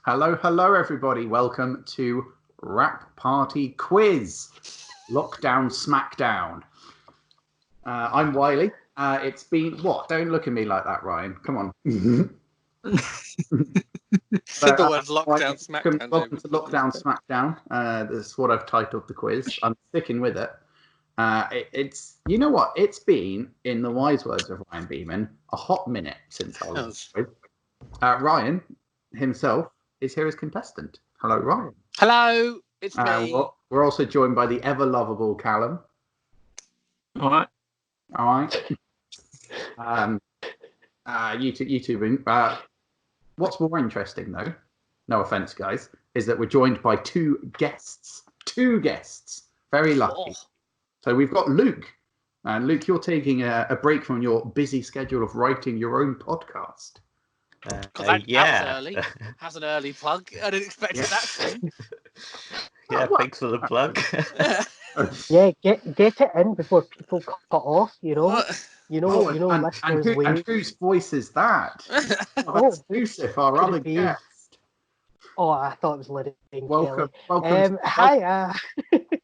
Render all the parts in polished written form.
Hello, everybody. Welcome to Rap Party Quiz, Lockdown Smackdown. I'm Wiley. It's been what? Don't look at me like that, Ryan. Come on. Said the word Lockdown Smackdown. Welcome to Lockdown Smackdown. This is what I've titled the quiz. I'm sticking with it. It's you know what? It's been, in the wise words of Ryan Beeman, a hot minute since I was with. Ryan himself is here as contestant. Hello, Ryan. Hello, it's me. We're also joined by the ever lovable Callum. All right. YouTube. What's more interesting, though, no offense, guys, is that we're joined by two guests. Very lucky. Oh. So we've got Luke. And Luke, you're taking a break from your busy schedule of writing your own podcast. That was early. Has an early plug. I didn't expect that soon. Thanks for the plug. Yeah, get it in before people cut off. And whose voice is that? That's Yusuf, our other guest. Oh, I thought it was Lydia. Welcome. Hi.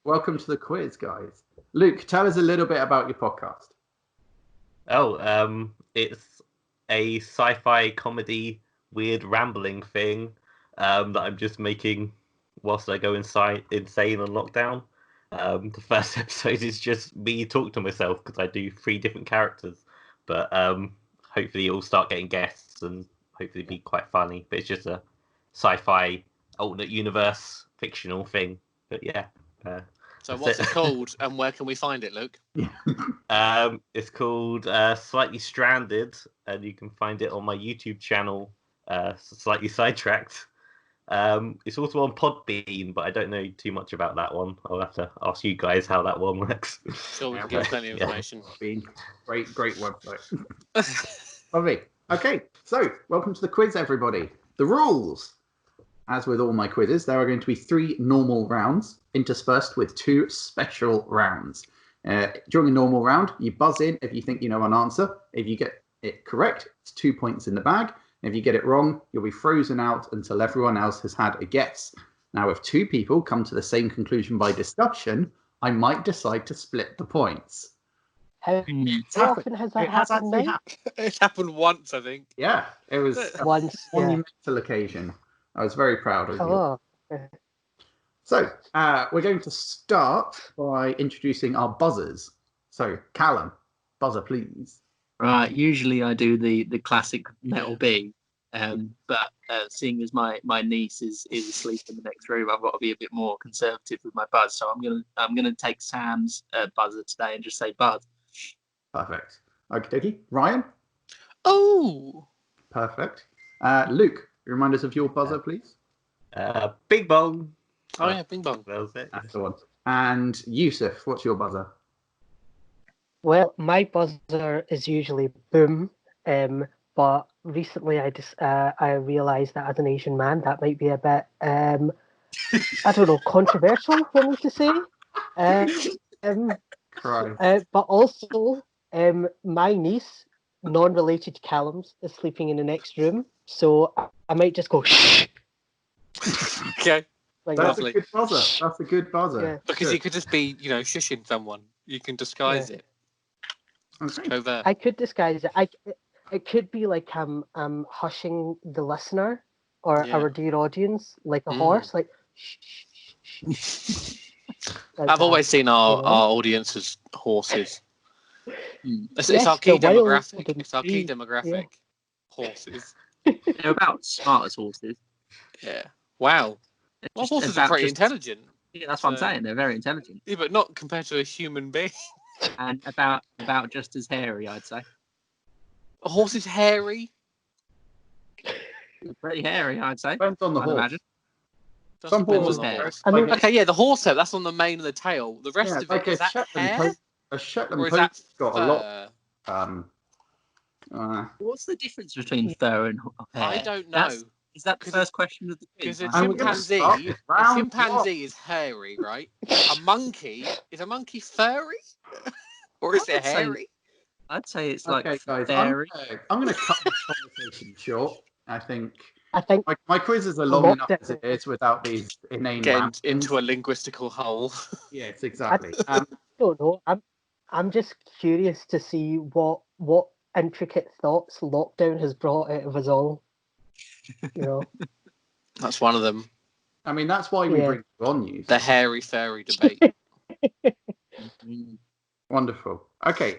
Welcome to the quiz, guys. Luke, tell us a little bit about your podcast. It's a sci-fi comedy, weird rambling thing that I'm just making whilst I go insane on lockdown. The first episode is just me talk to myself because I do 3 different characters, but hopefully it'll start getting guests and hopefully be quite funny. But it's just a sci-fi alternate universe fictional thing. But yeah. So what's it called, and where can we find it, Luke? It's called Slightly Stranded, and you can find it on my YouTube channel, Slightly Sidetracked. It's also on Podbean, but I don't know too much about that one. I'll have to ask you guys how that one works. Sure, we can give plenty of information. Great website. Lovely. Okay, so welcome to the quiz, everybody. The rules. As with all my quizzes, there are going to be 3 normal rounds interspersed with 2 special rounds. During a normal round, you buzz in if you think you know an answer. If you get it correct, it's 2 points in the bag. If you get it wrong, you'll be frozen out until everyone else has had a guess. Now, if 2 people come to the same conclusion by discussion, I might decide to split the points. How often has that happened, mate? It happened once, I think. Yeah, it was once. A monumental occasion. I was very proud of you. Oh. So, we're going to start by introducing our buzzers. So, Callum, buzzer, please. Right, usually I do the classic metal B, but seeing as my niece is asleep in the next room, I've got to be a bit more conservative with my buzz. So I'm gonna take Sam's buzzer today and just say buzz. Perfect. Okie dokie. Ryan? Oh! Perfect. Luke, remind us of your buzzer, please. Bing bong. Oh yeah, bing bong. That was it. That's the one. And Yusuf, what's your buzzer? Well, my buzzer is usually boom, but recently I realised that as an Asian man, that might be a bit, I don't know, controversial for me to say. But also, my niece, non-related to Callum's, is sleeping in the next room, so I might just go shh. Okay. That's a good buzzer. Yeah. Because you could just be, shushing someone. You can disguise it. Okay. Covert. I could disguise it. It could be like I'm hushing the listener or our dear audience, like a horse, like shh, shh, shh. I've always seen our audience as horses. It's our key demographic. It's our key demographic. Yeah. Horses. They're about smart as horses. Yeah. Wow. Well, horses are pretty intelligent. Yeah, that's what I'm saying. They're very intelligent. Yeah, but not compared to a human being. And about just as hairy, I'd say. A horse is hairy? Pretty hairy, I'd say. Depends on the horse. Imagine. Some horses hair. Okay, yeah, the horse hair, that's on the mane and the tail. The rest of it, is that hair? A Shetland or is that pony's got a lot. What's the difference between fur and hair? I don't know. Is that the first question of the quiz? Because a chimpanzee is hairy, right? A monkey, is a monkey furry? Or is it hairy? I'd say it's okay, like guys, fairy. I'm going to cut this conversation short. I think I think my quizzes are long enough as it is without these inane Getting into a linguistical hole. Yes, exactly. I don't know. I'm just curious to see what intricate thoughts lockdown has brought out of us all. That's one of them. I mean, that's why we bring you on news. The hairy fairy debate. Wonderful. Okay.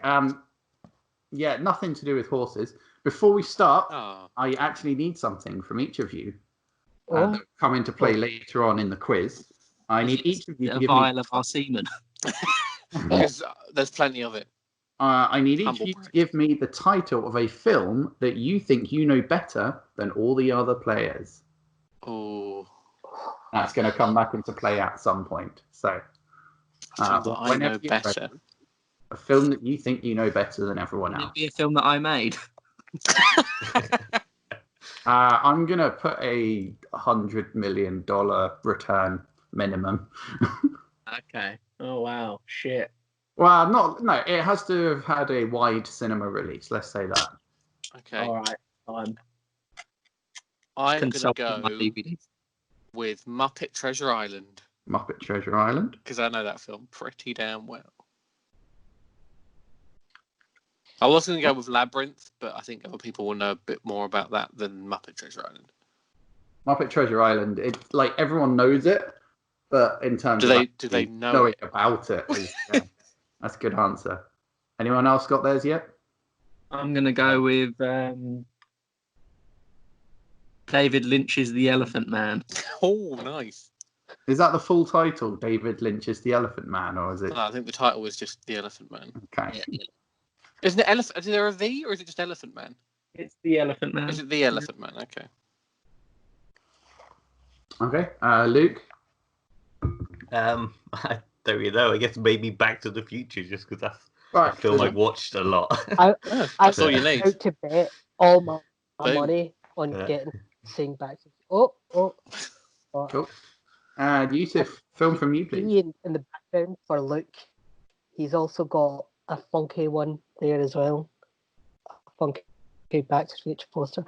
Yeah, nothing to do with horses. Before we start, I actually need something from each of you that will come into play later on in the quiz. I need each of you to give me a vial of our semen. Because there's plenty of it. I need each of you to give me the title of a film that you think you know better than all the other players. Oh. That's going to come back into play at some point. So, I know better. Ready, a film that you think you know better than everyone else. It'd be a film that I made. I'm going to put a $100 million return minimum. Okay. Oh, wow. Shit. Well, no, it has to have had a wide cinema release. Let's say that. Okay. All right. I'm going to go with Muppet Treasure Island. Muppet Treasure Island? Because I know that film pretty damn well. I was going to go with Labyrinth, but I think other people will know a bit more about that than Muppet Treasure Island. Muppet Treasure Island, it's like everyone knows it, but in terms do of they know it about it, that's a good answer. Anyone else got theirs yet? I'm going to go with David Lynch's The Elephant Man. Oh, nice. Is that the full title, David Lynch's The Elephant Man, or is it? No, I think the title was just The Elephant Man. Okay. Yeah. Isn't it Elephant? Is there a V or is it just Elephant Man? It's The Elephant Man. Is it The Elephant Man? Okay. Okay. Luke? I don't really know. I guess maybe Back to the Future, just because that's a film I've watched a lot. That's all you need. I'm out to bet all my money on getting Sing Back to Cool. Yusuf, film from you, please. In the background for Luke, he's also got a funky one there as well. A funky Back to the Future poster.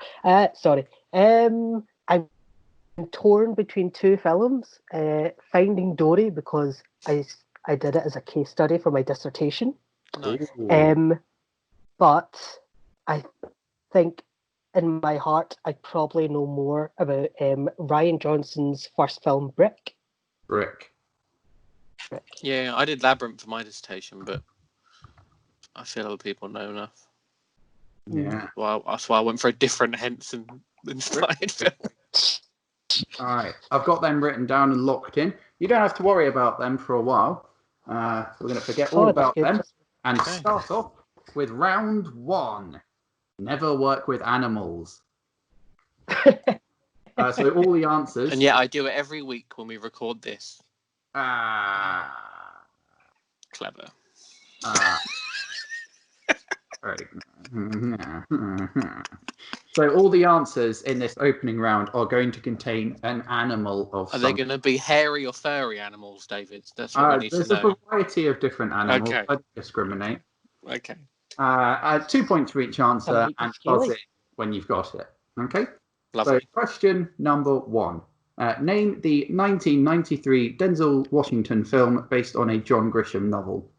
Sorry. I'm torn between two films. Finding Dory, because I did it as a case study for my dissertation. Nice. But I think in my heart I probably know more about Ryan Johnson's first film, Brick. Yeah, I did Labyrinth for my dissertation, but I feel other people know enough. Yeah. Well, that's why I went for a different Henson-inspired film. All right, I've got them written down and locked in. You don't have to worry about them for a while. We're going to forget all about them and start off with round one. Never work with animals. So all the answers. And yet I do it every week when we record this. Clever. Right. So all the answers in this opening round are going to contain an animal of Are they going to be hairy or furry animals, David? That's what we need to know. There's a variety of different animals. Okay. I don't discriminate. Okay. 2 points for each answer and buzz it when you've got it. Okay? Lovely. So question number one. Name the 1993 Denzel Washington film based on a John Grisham novel.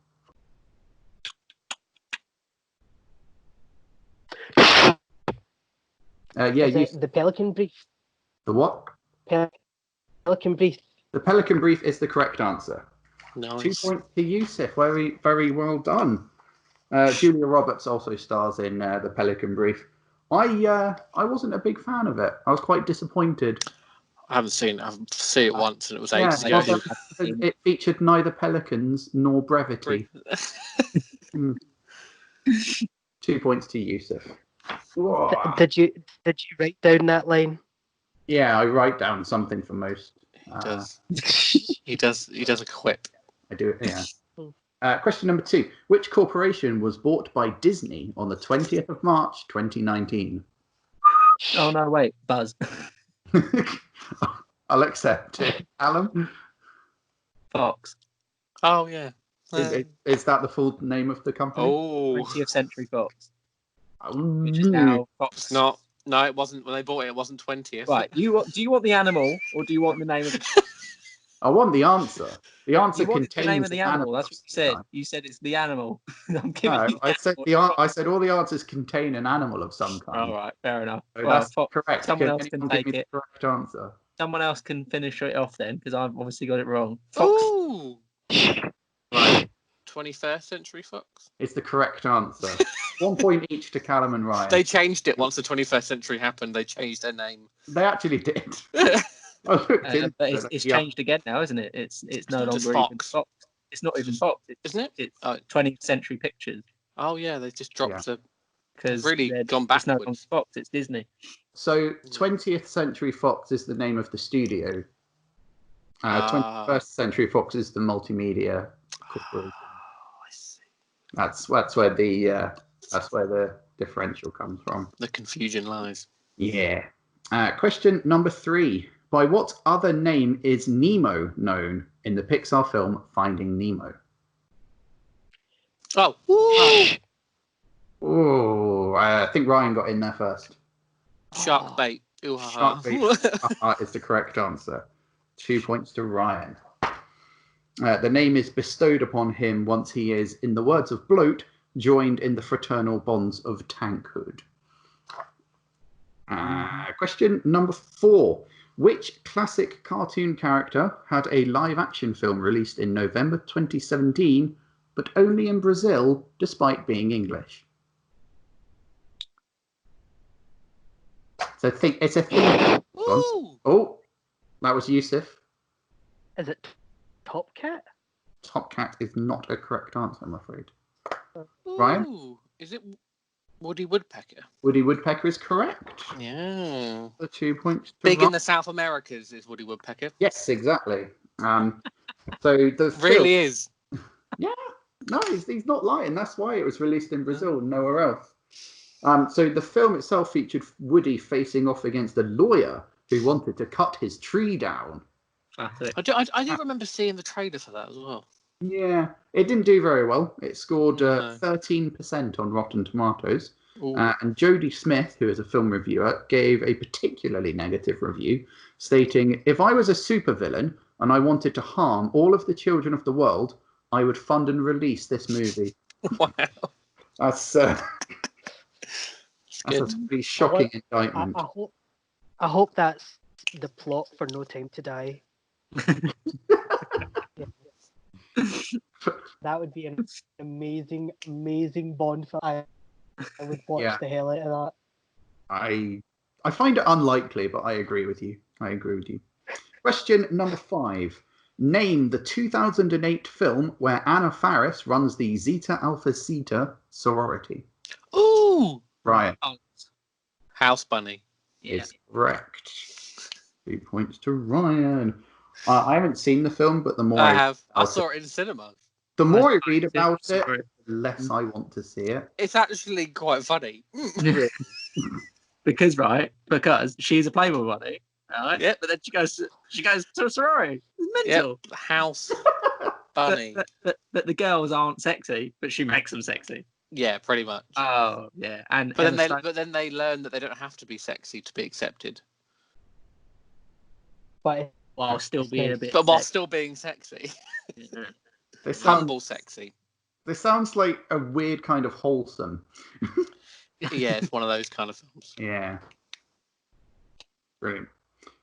The Pelican Brief. The what? Pelican Brief. The Pelican Brief is the correct answer. Nice. 2 points to Yusuf. Very, very well done. Julia Roberts also stars in The Pelican Brief. I wasn't a big fan of it. I was quite disappointed. I haven't seen it. I've seen it once and it was ages ago. It featured neither pelicans nor brevity. 2 points to Yusuf. Did you write down that line? Yeah, I write down something for most. He does a quip. I do it, yeah. Question number 2. Which corporation was bought by Disney on the 20th of March, 2019? Oh, no, wait. Buzz. I'll accept it. Alan? Fox. Oh, yeah. Is that the full name of the company? Oh. 20th Century Fox. Which is now Fox. Not No, it wasn't. When they bought it, it wasn't 20th. Right. Do you want the animal or do you want the name of the? I want the answer. The answer You wanted contains the name of the animal. animal That's what you said. You said it's the animal. I'm giving No, you the I said animal. I said all the answers contain an animal of some kind. All right, fair enough. So Well, that's correct. someone else anyone can give take me it. the correct answer? Someone else can finish it off then, because I've obviously got it wrong. Fox. Ooh. Right. 21st Century Fox. It's the correct answer. 1 point each to Callum and Ryan. They changed it once the 21st century happened. They changed their name. They actually did. I looked into But it. it's changed again now, isn't it? It's no not just longer even Fox. Fox. It's not even Fox, Isn't it? It's 20th Century Pictures. Oh yeah, they just dropped the. Because Really gone It's no backwards. longer Fox. It's Disney. So 20th Century Fox is the name of the studio. 21st Century Fox is the multimedia corporation. I see. That's where the differential comes from. The confusion lies. Yeah. Question number 3. By what other name is Nemo known in the Pixar film Finding Nemo? Oh. Oh, I think Ryan got in there first. Shark bait. Ooh, ha, Shark bait ha. is the correct answer. 2 points to Ryan. The name is bestowed upon him once he is, in the words of Bloat, joined in the fraternal bonds of tankhood. Question number 4. Which classic cartoon character had a live-action film released in November 2017, but only in Brazil, despite being English? So it's a thing. Oh, that was Yusuf. Is it Top Cat? Top Cat is not a correct answer, I'm afraid. Ooh, Ryan? Is it Woody Woodpecker? Woody Woodpecker is correct. Yeah. The 2 points. Big in the South Americas is Woody Woodpecker. Yes, exactly. So the Really is. Yeah, no, he's not lying. That's why it was released in Brazil and nowhere else. So the film itself featured Woody facing off against a lawyer who wanted to cut his tree down. I do remember seeing the trailer for that as well. Yeah, it didn't do very well. It scored 13% on Rotten Tomatoes. And Jodie Smith, who is a film reviewer, gave a particularly negative review, stating, "If I was a supervillain and I wanted to harm all of the children of the world, I would fund and release this movie." Wow. That's a pretty shocking indictment. I hope that's the plot for No Time to Die. That would be an amazing Bond film. I would watch the hell out of that. I find it unlikely, but I agree with you. Question number 5. Name the 2008 film where Anna Faris runs the Zeta Alpha Zeta sorority. Ooh! Ryan. House Bunny. Is correct. 2 points to Ryan. I haven't seen the film, but the more I saw it in cinema. The more I read about it, the less I want to see it. It's actually quite funny. Because she's a Playboy bunny, right? Yeah, but then she goes to a sorority. It's mental. Yep. House Bunny. But the girls aren't sexy, but she makes them sexy. Yeah, pretty much. Oh, yeah. But then they learn that they don't have to be sexy to be accepted. But while still being still being sexy. Yeah. Humble sexy. This sounds like a weird kind of wholesome. Yeah, it's one of those kind of films. Yeah. Brilliant.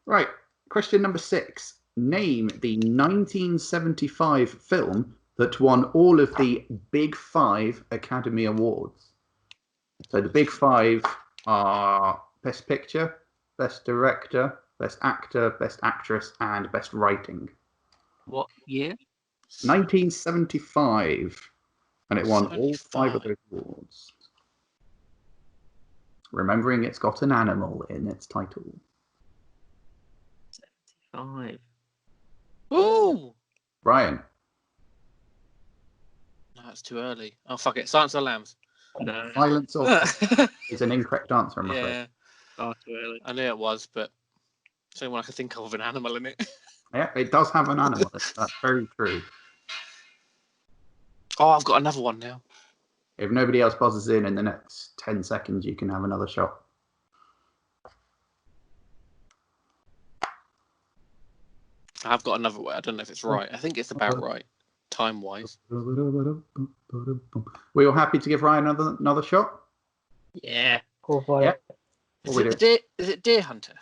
Right. Question number 6. Name the 1975 film that won all of the Big 5 Academy Awards. So the Big 5 are Best Picture, Best Director, Best Actor, Best Actress, and Best Writing. What year? 1975. And it won all 5 of those awards. Remembering it's got an animal in its title. 75. Ooh! Ryan. No, it's too early. Oh, fuck it. Silence of the Lambs. No. Silence of is an incorrect answer, I'm afraid. Yeah. Far too early. I knew it was, but it's the only one I could think of with an animal in it. Yeah, it does have an animal. That's very true. Oh, I've got another one now. If nobody else buzzes in the next 10 seconds, you can have another shot. I've got another way. I don't know if it's right. I think it's about right, time-wise. We all happy to give Ryan another shot? Yeah. Go for it. Is it Deer Hunter?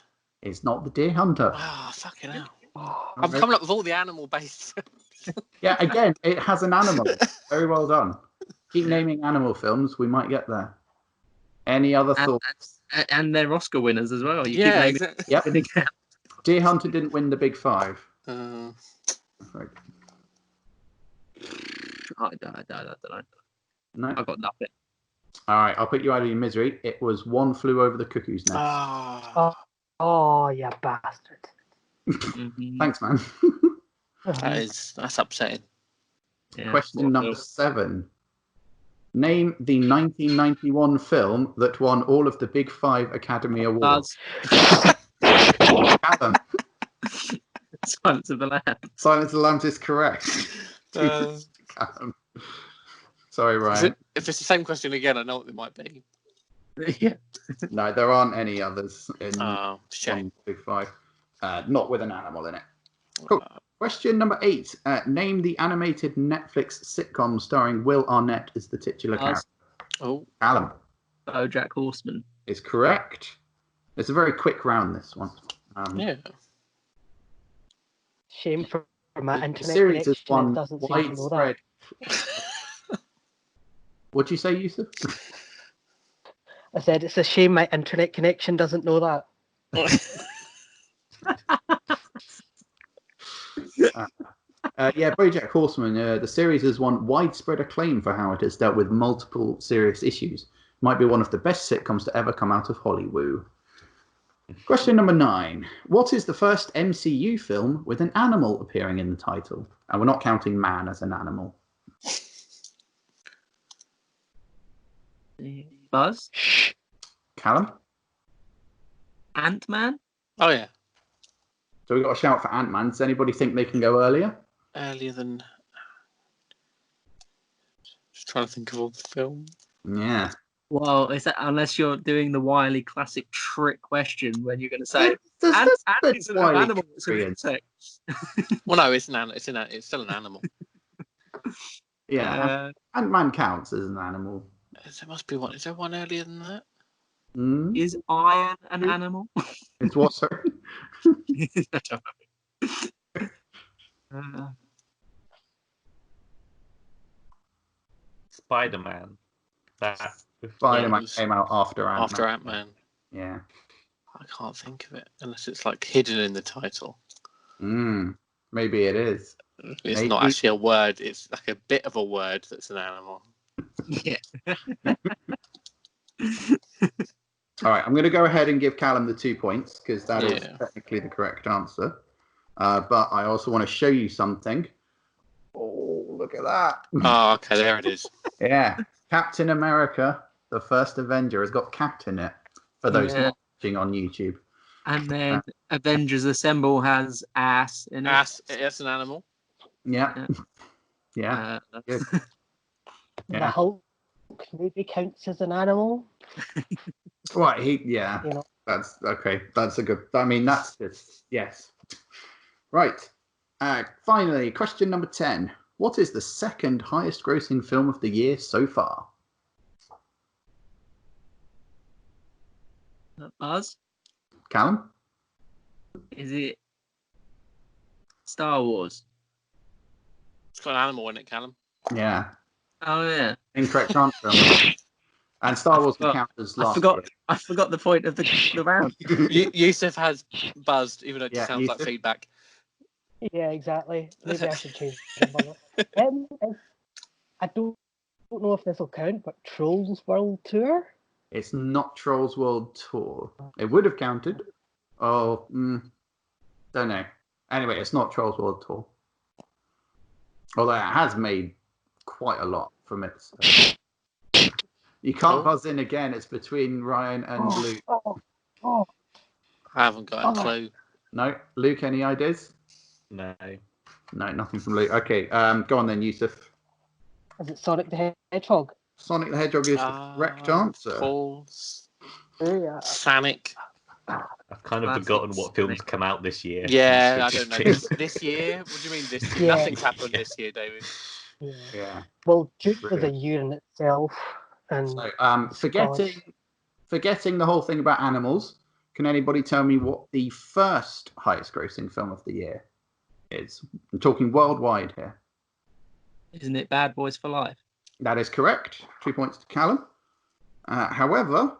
It's not the Deer Hunter. Ah, fucking hell. Oh, I'm coming up with all the animal-based. Yeah, again, it has an animal. Very well done. Keep naming animal films. We might get there. Any other thoughts? And they're Oscar winners as well. You keep Yeah, naming. exactly. Yep. Deer Hunter didn't win the Big Five. I don't know. No. I've got nothing. All right, I'll put you out of your misery. It was One Flew Over the Cuckoo's Nest. Oh, you bastard. Thanks, man. That's upsetting. Yeah. Question number 7. Name the 1991 film that won all of the Big Five Academy Awards. Adam. Silence of the Lambs. Silence of the Lambs is correct. Sorry, Ryan. If it's the same question again, I know what it might be. Yeah. No, there aren't any others in shame. Big Five. Not with an animal in it. Cool. Question number 8. Name the animated Netflix sitcom starring Will Arnett as the titular character. Oh, Callum. BoJack Horseman. Is correct. It's a very quick round, this one. yeah. Shame for my internet The series is connection. one It doesn't seem to know widespread. that. What'd you say, Yusuf? I said it's a shame my internet connection doesn't know that. BoJack Horseman. The series has won widespread acclaim for how it has dealt with multiple serious issues. Might be one of the best sitcoms to ever come out of Hollywood. Question number 9. What is the first MCU film with an animal appearing in the title? And we're not counting man as an animal. Buzz. Callum? Ant-Man. Oh, yeah. So we've got a shout for Ant-Man. Does anybody think they can go earlier? Earlier than... Just trying to think of all the film. Yeah. Well, is that unless you're doing the Wiley classic trick question when you're going to say There's ant is an animal that's going to protect. Well, no, it's still an animal. Yeah, Ant-Man counts as an animal. There must be one. Is there one earlier than that? Is iron an animal? It's what, sorry? I don't know. Spider-Man. Spider-Man came out after Ant-Man. After Ant-Man. Yeah. I can't think of it unless it's like hidden in the title. Maybe it is. It's not actually a word. It's like a bit of a word that's an animal. Yeah. All right, I'm going to go ahead and give Callum the 2 points because that is technically the correct answer. But I also want to show you something. Oh, look at that. Oh, okay, there it is. Yeah. Captain America, the first Avenger, has got Captain in it for those not watching on YouTube. And then Avengers Assemble has ass in it. Ass, it's an animal. Yeah. Yeah. Good. The Hulk maybe counts as an animal. Right, You know. That's okay. That's a good. I mean, that's just yes. Right. Finally, question number 10. What is the second highest-grossing film of the year so far? Buzz? Callum? Is it Star Wars? It's got an animal in it, Callum. Yeah. Oh yeah. Incorrect answer. And Star Wars can count as last. I forgot the point of the round. Yusuf has buzzed, even though it sounds like feedback. Yeah, exactly. Maybe I should change it. I don't know if this will count, but Trolls World Tour? It's not Trolls World Tour. It would have counted. Oh, don't know. Anyway, it's not Trolls World Tour. Although it has made quite a lot from it. So. You can't buzz in again. It's between Ryan and Luke. I haven't got a clue. No? Luke, any ideas? No. No, nothing from Luke. Okay, go on then, Yusuf. Is it Sonic the Hedgehog? Sonic the Hedgehog is the correct answer. Falls. Yeah. Sonic. I've kind of forgotten what films come out this year. Yeah, I don't know. This year? What do you mean this year? Yeah. Nothing's happened this year, David. Yeah. Well, June was a year in itself. And so, forgetting the whole thing about animals, can anybody tell me what the first highest grossing film of the year is? I'm talking worldwide here. Isn't it Bad Boys for Life? That is correct. 2 points to Callum. However,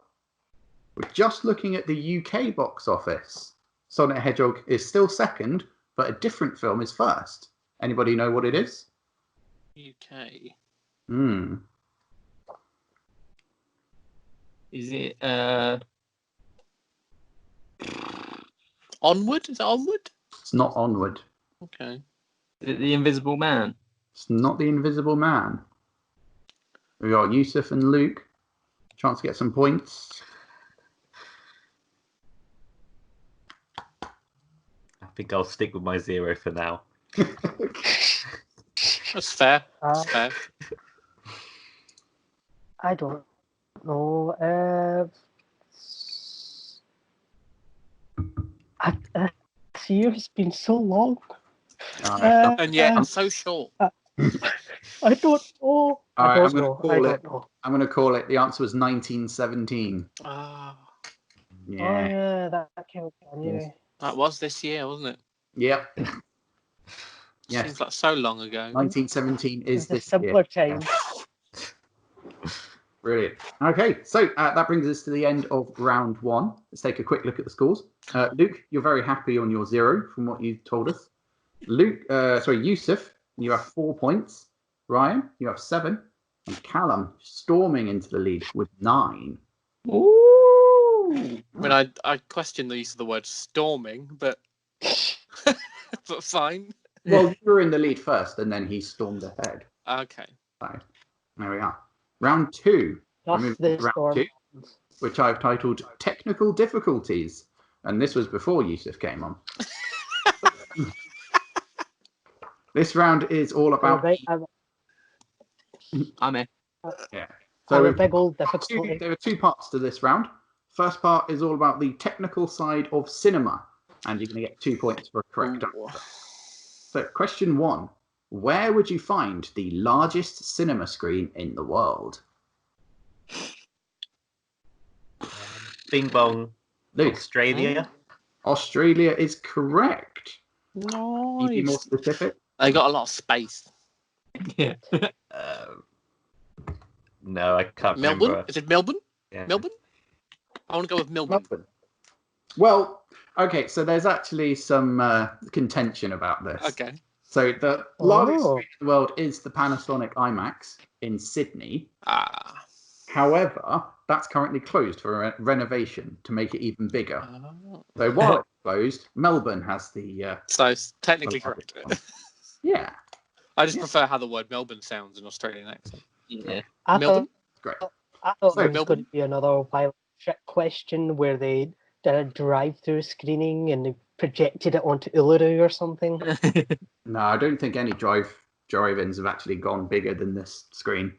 we're just looking at the UK box office. Sonic the Hedgehog is still second, but a different film is first. Anybody know what it is? UK. Is it Onward? Is it Onward? It's not Onward. Okay. is it The Invisible Man? It's not The Invisible Man. We got Yusuf and Luke. Chance to get some points. I think I'll stick with my 0 for now. That's fair. That's fair. I don't know. This year has been so long. And yet, I'm so short. I don't know. I don't know. I'm going to call it. The answer was 1917. Ah. Yeah. Oh, yeah, that came up. Yeah. That was this year, wasn't it? Yep. Yes. Seems like so long ago. 1917 is this simpler year. time. Brilliant. Okay, so that brings us to the end of round 1. Let's take a quick look at the scores. Luke, you're very happy on your 0 from what you told us. Yusuf, you have 4 points. Ryan, you have 7. And Callum storming into the lead with 9. Ooh. I mean, I question the use of the word storming, but but fine. Well, you were in the lead first, and then he stormed ahead. Okay. So, there we are. Round 2. Round 2, which I've titled Technical Difficulties. And this was before Yusuf came on. This round is all about... I'm in. Yeah. So a big old difficulty. There are 2 parts to this round. First part is all about the technical side of cinema. And you're going to get 2 points for a correct answer. So, question 1. Where would you find the largest cinema screen in the world? Bing bong. Luke. Australia. Australia is correct. Nice. Can you be more specific? They got a lot of space. Yeah. No, I can't Melbourne? remember. Is it Melbourne? Yeah. Melbourne? I want to go with Melbourne. Well, okay, so there's actually some contention about this. Okay. So the largest screen in the world is the Panasonic IMAX in Sydney. Ah. However, that's currently closed for renovation to make it even bigger. Oh. So while it's closed, Melbourne has the... so it's technically correct. Yeah. I just prefer how the word Melbourne sounds in Australian accent. Yeah. Melbourne? Great. I thought So, it was Melbourne? going to be another pilot trick question where they did a drive-through screening and they projected it onto Uluru or something. No, I don't think any drive-ins have actually gone bigger than this screen.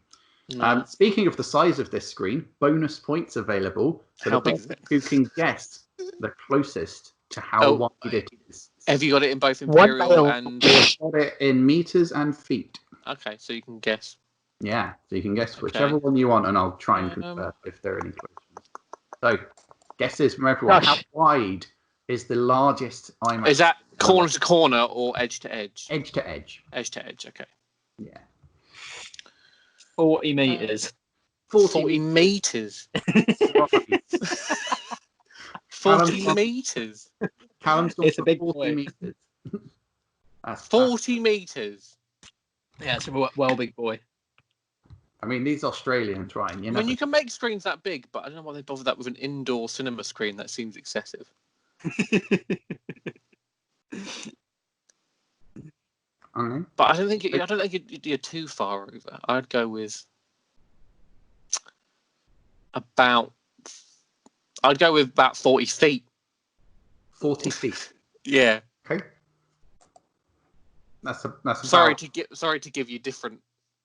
No. Speaking of the size of this screen, bonus points available for How the big is person it? who can guess the closest to how wide it is. Have you got it in both imperial mile. and... Got it in meters and feet. Okay, so you can guess. Yeah, so you can guess whichever one you want, and I'll try and confirm if there are any questions. So, guesses from everyone. Gosh. How wide is the largest IMAX? Is that corner to corner or edge to edge? Edge to edge. Edge to edge, okay. Yeah. 40 meters. 40 meters. 40 meters. Callum's gone It's a for big 40 boy. meters. That's 40 meters. Yeah, it's a well big boy. I mean, these Australians, Ryan, you I know. mean, you can make screens that big, but I don't know why they bother that with an indoor cinema screen. That seems excessive. But I don't think you're too far over. I'd go with about 40 feet. 40 feet. Yeah. Okay. That's Sorry to give you different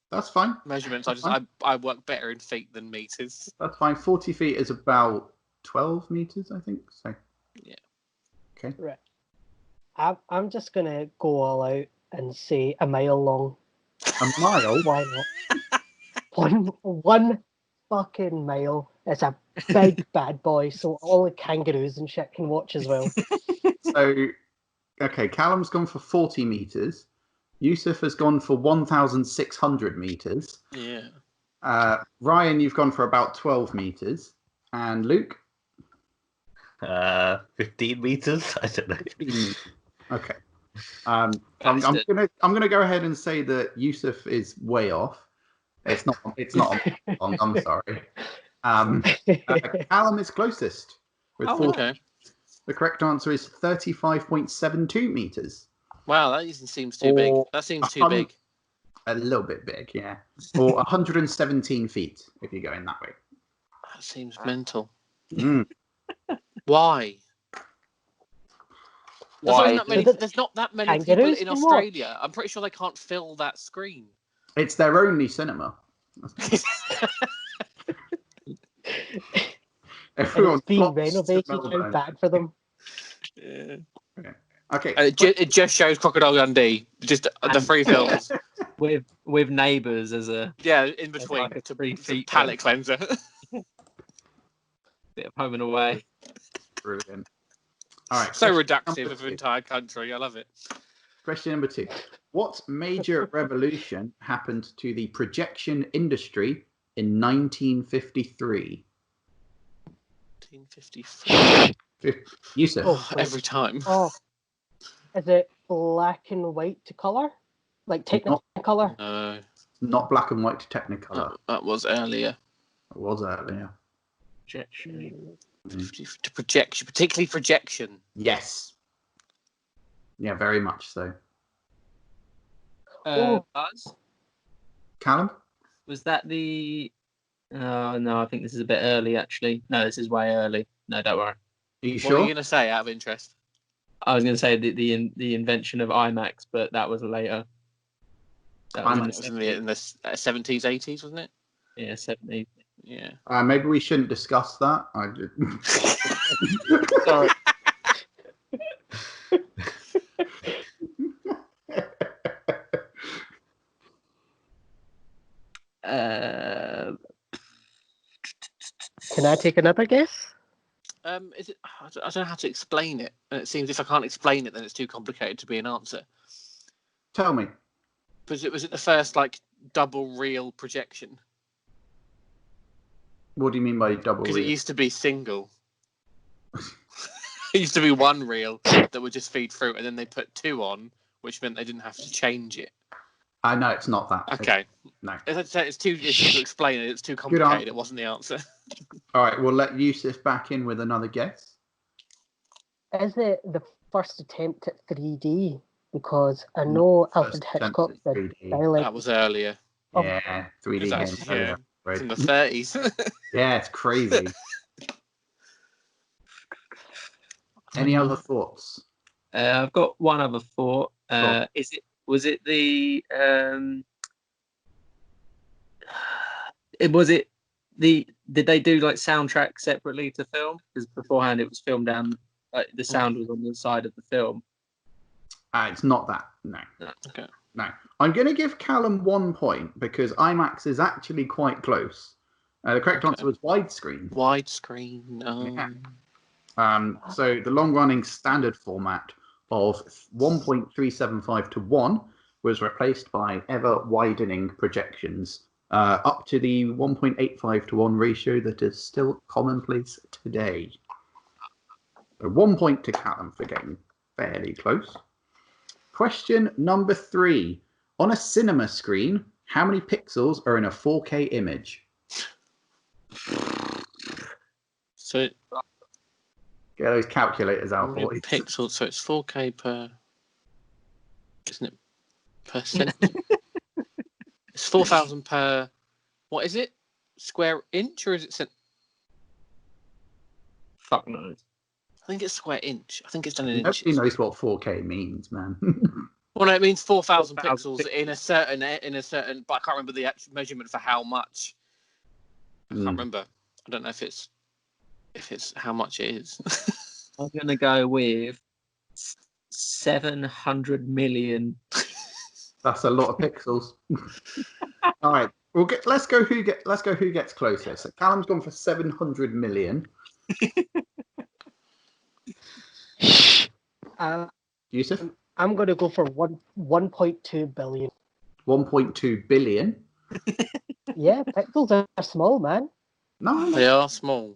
That's fine. measurements. That's fine. I work better in feet than meters. That's fine. 40 feet is about 12 meters, I think. So Yeah. Okay. Right. I'm just gonna go all out and say a mile long. A mile? Why not? One fucking mile. It's a big bad boy, so all the kangaroos and shit can watch as well. So, okay, Callum's gone for 40 meters. Yusuf has gone for 1,600 meters. Yeah. Ryan, you've gone for about 12 meters. And Luke? 15 meters. I don't know. 15 meters. Okay. I'm gonna go ahead and say that Yusuf is way off. It's not long, I'm sorry. Callum is closest with 40. Okay. The correct answer is 35.72 meters. Wow, that even seems too big. That seems too big. A little bit big, yeah. Or 117 feet if you go in that way. That seems mental. Mm. Why? There's not that many people in Australia. I'm pretty sure they can't fill that screen. It's their only cinema. Everyone's being renovated. How bad for them? Yeah. Okay. It just shows Crocodile Dundee, just the free films with Neighbours as a in between like to 3 feet palate cleanser. Bit of Home and Away. Brilliant. All right. So reductive of an entire country. I love it. Question number 2. What major revolution happened to the projection industry in 1953? 1953. Yusuf. Every time. Is it black and white to colour? Like Technicolor? No. Not black and white to Technicolor. That was earlier. It was earlier. Projection. To projection, particularly projection. Yes. Yeah, very much so. Buzz? Callum? Was that the... no, I think this is a bit early, actually. No, this is way early. No, don't worry. Are you What sure? were you going to say, out of interest? I was going to say the invention of IMAX, but that was later. That was in the 70s, 80s, wasn't it? Yeah, 70s. Yeah. Maybe we shouldn't discuss that. Sorry. Can I take another guess? Is it? I don't know how to explain it, and it seems if I can't explain it, then it's too complicated to be an answer. Tell me. Was it the first double reel projection? What do you mean by double? Because it used to be single. It used to be one reel that would just feed through, and then they put 2 on, which meant they didn't have to change it. No, it's not that. Okay. No. As I say, it's too difficult to explain it. It's too complicated. It wasn't the answer. All right, we'll let Yusuf back in with another guess. Is it the first attempt at 3D? Because I know Alfred Hitchcock did dialect. That was earlier. Yeah, 3D games. Yeah, from the 30s. Yeah, it's crazy. Any other thoughts? I've got one other thought. Was it the did they do soundtrack separately to film? Because beforehand it was filmed down, the sound was on the side of the film. It's not that. No. Okay. No. I'm going to give Callum 1 point because IMAX is actually quite close. The correct answer was widescreen. Widescreen. Yeah. So the long-running standard format of 1.375 to 1 was replaced by ever-widening projections up to the 1.85 to 1 ratio that is still commonplace today. So 1 point to Callum for getting fairly close. Question number 3. On a cinema screen, how many pixels are in a 4K image? So get those calculators out, boys. Pixels. So it's 4K per, isn't it? Per second. It's 4,000 per. What is it? Square inch or is it? Fuck knows. I think it's square inch. I think it's done in inches. Nobody knows what 4K means, man. Well, no, it means 4,000 pixels in a certain. But I can't remember the actual measurement for how much. I can't remember. I don't know if it's how much it is. I'm going to go with 700 million. That's a lot of pixels. All right, let's go who gets closest. So Callum's gone for 700 million. Yusuf? I'm going to go for 1.2 billion. 1.2 billion. Yeah, pixels are small, man. No, They are small.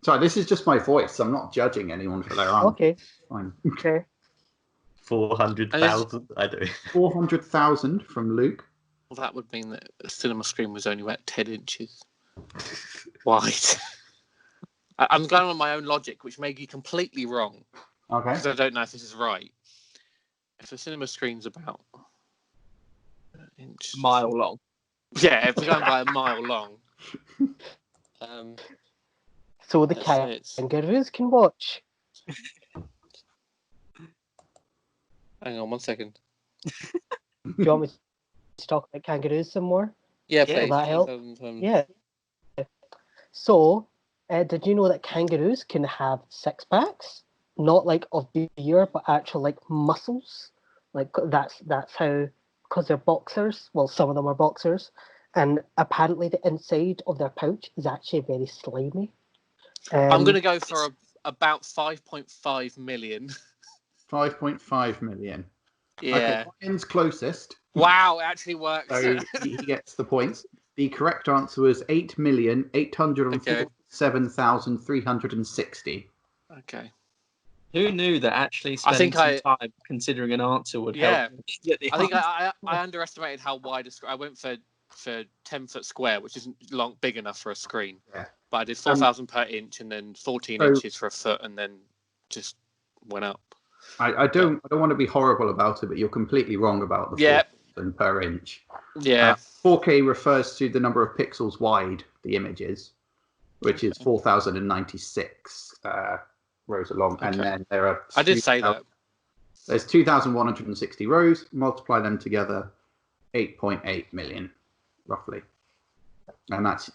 sorry, this is just my voice. I'm not judging anyone for their answer. Okay. Fine. Okay. 400,000. I don't. 400,000 from Luke. Well, that would mean that the cinema screen was only about 10 inches wide. I'm going on my own logic, which may be completely wrong, Okay. because I don't know if this is right. If the cinema screen's about an inch, A mile long. yeah, if we're going by a mile long, So the let's say it's. kangaroos can watch. Hang on 1 second. Do you want me to talk about kangaroos some more? Yeah, Yeah, please. will that help? 4,000 times. Yeah. So, did you know that kangaroos can have six packs? Not like of beer, but actual like muscles. Like that's how, because they're boxers. Well, some of them are boxers, and apparently the inside of their pouch is actually very slimy. I'm going to go for about 5.5 million. 5.5 million. Yeah. Okay, Ryan's closest. Wow, it actually works. So he gets the points. The correct answer was 8,847,360. Okay. Who knew that actually I spending think some time considering an answer would Yeah. help? Get the I think answer? I underestimated how wide a screen. I went for 10-foot square, which isn't big enough for a screen. Yeah. But I did 4,000 per inch, and then 14 So- inches for a foot, and then just went up. I don't want to be horrible about it, but you're completely wrong about the Yeah. 4,000 per inch. Yeah. 4K refers to the number of pixels wide the image is, which is 4,096 rows along. And Okay. then there are. I did say that. There's 2,160 rows. Multiply them together, 8.8 million, roughly. And that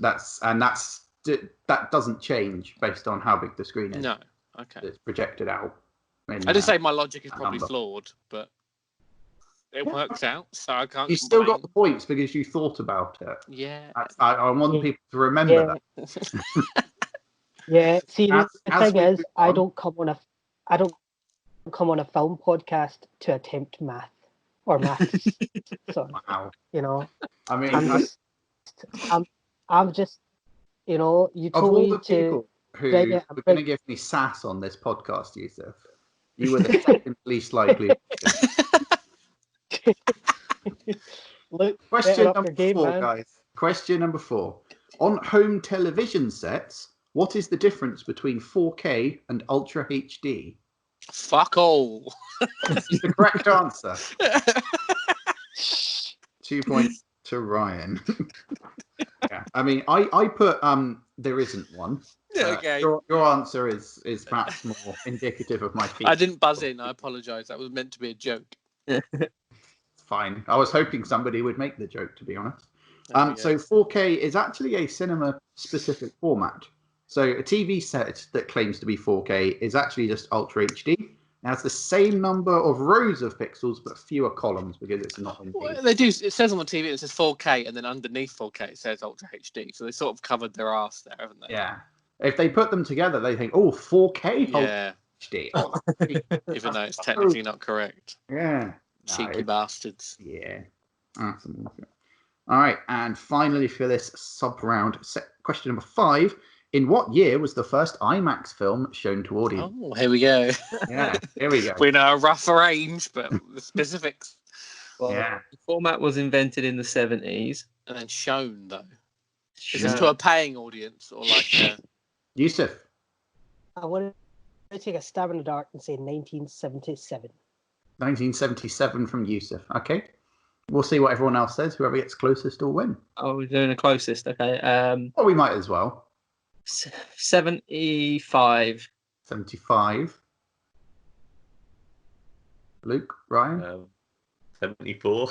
doesn't change based on how big the screen is. No. Okay. It's projected out. I did say my logic is that probably number. flawed, but it works out, so I can't. You still got the complain. points because you thought about it. Yeah. I want people to remember that. Yeah. See, the As thing we is, move I on- don't come on a film podcast to attempt math or maths. So Wow. you know, I mean, I'm just, you know, you of told all me the to. people who bring it- were going to give me sass on this podcast, Yusuf, you were the second least likely. Look, Question better up number your game, 4, man. guys. Question number 4. On home television sets, what is the difference between 4K and Ultra HD? Fuck all. This is the correct answer. 2 points to Ryan. Yeah, I mean, I put there isn't one. Okay. Your answer is perhaps more indicative of my feet. I didn't buzz in. I apologise. That was meant to be a joke. Fine. I was hoping somebody would make the joke, to be honest. There we So go. 4K is actually a cinema-specific format. So a TV set that claims to be 4K is actually just Ultra HD. It has the same number of rows of pixels, but fewer columns because it's not in Well, HD. they do. It says on the TV it says 4K, and then underneath 4K it says Ultra HD. So they sort of covered their ass there, haven't they? Yeah. If they put them together, they think, oh, 4K Ultra Yeah. HD. Oh, Even though it's technically not correct. yeah. Cheeky No, bastards. yeah. Awesome. All right. And finally, for this sub-round, question number 5. In what year was the first IMAX film shown to audience? Oh, here we go. Yeah, here we go. We know a rough range, but the specifics. Well, Yeah. the format was invented in the 70s. And then shown, though. Is Shown- this to a paying audience or like a... Yusuf. I want to take a stab in the dark and say 1977. 1977 from Yusuf. Okay. We'll see what everyone else says. Whoever gets closest will win. Oh, we're doing the closest. Okay. Well, we might as well. 75. 75. Luke, Ryan, 74.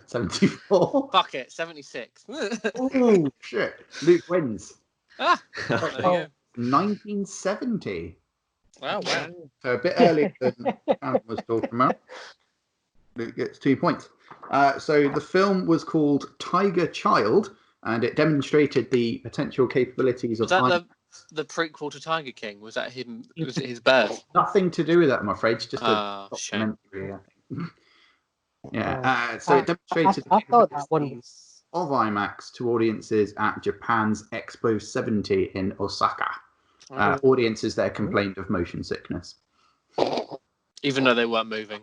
74. Fuck it, 76. Oh, shit. Luke wins. Ah, there you go. 1970. Oh, wow. So a bit earlier than Callum was talking about. Luke gets 2 points. So the film was called Tiger Child, and it demonstrated the potential capabilities Was of that the prequel to Tiger King? Was that him? Was it his birth? nothing to do with that, I'm afraid. It's just a Shame. documentary, I think. Yeah. So it demonstrated I the thought that one capabilities was. of IMAX to audiences at Japan's Expo 70 in Osaka. Audiences there complained of motion sickness. Even though they weren't moving.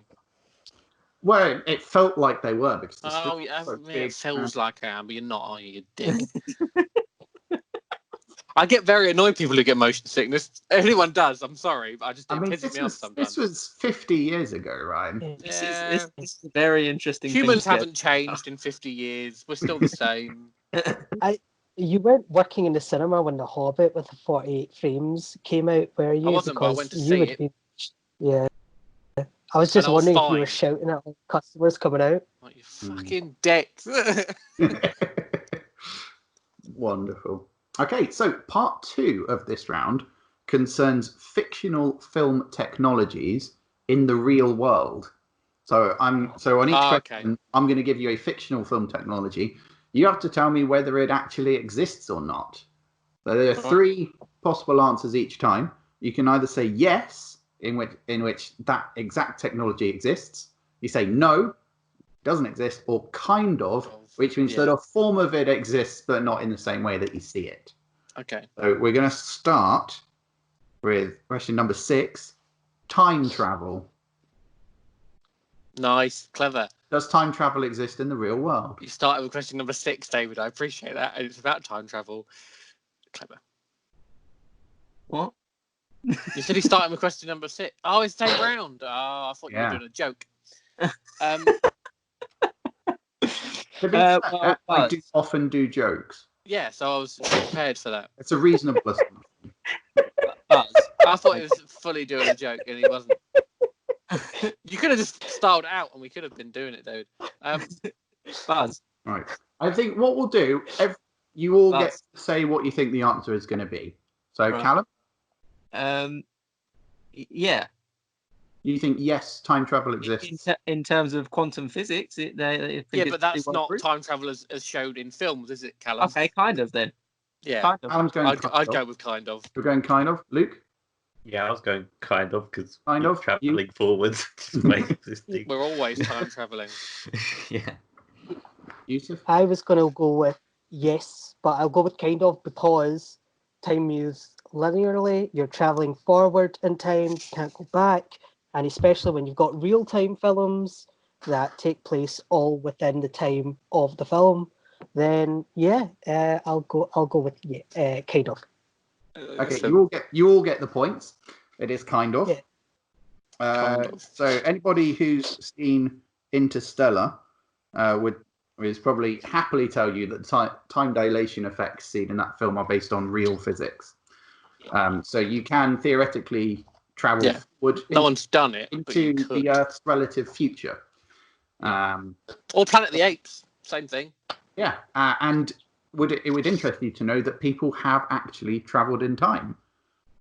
Well, it felt like they were because the Oh, screen yeah, was so it big. feels like I am, but you're not, are you, you dick? I get very annoyed people who get motion sickness. Anyone does, I'm sorry, but it pisses me off sometimes. This was 50 years ago, Ryan. This is a very interesting. Humans haven't changed in 50 years. We're still the same. You weren't working in the cinema when The Hobbit with the 48 frames came out, were you? I wasn't, but I went to see it. Yeah. I was just And I was wondering if you fine. were shouting at customers coming out. Like, you fucking dicks. Wonderful. Okay, so part 2 of this round concerns fictional film technologies in the real world. So on each question, I'm going to give you a fictional film technology. You have to tell me whether it actually exists or not. So there are 3 possible answers each time. You can either say yes, in which that exact technology exists. You say no, doesn't exist, or kind of, which means that a form of it exists, but not in the same way that you see it. Okay. So we're going to start with question number 6, time travel. Nice, clever. Does time travel exist in the real world? You started with question number 6, David. I appreciate that. And it's about time travel. Clever. What? You said he started with question number 6. Oh, it's the same round. Oh, I thought you were doing a joke. I do often do jokes. Yeah, so I was prepared for that. It's a reasonable assumption. I thought he was fully doing a joke, and he wasn't. You could have just styled it out, and we could have been doing it, dude. Buzz. Right. I think what we'll do, you all get to say what you think the answer is going to be. So, right. Callum? Yeah. You think, yes, time travel exists? In terms of quantum physics, but that's not time travel as showed in films, is it, Callum? Okay, kind of then. Yeah. Kind of. I'd go with kind of. We're going kind of. Luke? Yeah, I was going kind of because traveling forwards. We're always time traveling. Yeah. Yusuf? I was going to go with yes, but I'll go with kind of because time moves linearly. You're traveling forward in time, can't go back, and especially when you've got real-time films that take place all within the time of the film, then I'll go with kind of. Okay, you all get the points. It is kind of. Yeah. Kind of. So anybody who's seen Interstellar would probably happily tell you that time dilation effects seen in that film are based on real physics. So you can theoretically travel forward. No one's done it into the Earth's relative future. Or Planet of the Apes, same thing. Yeah, and it would interest you to know that people have actually travelled in time.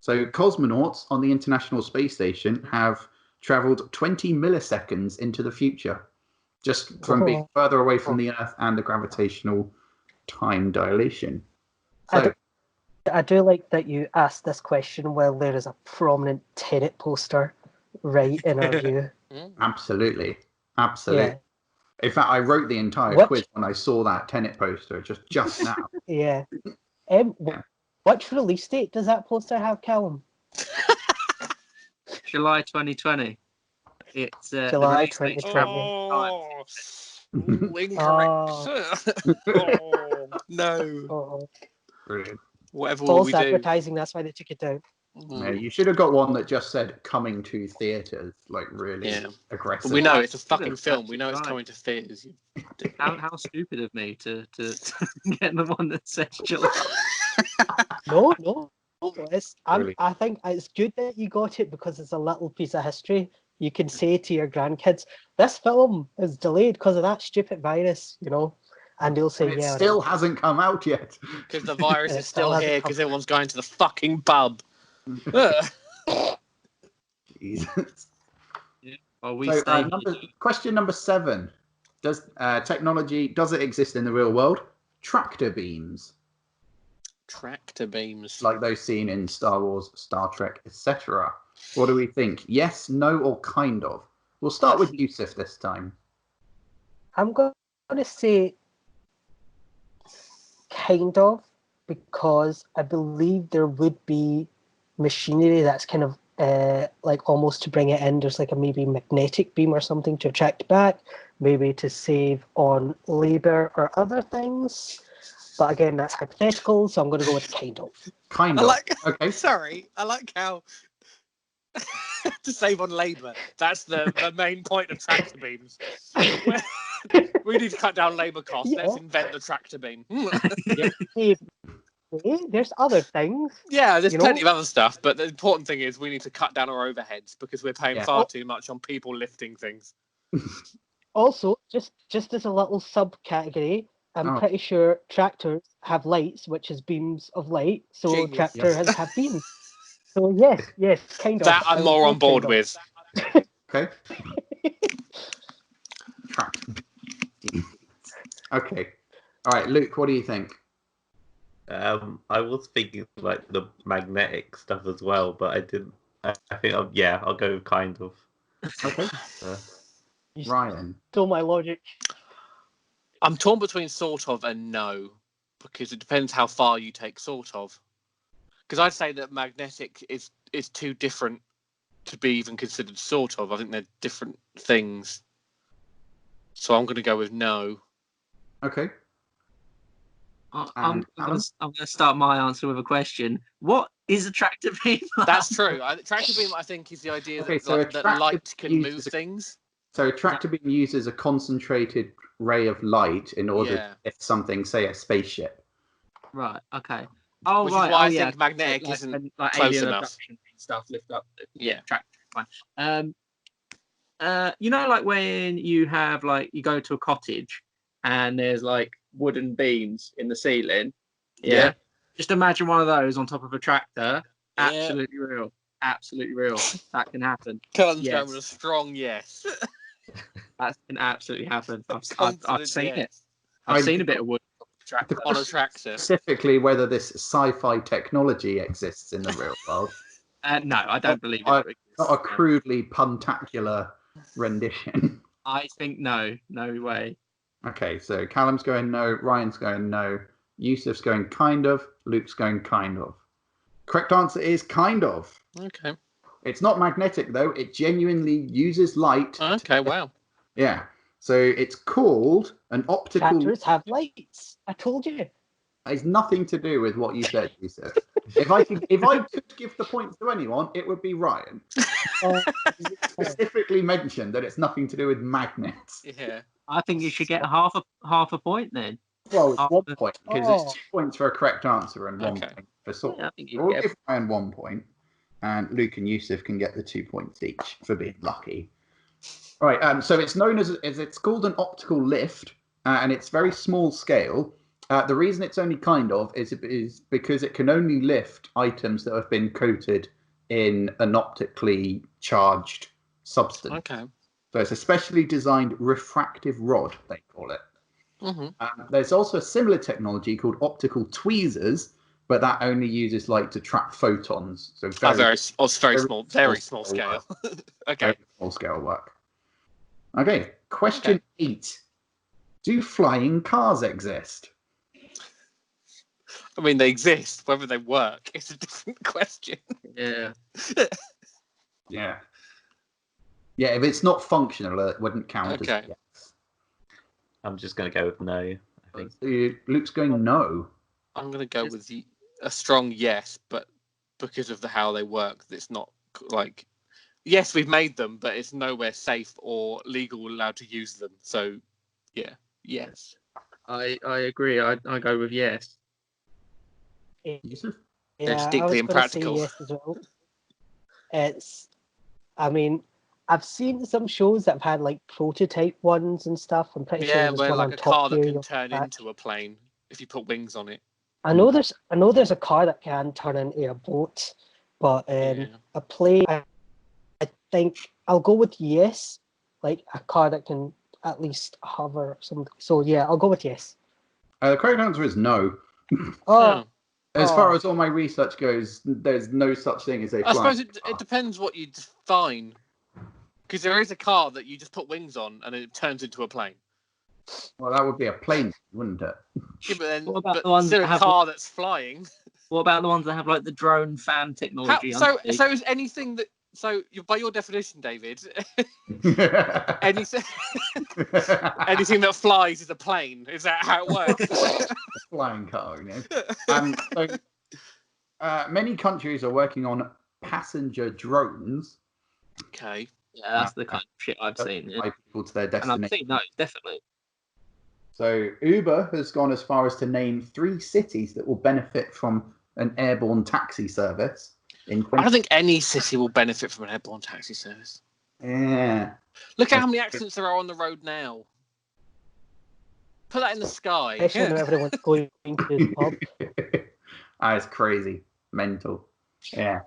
So cosmonauts on the International Space Station have travelled 20 milliseconds into the future, just from being further away from the Earth and the gravitational time dilation. So, I do like that you asked this question while there is a prominent Tenet poster right in our view. Absolutely. Yeah. In fact, I wrote the entire quiz when I saw that Tenet poster just now. Yeah. Which release date does that poster have, Callum? July 2020. It's July 2020. Incorrect. No. Brilliant. Whatever will False we do? advertising, that's why they took it down. Yeah, you should have got one that just said coming to theaters, like really aggressive. But we know it's a fucking film. We know it's coming to theaters. How stupid of me to get the one that says July. No. I think it's good that you got it because it's a little piece of history. You can say to your grandkids, this film is delayed because of that stupid virus, and they'll say, it still hasn't come out yet. Because the virus is still here because everyone's going to the fucking pub. Jesus. Well, we So, stay. question number 7. Does it exist in the real world? Tractor beams, Tractor beams. like those seen in Star Wars, Star Trek, etc. What do we think? Yes, no, or kind of? We'll start with Yusuf this time. I'm going to say kind of, because I believe there would be machinery that's kind of like almost to bring it in. There's like a maybe magnetic beam or something to attract back, maybe to save on labor or other things. But again, that's hypothetical, so I'm going to go with kind of. Kind I of. like. Okay. Sorry, I like how to save on labour. That's the main point of tractor beams. We need to cut down labour costs. Yeah. Let's invent the tractor beam. There's other things. Yeah, there's You plenty know? of other stuff, but the important thing is we need to cut down our overheads because we're paying Yeah. far too much on people lifting things. Also, just as a little subcategory, I'm Oh. pretty sure tractors have lights, which is beams of light. So Genius. tractors have beams. So yes, kind of. That I'm more on board kind of. with. Okay. Tractor beams. Okay. All right, Luke, what do you think? I was thinking like the magnetic stuff as well, but I didn't. I think I'll go with kind of. Okay. You Ryan. stole my logic. I'm torn between sort of and no, because it depends how far you take sort of. Because I'd say that magnetic is too different to be even considered sort of. I think they're different things. So I'm going to go with no. Okay. I'm going to start my answer with a question. What is a tractor beam? That's true. Tractor beam, I think, is the idea Okay, that, so that light can move things. So a tractor beam uses a concentrated ray of light in order to lift something, say a spaceship. Right. Okay. Oh, Which right. is why I yeah. think magnetic like, isn't like close alien enough. abduction stuff lift up. Yeah. Tractor. Fine. You know, like when you have like you go to a cottage and there's like wooden beams in the ceiling. Yeah. Just imagine one of those on top of a tractor. Absolutely real. Absolutely real. That can happen. Cullen's going with a strong yes. That can absolutely happen. I've seen it. Yes. I've seen a bit of wood on a tractor. Specifically, whether this sci-fi technology exists in the real world. No, I don't believe it. Not a crudely puntacular rendition. I think no way. Okay, so Callum's going no, Ryan's going no, Yusuf's going kind of, Luke's going kind of. Correct answer is kind of. Okay. It's not magnetic though. It genuinely uses light. Okay, wow. Yeah. So it's called an optical. Tractors have lights. I told you. It's nothing to do with what you said, Yusuf. If I could give the points to anyone, it would be Ryan. Specifically mentioned that it's nothing to do with magnets. Yeah. I think you should get half a point then. Well, it's 1 point because it's 2 points for a correct answer and 1 point for sort. Yeah, I think We'll give Ryan 1 point, and Luke and Yusuf can get the 2 points each for being lucky. All right. So it's known as it's called an optical lift, and it's very small scale. The reason it's only kind of is because it can only lift items that have been coated in an optically charged substance. Okay. So it's a specially designed refractive rod, they call it. Mm-hmm. There's also a similar technology called optical tweezers, but that only uses light to trap photons. So very small scale. Okay. Very small scale work. Okay. Question 8. Do flying cars exist? I mean, they exist. Whether they work is a different question. Yeah. Yeah. Yeah, if it's not functional, it wouldn't count as yes. I'm just going to go with no, I think. Luke's going no. I'm going to go with a strong yes, but because of how they work, it's not like... Yes, we've made them, but it's nowhere safe or legal allowed to use them. So, yeah, yes. I agree. I go with yes. Yusuf? They're distinctly impractical. Yes as well. I mean, I've seen some shows that have had like prototype ones and stuff. I'm pretty sure there's where one like on a Top car that Gear can turn into a plane if you put wings on it. I know there's a car that can turn into a boat, but a plane, I think I'll go with yes, like a car that can at least hover or something. So yeah, I'll go with yes. The correct answer is no. Oh, As far as all my research goes, there's no such thing as a I flying suppose car. it depends what you define. Because there is a car that you just put wings on and it turns into a plane. Well, that would be a plane, wouldn't it? Yeah, but then What about but the ones is there that a have- car that's flying? What about the ones that have like the drone fan technology? So underneath? is anything that by your definition, David, anything anything that flies is a plane? Is that how it works? Flying car, you know. So, many countries are working on passenger drones. Okay. Yeah, that's the kind of shit I've that seen. Yeah. fly people to their And I've destination. seen those, definitely. So Uber has gone as far as to name 3 cities that will benefit from an airborne taxi service. I don't think any city will benefit from an airborne taxi service. Yeah. Look at how many accidents there are on the road now. Put that in the sky. especially when everyone's going to the pub. It's crazy, mental. Yeah.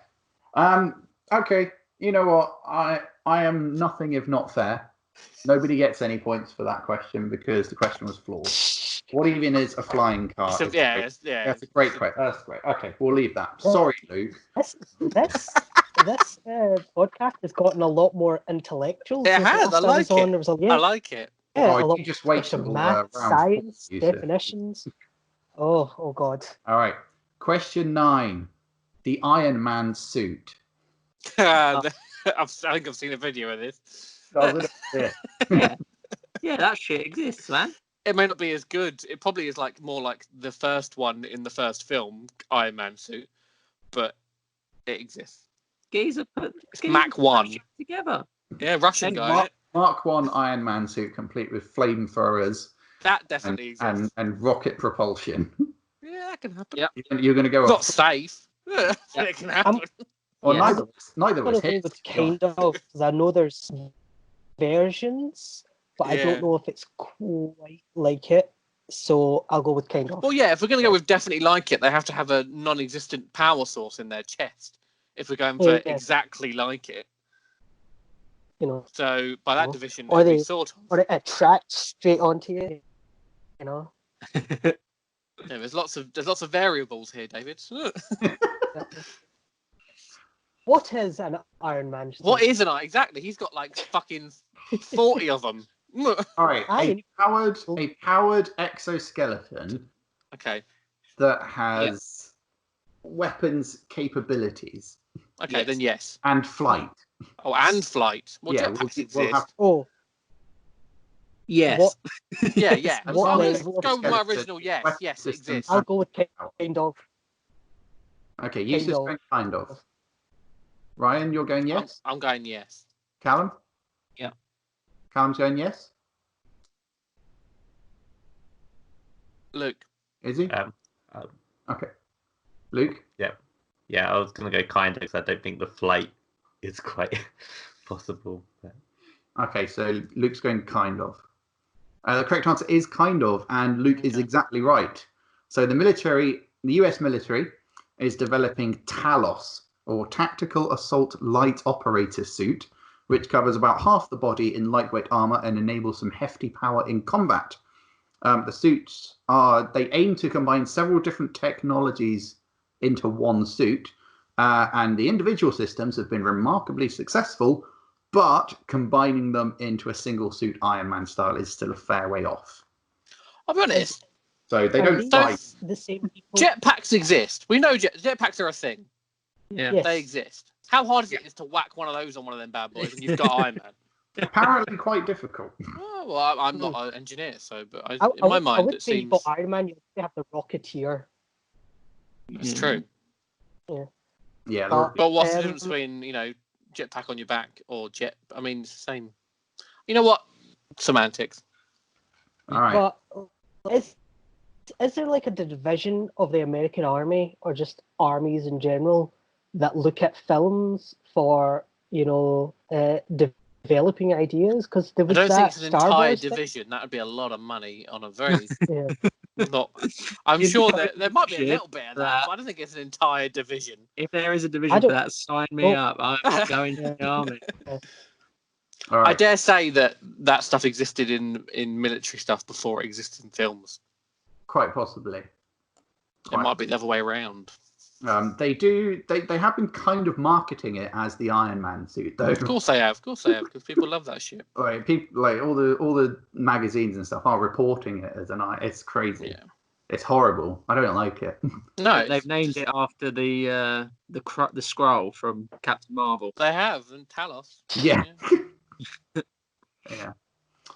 Okay. You know what? I am nothing if not fair. Nobody gets any points for that question because the question was flawed. What even is a flying car? So, It's yeah. That's a great question. That's great. Okay, we'll leave that. Sorry, Luke. This podcast has gotten a lot more intellectual. It since has, last I like was on. it. There was a, I like it. yeah, Oh, a lot you just wait of till math, round science, 4, Yusuf. definitions. Oh God. All right. Question 9. The Iron Man suit. I think I've seen a video of this. Yeah. Yeah, that shit exists, man. It may not be as good. It probably is like more like the first one in the first film, Iron Man suit, but it exists. Geezer put Mach 1 together. Yeah, Russian Hey, guy. Mark 1 Iron Man suit complete with flamethrowers That definitely exists. and rocket propulsion. Yeah, that can happen. Yep. You're going to go Not safe. It can happen. Well, Yes. neither I'm was gonna go his. with kind of, because I know there's versions, but I Yeah. don't know if it's quite like it. So I'll go with kind of. Well, yeah, if we're going to go with definitely like it, they have to have a non-existent power source in their chest. If we're going for Yeah. exactly like it. You know, So, by that Well, division, or it'd be they- sort of. or it attracts straight onto you. You know. Yeah, there's lots of variables here, David. What is an Iron Man? What is an eye? Exactly. He's got like fucking 40 of them. All right, Aye. a powered exoskeleton Okay. that has weapons capabilities Okay, Yes. then yes. and flight. Oh, and flight. Well, Yeah, jetpacks we'll exist. have- Oh, Yes. What? Yeah, yeah. What I'll level just go with my skeleton, original yes. weapon Yes, it system, exists. I'll go with kind of. Okay, you just Kind of. going kind of. Ryan, you're going yes. I'm going yes. Callum? Yeah. Callum's going yes? Luke. Is he? Okay. Luke? Yeah, I was going to go kind of because I don't think the flight is quite possible. But... Okay, so Luke's going kind of. The correct answer is kind of, and Luke is Okay. exactly right. So the US military, is developing Talos, or Tactical Assault Light Operator Suit, which covers about half the body in lightweight armor and enables some hefty power in combat. The suits they aim to combine several different technologies into one suit, and the individual systems have been remarkably successful, but combining them into a single suit Iron Man style is still a fair way off. I'll be honest. So they Are don't these fight. the same people? Jetpacks exist. We know jetpacks are a thing. Yeah. Yes. They exist. How hard is it to whack one of those on one of them bad boys and you've got Iron Man? Apparently quite difficult. Oh, well, I'm not an engineer, so but I in my would mind it say seems for Iron Man, you have the Rocketeer. it's true. Yeah, But what's the Um, difference between jetpack on your back or jet? I mean, it's the same. You know what? Semantics. all right. But is there like a division of the American army or just armies in general that look at films for developing ideas? Because there I was don't think that it's an Star entire Wars thing. division. That would be a lot of money on a very Yeah. Not. I'm Is sure there there might be a division little bit of that, but I don't think it's an entire division. If there is a I division don't- for that, sign me Oh. up. I'm going to the army. All I right. dare say that stuff existed in military stuff before it existed in films. Quite possibly. It might be the other way around. They have been kind of marketing it as the Iron Man suit, though. Of course they have, because people love that shit. Like people, like all the magazines and stuff are reporting it as an Iron. It's crazy. Yeah. It's horrible. I don't like it. No, They've named it after the scroll from Captain Marvel. they have, and Talos. Yeah. Yeah.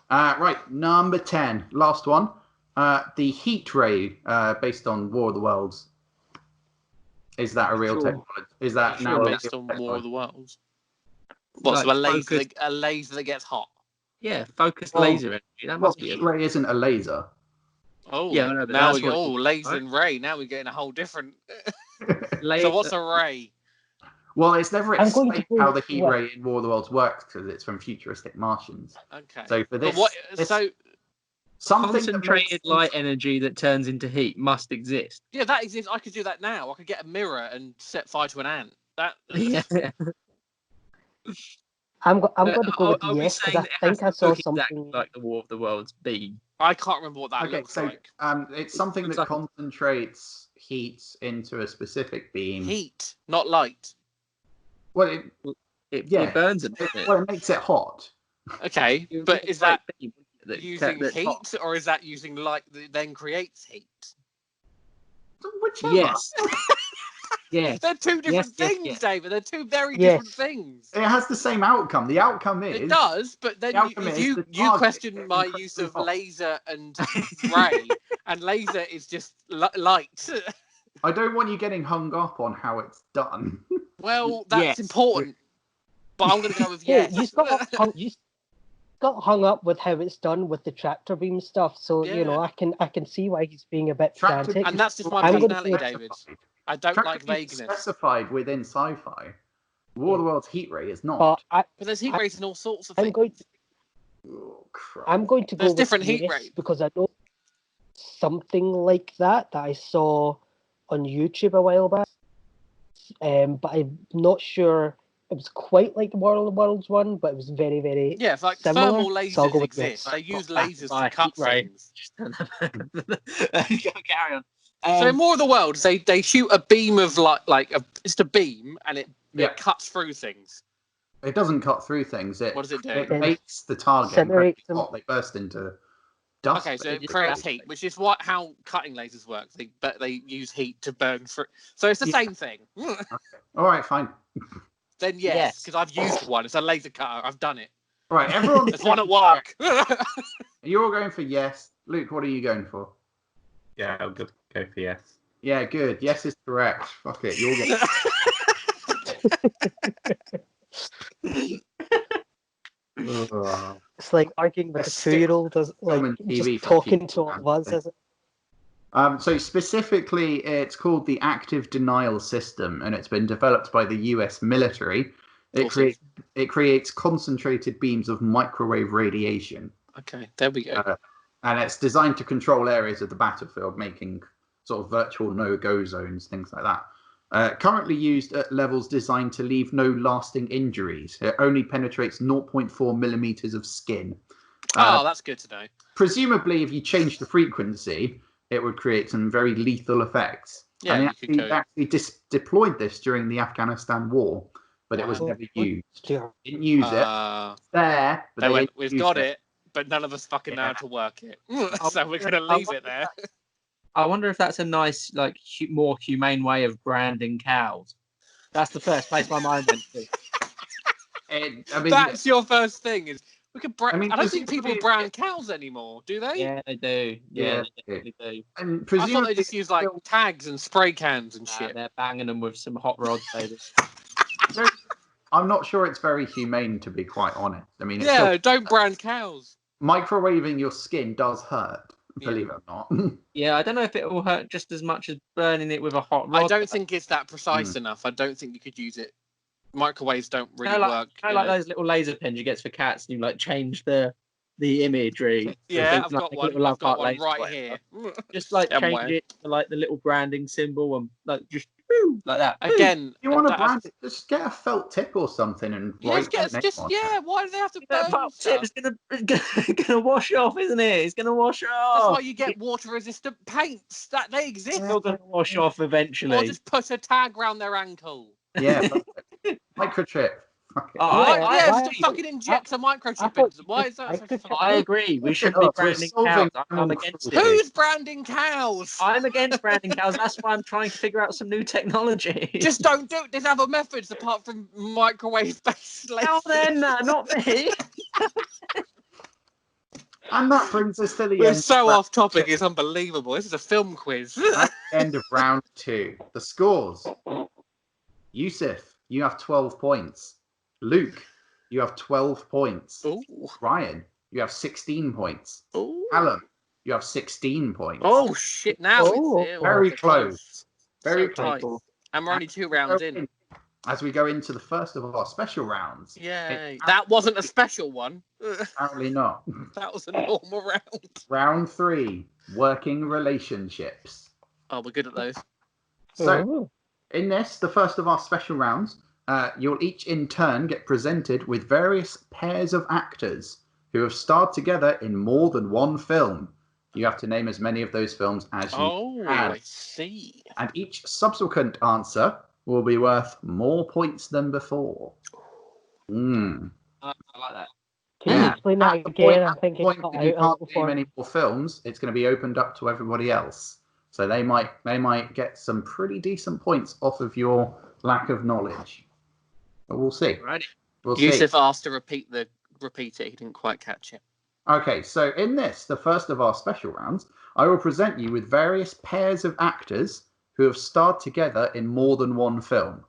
Right, number 10, last one. The heat ray, based on War of the Worlds. Is that a real Sure. technology? Is that Sure, now a based real on War technology? of the Worlds. What, Like so focus- a laser that gets hot? Yeah, focused Well, laser energy. That Well, must be heat it. ray isn't a laser. Oh, Yeah, I know, but now that's we what go. it's Oh, called, laser right? and ray. Now we're getting a whole different. Laser, So what's a ray? Well, it's never I'm going explained to how go- the heat what? ray in War of the Worlds works because it's from futuristic Martians. Okay. So for this, but what? this So something that concentrated makes light energy that turns into heat must exist? yeah, that exists. I could do that now. I could get a mirror and set fire to an ant. That. Yeah. I'm going to go with Are we yes because saying I that it has think I to saw look exactly something. like the War of the Worlds beam? I can't remember what that Okay, looks so like. it's something looks that like a- concentrates heat into a specific beam. Heat, not light. Well, Yeah. It burns it, doesn't it? it makes it hot. Okay, It would but be is a bright that beam that using that's heat, hot. or is that using light that then creates heat? Whichever. Yes. Yes. They're two different yes, things, yes. David. They're two very Yes. different things. It has the same outcome. The outcome is It does, but then the outcome is you the you target question gets my incredibly use of hot. laser and ray, and laser is just light. I don't want you getting hung up on how it's done. Well, that's Yes. important, but I'm going to go with Hey, yes. you got hung up with how it's done with the tractor beam stuff. So Yeah. I can see why he's being a bit Tractor pedantic. And that's just my I'm gonna personality, go- David. I don't Tractor like beam is vagueness. specified within sci-fi. War of the World's heat ray is not. But But there's heat rays and all sorts of I'm things. going to Oh, crap. I'm going to go There's with different heat yes rays. because I know something like that I saw on YouTube a while back. But I'm not sure it was quite like the World of Worlds one, but it was very, very Yeah, it's like similar. thermal So I'll lasers go with exist. yes. They use Got lasers by to cut heat ray. things. Just turn carry on. So in War of the Worlds, they shoot a beam of just a beam, and it Yeah. cuts through things. It doesn't cut through things. What does it do? It makes the target Incinerates incredibly them. hot. They burst into dust. Okay, so it just creates cut- heat, which is how cutting lasers work. But they use heat to burn through. So it's the Yeah. same thing. All right, fine. Then yes, because I've used one. It's a laser cutter. I've done it. All right, everyone. There's one at work. You're all going for yes. Luke, what are you going for? Yeah, I'll go for yes. Yeah, good. Yes is correct. Fuck it. You'll get. Ugh. It's like arguing with A a stick 2-year-old, like and TV just for talking people to all of us. Is it? So specifically, it's called the active denial system, and it's been developed by the U.S. military. Awesome. It creates concentrated beams of microwave radiation, Okay, there we go. and it's designed to control areas of the battlefield, making sort of virtual no-go zones, things like that. Currently used at levels designed to leave no lasting injuries. It only penetrates 0.4 millimeters of skin. Oh, that's good to know. Presumably, if you change the frequency, it would create some very lethal effects. Yeah, and you could they actually deployed this during the Afghanistan war, but it was Wow. never used. Yeah. Didn't use it. There, but They went, didn't we've use got it, but none of us fucking know how to work it. So we're going to leave it there. I wonder if that's a nice, like, more humane way of branding cows. That's the first place my mind went to. I mean, That's your first thing. Is we could. I mean, I don't think people presumably- brand cows anymore, do they? Yeah, they do. Yeah, Yeah. they definitely do. and I thought presumably they just use like tags and spray cans and shit. They're banging them with some hot rods, baby. I'm not sure it's very humane, to be quite honest. I mean, it's Yeah, still, don't brand cows. microwaving your skin does hurt, Yeah. believe it or not. Yeah, I don't know if it will hurt just as much as burning it with a hot rod. I don't think it's that precise enough. I don't think you could use it. Microwaves don't really like, work. like those little laser pens you get for cats, and you like change the the imagery. Yeah, with I've like, got a one. little love I've got heart one laser or right whatever. here. Just like change Somewhere. it to like the little branding symbol and like just boom, like that. Boom. Again, You want to that- brand it? Just get a felt tip or something and Yeah, write your name on it. yeah. Why do they have to That burn felt stuff? tip's gonna wash off, isn't it? It's gonna wash That's off. why you get water-resistant paints. That they exist. It's still gonna wash off eventually. Or just put a tag round their ankle. Yeah, perfect. Microchip. Fuck it. Yeah, why- just fucking inject a microchip thought in. Why is that? So microchip- fucking- I agree. We shouldn't Oh, be we're branding solving cows. I'm animal against cruelty. it. Who's branding cows? I'm against branding cows. That's why I'm trying to figure out some new technology. Just don't do it. There's other methods apart from microwave-based How laser. then? Not me. And that brings us to the We're end. so off topic. It's unbelievable. This is a film quiz. At the end of round 2. The scores. Yusuf, you have 12 points. Luke, you have 12 points. Ooh. Ryan, you have 16 points. Ooh. Alan, you have 16 points. Oh shit! Now Oh. it's Very so close. Very so close. close. And we're only 2 rounds in. As we go into the first of our special rounds. Yay! That wasn't a special one. Apparently not. That was a normal round. Round 3, working relationships. Oh, we're good at those. So, Oh. in this, the first of our special rounds, you'll each in turn get presented with various pairs of actors who have starred together in more than one film. You have to name as many of those films as you Oh, can. I see. And each subsequent answer will be worth more points than before. Mm. I like that. Can you Yeah. explain At that the again? I at the think it point cut that out you a can't little name for any more films, it's going to be opened up to everybody else. So they might get some pretty decent points off of your lack of knowledge. But we'll see. Righty. We'll see. Yusuf asked to repeat it. He didn't quite catch it. Okay, so in this, the first of our special rounds, I will present you with various pairs of actors who have starred together in more than one film.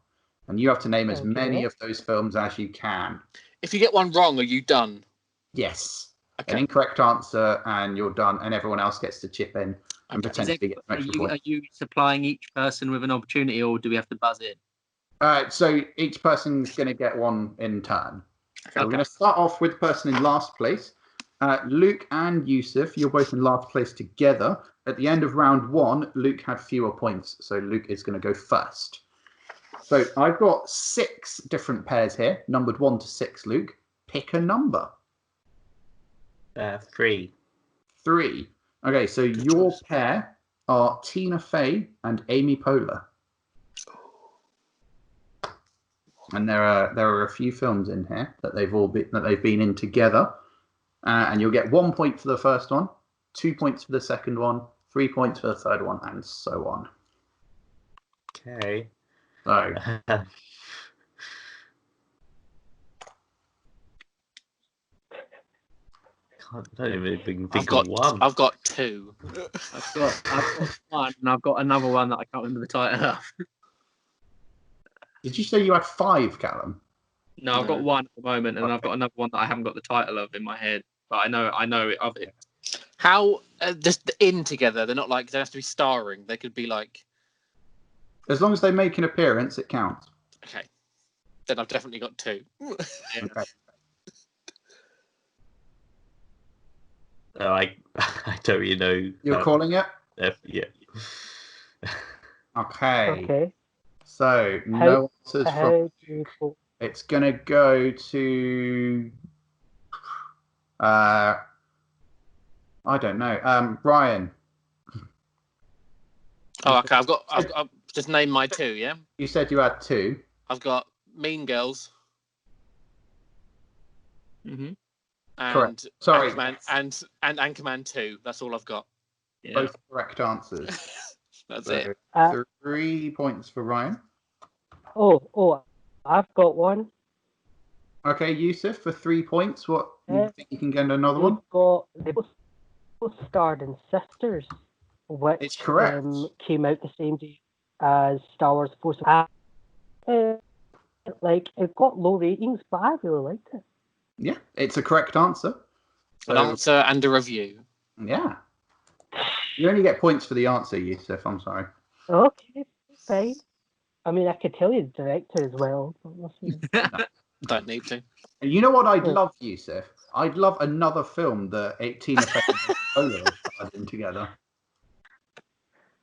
And you have to name as many Okay. of those films as you can. If you get one wrong, are you done? Yes. An Okay. incorrect answer and you're done, and everyone else gets to chip in and Okay. potentially get some extra points. Are you supplying each person with an opportunity, or do we have to buzz in? So each person's going to get one in turn. So we're Okay. going to start off with the person in last place. Luke and Yusuf, you're both in last place together. At the end of round 1, Luke had fewer points, so Luke is going to go first. So I've got 6 different pairs here, numbered 1 to 6, Luke. Pick a number. 3. 3. Okay, so your pair are Tina Fey and Amy Poehler. And there are a few films in here that they've been in together, and you'll get 1 point for the first one, 2 points for the second one, 3 points for the third one, and so on. Okay. So I don't even think of one. I've got 2. I've got one, and I've got another one that I can't remember the title of. did you say you had 5, Callum? No, I've got one at the moment, and I've got another one that I haven't got the title of in my head, but I know it of it. How just in together? They're not like they have to be starring. They could be like. As long as they make an appearance, it counts. Okay, then I've definitely got 2. Okay. I don't really know. You're calling it? Yeah. Okay. Okay. So no answers How from. do you go? It's gonna go to. I don't know. Brian. Oh, okay. I've just named my 2. Yeah, You said you had 2. I've got Mean Girls Mm-hmm. and Correct. Sorry. Anchorman and Anchorman 2. That's all I've got. Yeah. Both correct answers. That's So, it. 3 points for Ryan. Oh, I've got one. Okay, Yusuf, for 3 points. What you Yeah. think you can get another one? They both starred in Sisters, which It's correct. Came out the same day as Star Wars: Force Awakens. Like it got low ratings, but I really liked it. Yeah, it's a correct answer. An So, answer and a review. yeah. You only get points for the answer, Yusuf. I'm sorry. Okay, fine. I mean, I could tell you the director as well. But we'll see. Don't need to. And you know what I'd Yeah. love, Yusuf? I'd love another film that Tina Fey and Polo starred in together.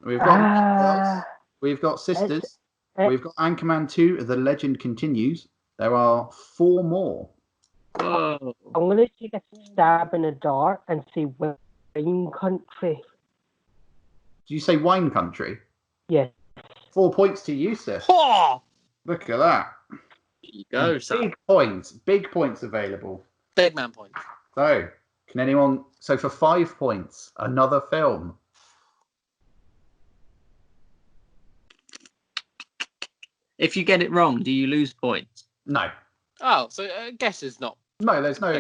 We've got Girls, we've got Sisters, we've got Anchorman 2, The Legend Continues. There are 4 more. Whoa. I'm going to take a stab in the dark and say Wine Country. Did you say Wine Country? Yes. 4 points to Yusuf. Oh! Look at that. There you go, son. Big points available. Big man point. So, can anyone... So, for 5 points, another film. If you get it wrong, do you lose points? No. Oh, so guess is not. No, there's no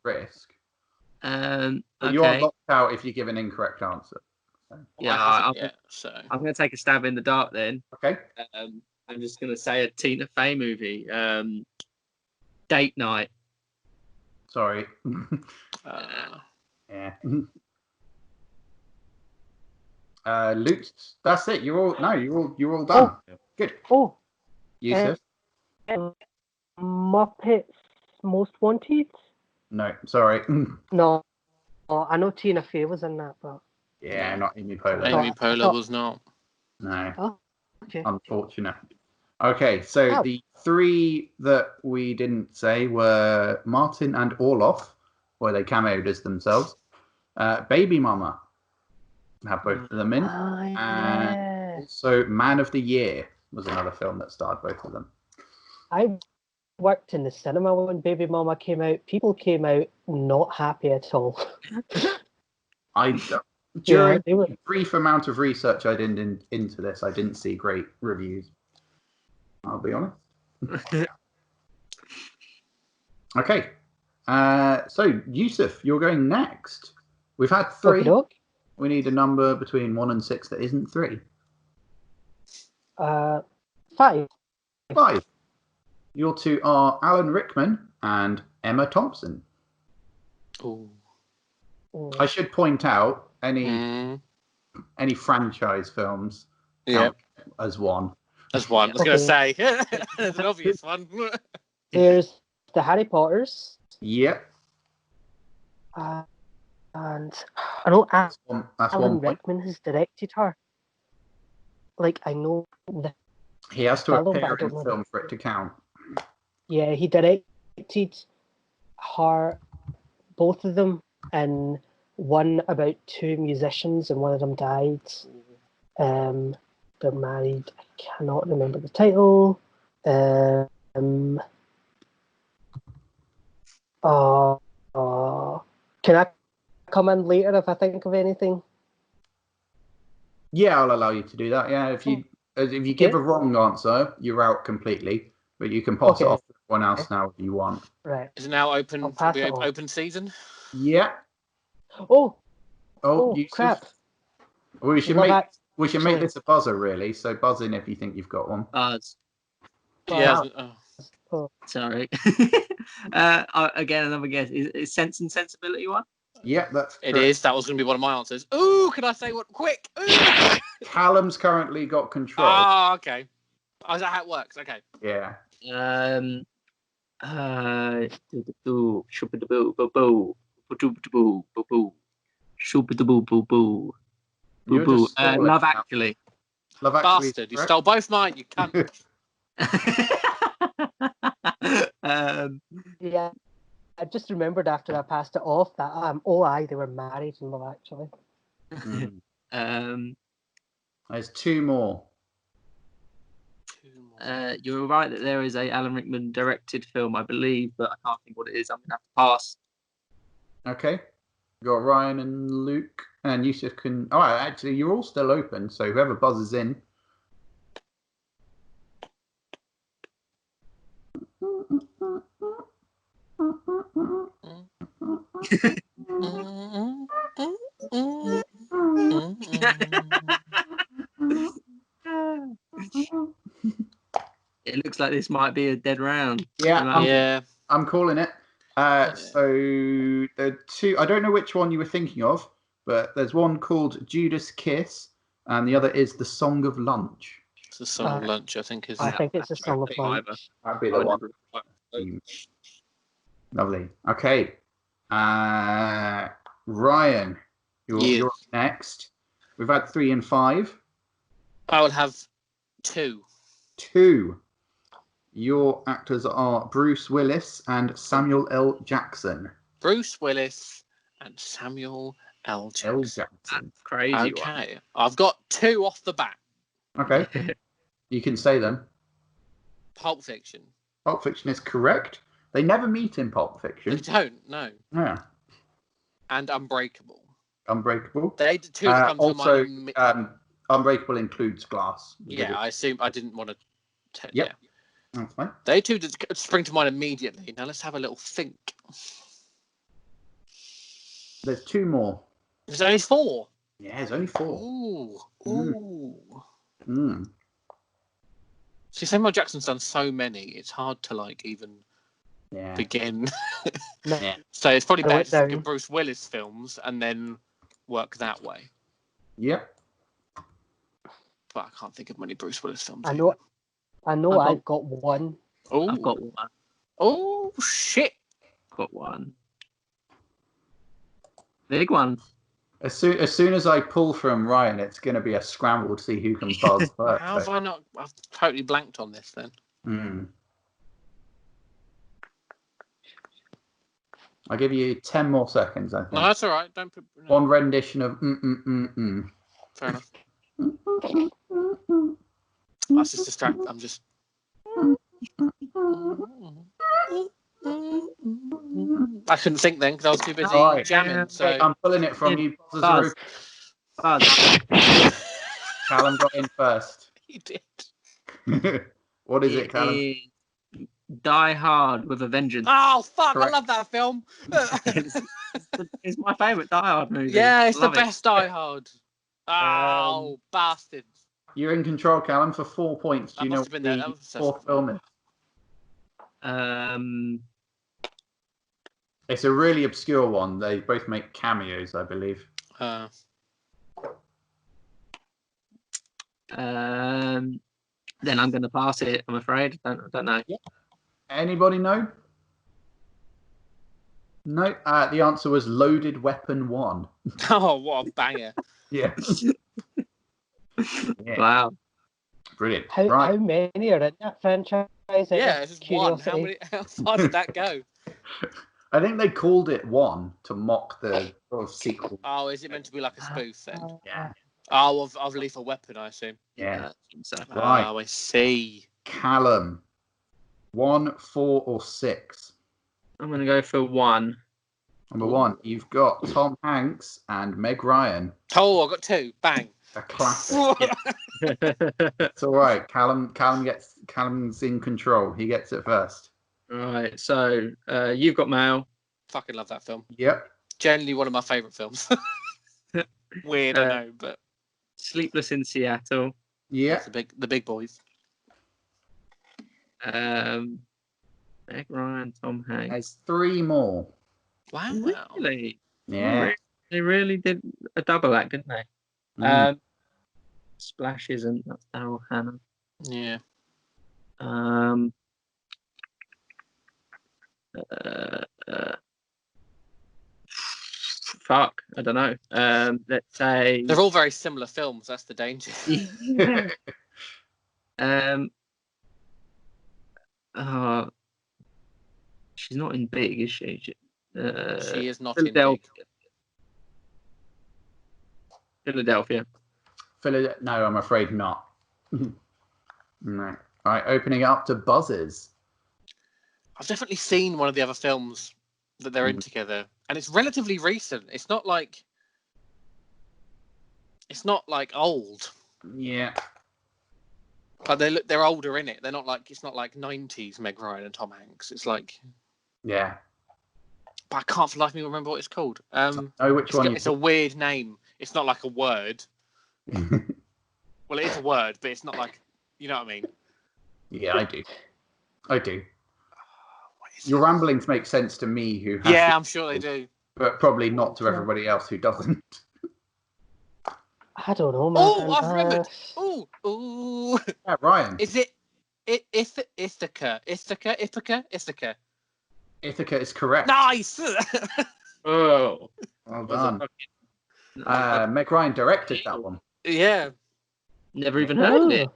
risk. But you are Okay. locked out if you give an incorrect answer. So. Yeah, So I'm going to take a stab in the dark then. Okay. I'm just going to say a Tina Fey movie. Date Night. Sorry. Yeah. Luke, that's it. You're all done. Good. Oh. Yusuf? Muppets Most Wanted? No, sorry. No. Oh, I know Tina Fey was in that, but... Yeah, not Amy Poehler. Amy Poehler was not. No. Oh, okay. Unfortunate. Okay, so the 3 that we didn't say were Martin and Orloff, where they cameoed as themselves. Baby Mama have both of them in. And also Man of the Year was another film that starred both of them. I worked in the cinema when Baby Mama came out. People came out not happy at all. During the brief amount of research I did into this, I didn't see great reviews. I'll be honest. Okay. So, Yusuf, you're going next. We've had 3. Okey-doke. We need a number between 1 and 6 that isn't 3. 5. 5. Your 2 are Alan Rickman and Emma Thompson. Ooh. I should point out any franchise films count as 1. As 1. I was going to say. There's an obvious one. There's the Harry Potters. Yep. And I know That's Alan 1 point. Rickman has directed her. Like, I know the He has to film, but I appear in don't know. film for it to count. Yeah, he directed her, both of them, and one about 2 musicians, and one of them died. They're married. I cannot remember the title. Can I come in later if I think of anything? Yeah, I'll allow you to do that. Yeah, if you give a wrong answer, you're out completely. But you can pass it off to everyone else now if you want. Right. Is it now open? I'll pass it on. Open season? Yeah. Oh, Yusuf. crap. We should make this a buzzer, really. So buzz in if you think you've got one. Buzz. Yeah. Sorry. Again, another guess. Is Sense and Sensibility one? Yeah, that's It correct. is. That was going to be one of my answers. Ooh, can I say what? Quick. Ooh. Callum's currently got control. Oh, okay. Oh, is that how it works? Okay. Yeah. Love Actually. Love Actually. Bastard, you stole both mine, you cunt. Yeah. I just remembered after I passed it off that they were married in Love Actually. There's 2 more. You're right that there is a Alan Rickman directed film, I believe, but I can't think what it is. I'm gonna have to pass. Okay. You got Ryan and Luke, and Yusuf can. Oh, actually, you're all still open. So whoever buzzes in. It looks like this might be a dead round. Yeah, I'm calling it. So there are 2. I don't know which one you were thinking of, but there's one called Judas Kiss, and the other is The Song of Lunch. It's the Song of Lunch, I think, isn't I it? think it's a Song of Lunch. That'd be the one. Lovely. Okay. Ryan, Yeah. you're next. We've had 3 and 5. I will have 2. 2. Your actors are Bruce Willis and Samuel L. Jackson. Bruce Willis and Samuel L. L. Jackson. Jackson. Crazy one. Okay, I've got 2 off the bat. Okay, you can say them. Pulp Fiction. Pulp Fiction is correct. They never meet in Pulp They Fiction. don't, no. Yeah. And Unbreakable. Unbreakable. They the 2 that come to Also, mind. Unbreakable includes Glass. Yeah, I assume I didn't want to. Yep. Yeah. That's fine. They 2 that spring to mind immediately. Now let's have a little think. There's 2 more. There's only 4. Yeah, there's only 4. Ooh. Mm. Ooh. Mm. See, Samuel Jackson's done so many. It's hard to even Yeah. begin. Yeah. So it's probably better to down. think of Bruce Willis films and then work that way. Yep. But I can't think of many Bruce Willis films. I know. I've got- I've got one. Oh, I've got one. oh shit! Got one. Big one. As soon as I pull from Ryan, it's going to be a scramble to see who can buzz first. How have I not? I've totally blanked on this then. Mm. I'll give you 10 more seconds, I think. No, that's all right. Don't put. No, One rendition of fair enough. I was just distracted. I'm just. I couldn't think then because I was too busy Right. jamming. So I'm pulling it from you. Buzz. Buzz. Callum got in first. you did. What is it, Callum? is Die Hard with a Vengeance. Oh fuck! Correct. I love that film. It's my favourite Die Hard movie. Yeah, it's Love the best Die Hard. Oh, bastards! You're in control, Callum, for 4 points. Do That you know must have been what that. the That was fourth film is? It's a really obscure one. They both make cameos, I believe. Then I'm going to pass it. I'm afraid. I don't know. Anybody know? No. The answer was Loaded Weapon 1. Oh, what a banger! Yeah. Yeah. Wow. Brilliant. How many are in that franchise? Yeah, it's just one. How Curiosity. many? How far did that go? I think they called it 1 to mock the sort of sequel. Oh, is it meant to be like a spoof then? Yeah. Oh, of Lethal Weapon, I assume. Yeah. So, Right. Oh, I see. Callum. 1, 4, or 6? I'm going to go for 1. Number 1, you've got Tom Hanks and Meg Ryan. Oh, I got 2. Bang. A classic. It's all right. Callum's in control. He gets it first. Right. So you've got mail. Fucking love that film. Yep. Generally one of my favourite films. Weird, I know, but Sleepless in Seattle. Yeah. it's the big boys. Meg Ryan, Tom Hanks. There's 3 more. Wow. Really? Yeah. They really did a double act, didn't they? Mm. Splash isn't. That's Daryl Hannah. Yeah. Fuck, I don't know. Let's say. They're all very similar films. That's the danger. She's not in Big, is she? She is not in Philadelphia. Big. No, I'm afraid not. No. All right, opening it up to buzzers. I've definitely seen one of the other films that they're in together, and it's relatively recent. It's not like old. Yeah. But they're older in it. They're not like it's not like 90s Meg Ryan and Tom Hanks. It's like Yeah. but I can't for the life of me remember what it's called. Oh, which one? It's a weird name. It's not like a word. Well, it is a word, but it's not like you know what I mean. Yeah, I do. What is Your ramblings make sense to me, who has Yeah, I'm sure they do. but probably not to everybody else who doesn't. I don't know, man. Oh, I've remembered. Ooh. Yeah, Ryan. Is it Ithaca? Ithaca is correct. Nice. Oh, Well was a done. fucking- Meg Ryan directed that one. Yeah. never even heard of it.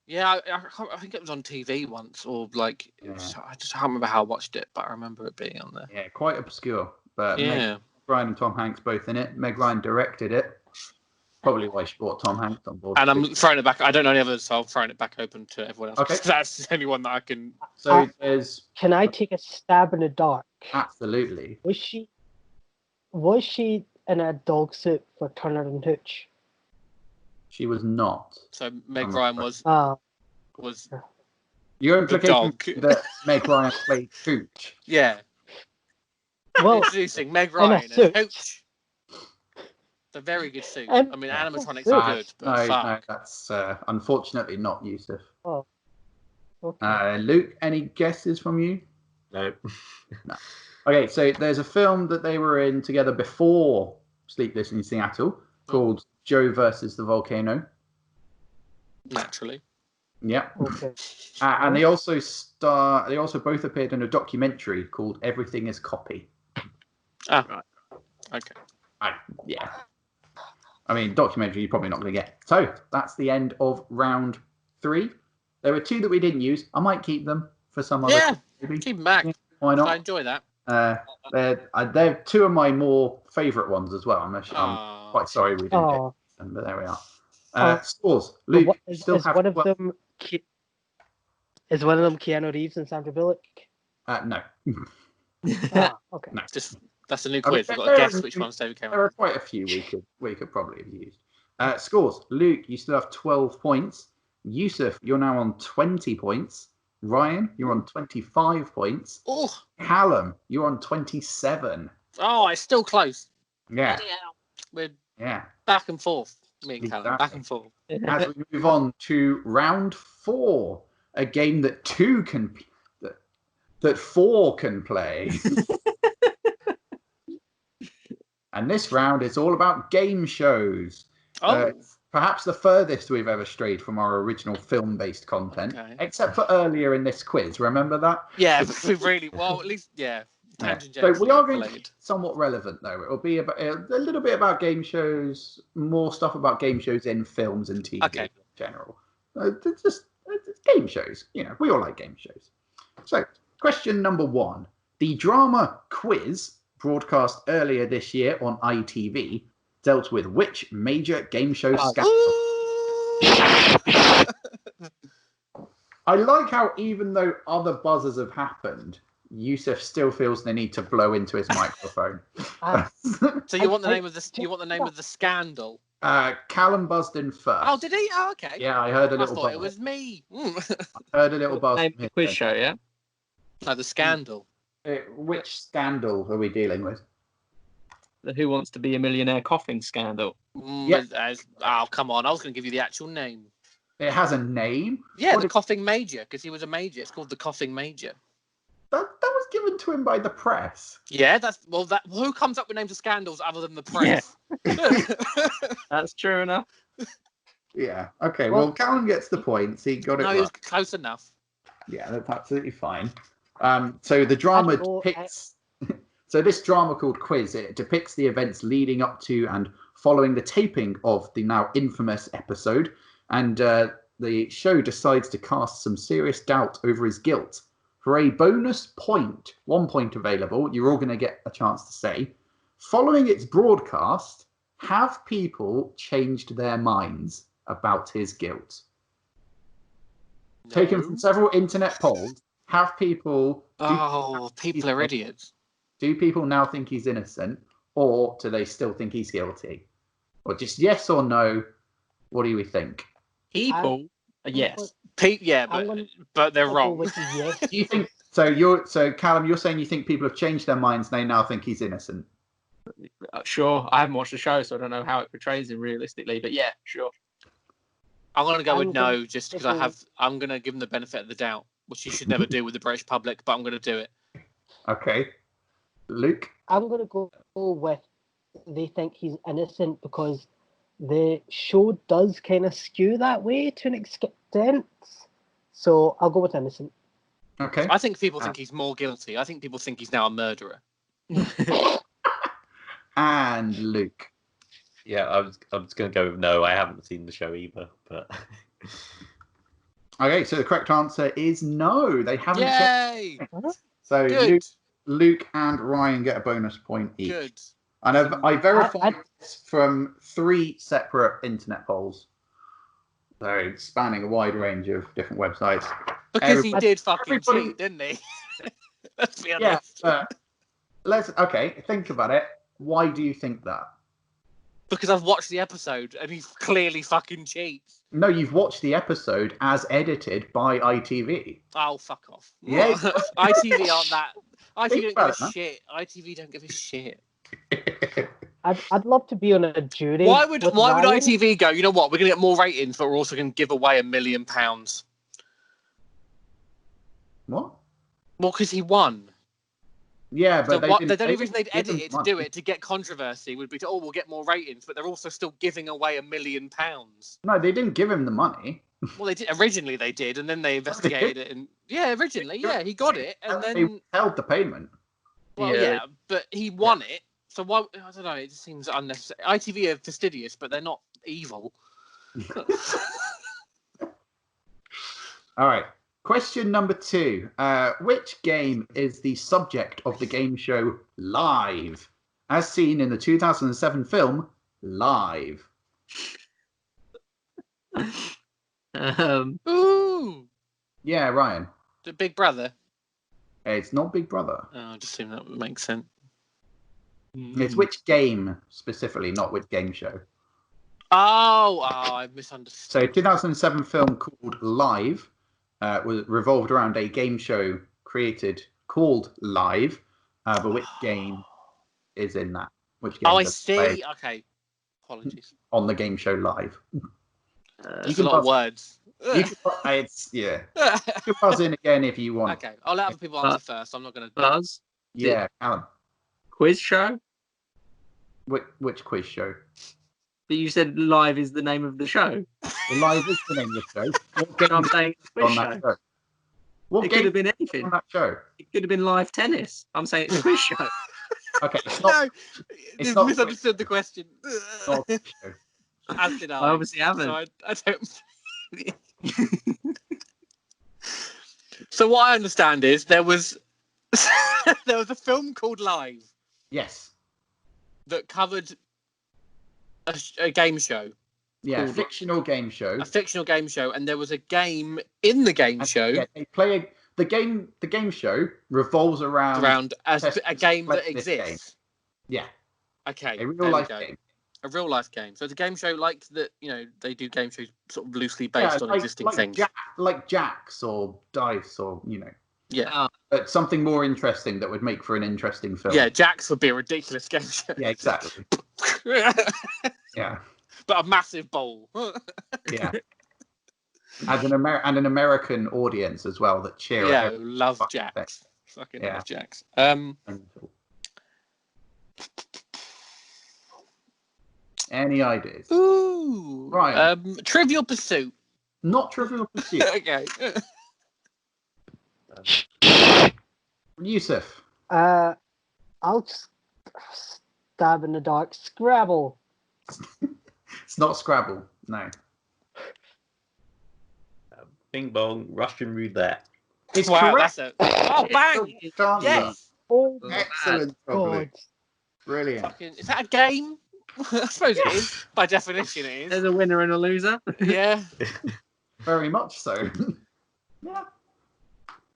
Yeah, I think it was on TV once, or like, Yeah. I just can't remember how I watched it, but I remember it being on there. Yeah, quite obscure. But Meg Yeah. Ryan and Tom Hanks both in it. Meg Ryan directed it. Probably why she brought Tom Hanks on board. And I'm throwing it back. I don't know any others, so I'm throwing it back open to everyone else. Okay. 'Cause that's the only one that I can. So there's Can I take a stab in the dark? absolutely. Was she in a dog suit for Turner and Hooch? She was not. So Meg I'm Ryan afraid. was Your implication dog. that Meg Ryan played Hooch. yeah. Well, Introducing Meg in a Ryan and suit. Hooch. It's a very good suit. And- I mean, animatronics suit. are good, but No, fuck. that's unfortunately not Yusuf. oh, okay. Luke, any guesses from you? No. Okay, so there's a film that they were in together before Sleepless in Seattle called Joe versus the Volcano. Naturally. Yeah. Okay. And they also both appeared in a documentary called Everything is Copy. Ah, right. Okay. Yeah. I mean, documentary you're probably not going to get. So that's the end of round 3. There were 2 that we didn't use. I might keep them for some other. Yeah, maybe. keep them back. Yeah, why I not? enjoy that. They're 2 of my more favourite ones as well. I'm Aw. quite sorry we didn't Oh, get them, but there we are. Scores. but Luke, what, you is still have one of 12. them? Is one of them Keanu Reeves and Sandra Bullock? No. Okay. No. Just that's a new I mean, quiz. We've got to there guess are- which one's David There Cameron. are quite a few we could probably have used. Scores. Luke, you still have 12 points. Yusuf, you're now on 20 points. Ryan, you're on 25 points. Oh, Callum, you're on 27. it's still close. Yeah, We're yeah. back and forth. Me and Callum, back Exactly. and forth. As we move on to round 4, a game that 4 can play. And this round is all about game shows. Oh, Perhaps the furthest we've ever strayed from our original film-based content, Okay. except for earlier in this quiz. Remember that? yeah. We really at least Yeah. Tangent So we are going to related. be somewhat relevant, though. It'll be about, a little bit about game shows, more stuff about game shows in films and TV Okay. in general. Just game shows. You know, we all like game shows. So, question number 1. The drama quiz, broadcast earlier this year on ITV, dealt with which major game show scandal? I like how even though other buzzers have happened, Yusuf still feels the need to blow into his microphone. So you want the name of the scandal? Callum buzzed in first. Oh, did he? Oh, okay. Yeah, I heard a I little thought buzz. it was me. I heard a little buzz. Name from the quiz his show, yeah. No, the scandal. end. Which scandal are we dealing with? The Who Wants to Be a Millionaire coughing scandal. Yep. Oh, come on! I was going to give you the actual name. It has a name. Yeah, What the is- coughing major, because he was a major. It's called the coughing major. That was given to him by the press. Yeah, who comes up with names of scandals other than the press? That's true enough. Yeah. Okay. Well, Well- Callum gets the points. He got it No, right. he was close enough. Yeah, that's absolutely fine. So the drama I don't know, depicts. So this drama called Quiz, it depicts the events leading up to and following the taping of the now infamous episode, and the show decides to cast some serious doubt over his guilt. For a bonus point, 1 point available, you're all going to get a chance to say, following its broadcast, have people changed their minds about his guilt? Taken from several internet polls, have people... People are idiots. Do people now think he's innocent, or do they still think he's guilty? Or just yes or no? What do we think? People, yes. Yeah, but they're I'll go wrong. with the yes. Do you think so? Callum, you're saying you think people have changed their minds and they now think he's innocent? Sure. I haven't watched the show, so I don't know how it portrays him realistically. But yeah, sure. I'm going to go with I'm no, gonna- just because I'm going to give them the benefit of the doubt, which you should never do with the British public, but I'm going to do it. Okay, Luke. I'm going to go with they think he's innocent because the show does kind of skew that way to an extent. So I'll go with innocent. Okay. I think people think he's more guilty. I think people think he's now a murderer. And Luke. Yeah, I'm just going to go with no. I haven't seen the show either, but Okay, so the correct answer is no. They haven't Yay! checked. So Good. Luke and Ryan get a bonus point each. Good. And I verified this from 3 separate internet polls. So spanning a wide range of different websites. Because he did fucking cheat, didn't he? Let's be honest. Yeah, okay, think about it. Why do you think that? Because I've watched the episode and he clearly fucking cheats. No, you've watched the episode as edited by ITV. Oh, fuck off. Yeah. ITV aren't that. ITV don't give a it, shit. ITV don't give a shit. I'd love to be on a jury. Why would Ryan. ITV go, you know what, we're going to get more ratings, but we're also going to give away £1 million? What? Well, because he won. Yeah, but the only reason they'd edit it to do it, to get controversy, would be to, we'll get more ratings, but they're also still giving away £1 million. No, they didn't give him the money. Well, they did. Originally they did, and then they investigated it. And yeah, originally, yeah, he got it, and They then held the payment. well, yeah, but he won it. So why? I don't know. It just seems unnecessary. ITV are fastidious, but they're not evil. All right. Question number 2. Which game is the subject of the game show Live, as seen in the 2007 film Live? Ooh, Yeah, Ryan. the Big Brother. It's not Big Brother. Oh, I just assume that would make sense. It's which game specifically, not which game show. Oh, I misunderstood. So, 2007 film called Live was revolved around a game show created called Live, but which game is in that? Which game? Oh, I does see. play Okay, apologies. on the game show Live. There's a lot of words. You can, you can buzz in again if you want. Okay, I'll let other people answer first. I'm not going to. Buzz. Yeah, Alan. Quiz show. Which quiz show? That you said Live is the name of the show. The Live is the name of the show. What game I'm saying it's a quiz on show. that show? What It game could have been anything. on that show? It could have been live tennis. I'm saying it's a quiz show. Okay, it's not. No, it's you've not- misunderstood the question. it's not a quiz show. As did I. I obviously haven't. So I don't. So what I understand is there was a film called Live Yes. that covered a game show, Yeah, Called- fictional game show. a fictional game show, and there was a game in the game show Yeah, they play the game. The game show revolves around as a game that play this game. exists. Yeah, Okay, a there real we life go. game. A real life game. So it's a game show like that. You know, they do game shows sort of loosely based on existing things. Like jacks or dice or Yeah, but something more interesting that would make for an interesting film. yeah. Jax would be a ridiculous game show. Yeah, exactly. Yeah, But a massive bowl. yeah. And an American audience as well that cheer. Yeah, at every love fucking Jax. Fucking Yeah. love Jax. thing. Any ideas? Ooh. Right. Trivial Pursuit. Not Trivial Pursuit. Okay. Yusuf. I'll just stab in the dark. Scrabble. It's not Scrabble. No. Bing bong, Russian roulette. It's Wow, correct. that's it. Oh, bang! Good answer. Yes. Oh Excellent. God. Probably. Brilliant. Fucking, is that a game? I suppose it is. By definition, it is. There's a winner and a loser. Yeah. Very much so. Yeah.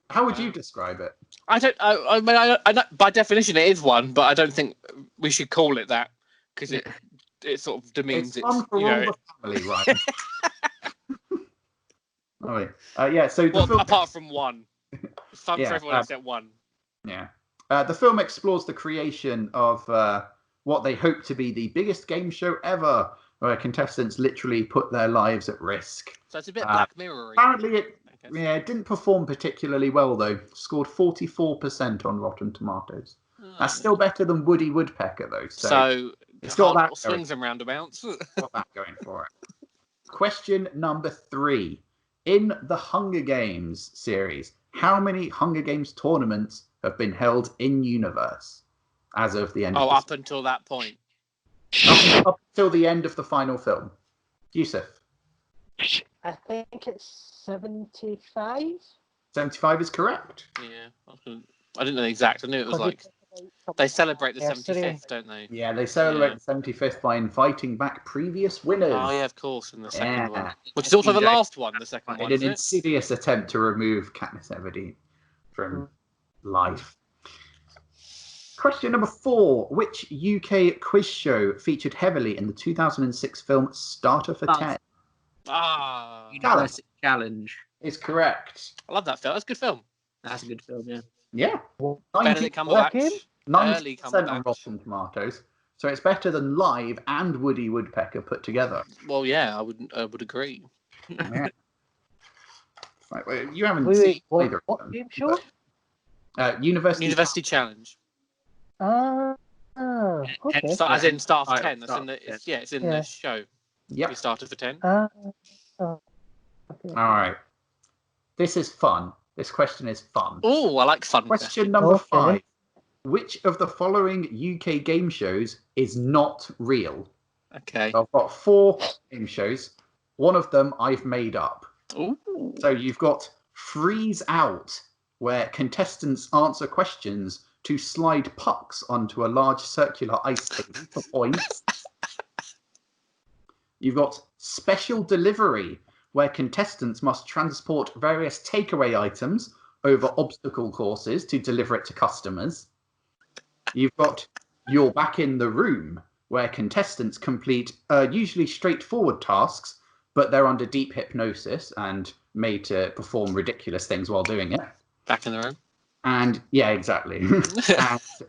How would you describe it? I don't. I mean, I know, by definition, it is one, but I don't think we should call it that because it sort of demeans It's fun for you all know. the family, right? Yeah. So the Well, film, apart from one, it's fun Yeah, for everyone except one. yeah, the film explores the creation of what they hope to be the biggest game show ever, where contestants literally put their lives at risk. So it's a bit Black Mirror. Apparently, it didn't perform particularly well though. Scored 44% on Rotten Tomatoes. That's still better than Woody Woodpecker though. So it's got that swings and roundabouts. got that going for it. Question number 3. In the Hunger Games series, how many Hunger Games tournaments have been held in universe? as of the end. Oh, of up until that point. up until the end of the final film. Yusuf. I think it's 75. 75 is correct. Yeah, I didn't know the exact. I knew it was like they celebrate the 75th, don't they? Yeah, they celebrate the 75th by inviting back previous winners. Oh yeah, of course, in the second one, Yeah. which is also the last one. The second one, In an isn't it? insidious attempt to remove Katniss Everdeen from life. Question number 4. Which UK quiz show featured heavily in the 2006 film Starter for 10? Ah, University Challenge. Is correct. I love that film. That's a good film. That's a good film, yeah. Yeah. Benedict Cumberbatch. Early 90% on Cumberbatch. Rotten Tomatoes. So it's better than Live and Woody Woodpecker put together. Well, yeah, I would agree. Yeah. Right, well, you haven't Wait, seen what, either of what them, game show? but, University Challenge. Okay. As in Star for Right, 10. That's in the it's in the show. Yep. We started for 10. All right. This is fun. This question is fun. Oh, I like fun. Question number 5. Which of the following UK game shows is not real? Okay. So I've got 4 game shows. One of them I've made up. Ooh. So you've got Freeze Out, where contestants answer questions to slide pucks onto a large circular ice table for points. You've got Special Delivery, where contestants must transport various takeaway items over obstacle courses to deliver it to customers. You've got You're Back in the Room, where contestants complete usually straightforward tasks, but they're under deep hypnosis and made to perform ridiculous things while doing it. Back in the room. And yeah, exactly.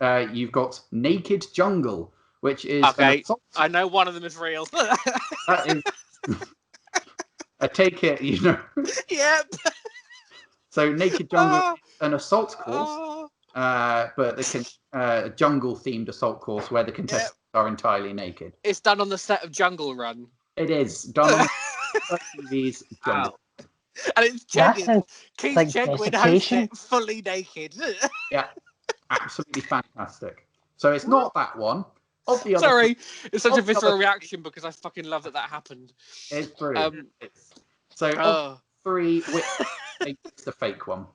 And you've got Naked Jungle, which is okay. I know one of them is real. That is, I take it, you know. Yep. So Naked Jungle is an assault course, but the jungle-themed assault course where the contestants are entirely naked. It's done on the set of Jungle Run. It is done on TV's Jungle. And it's genuine. Keith Chegwin hosts it fully naked. Yeah, absolutely fantastic. So it's not that one. Of the other Sorry, it's such a visceral reaction because I fucking love that happened. It's brilliant. Of 3, which is the fake one?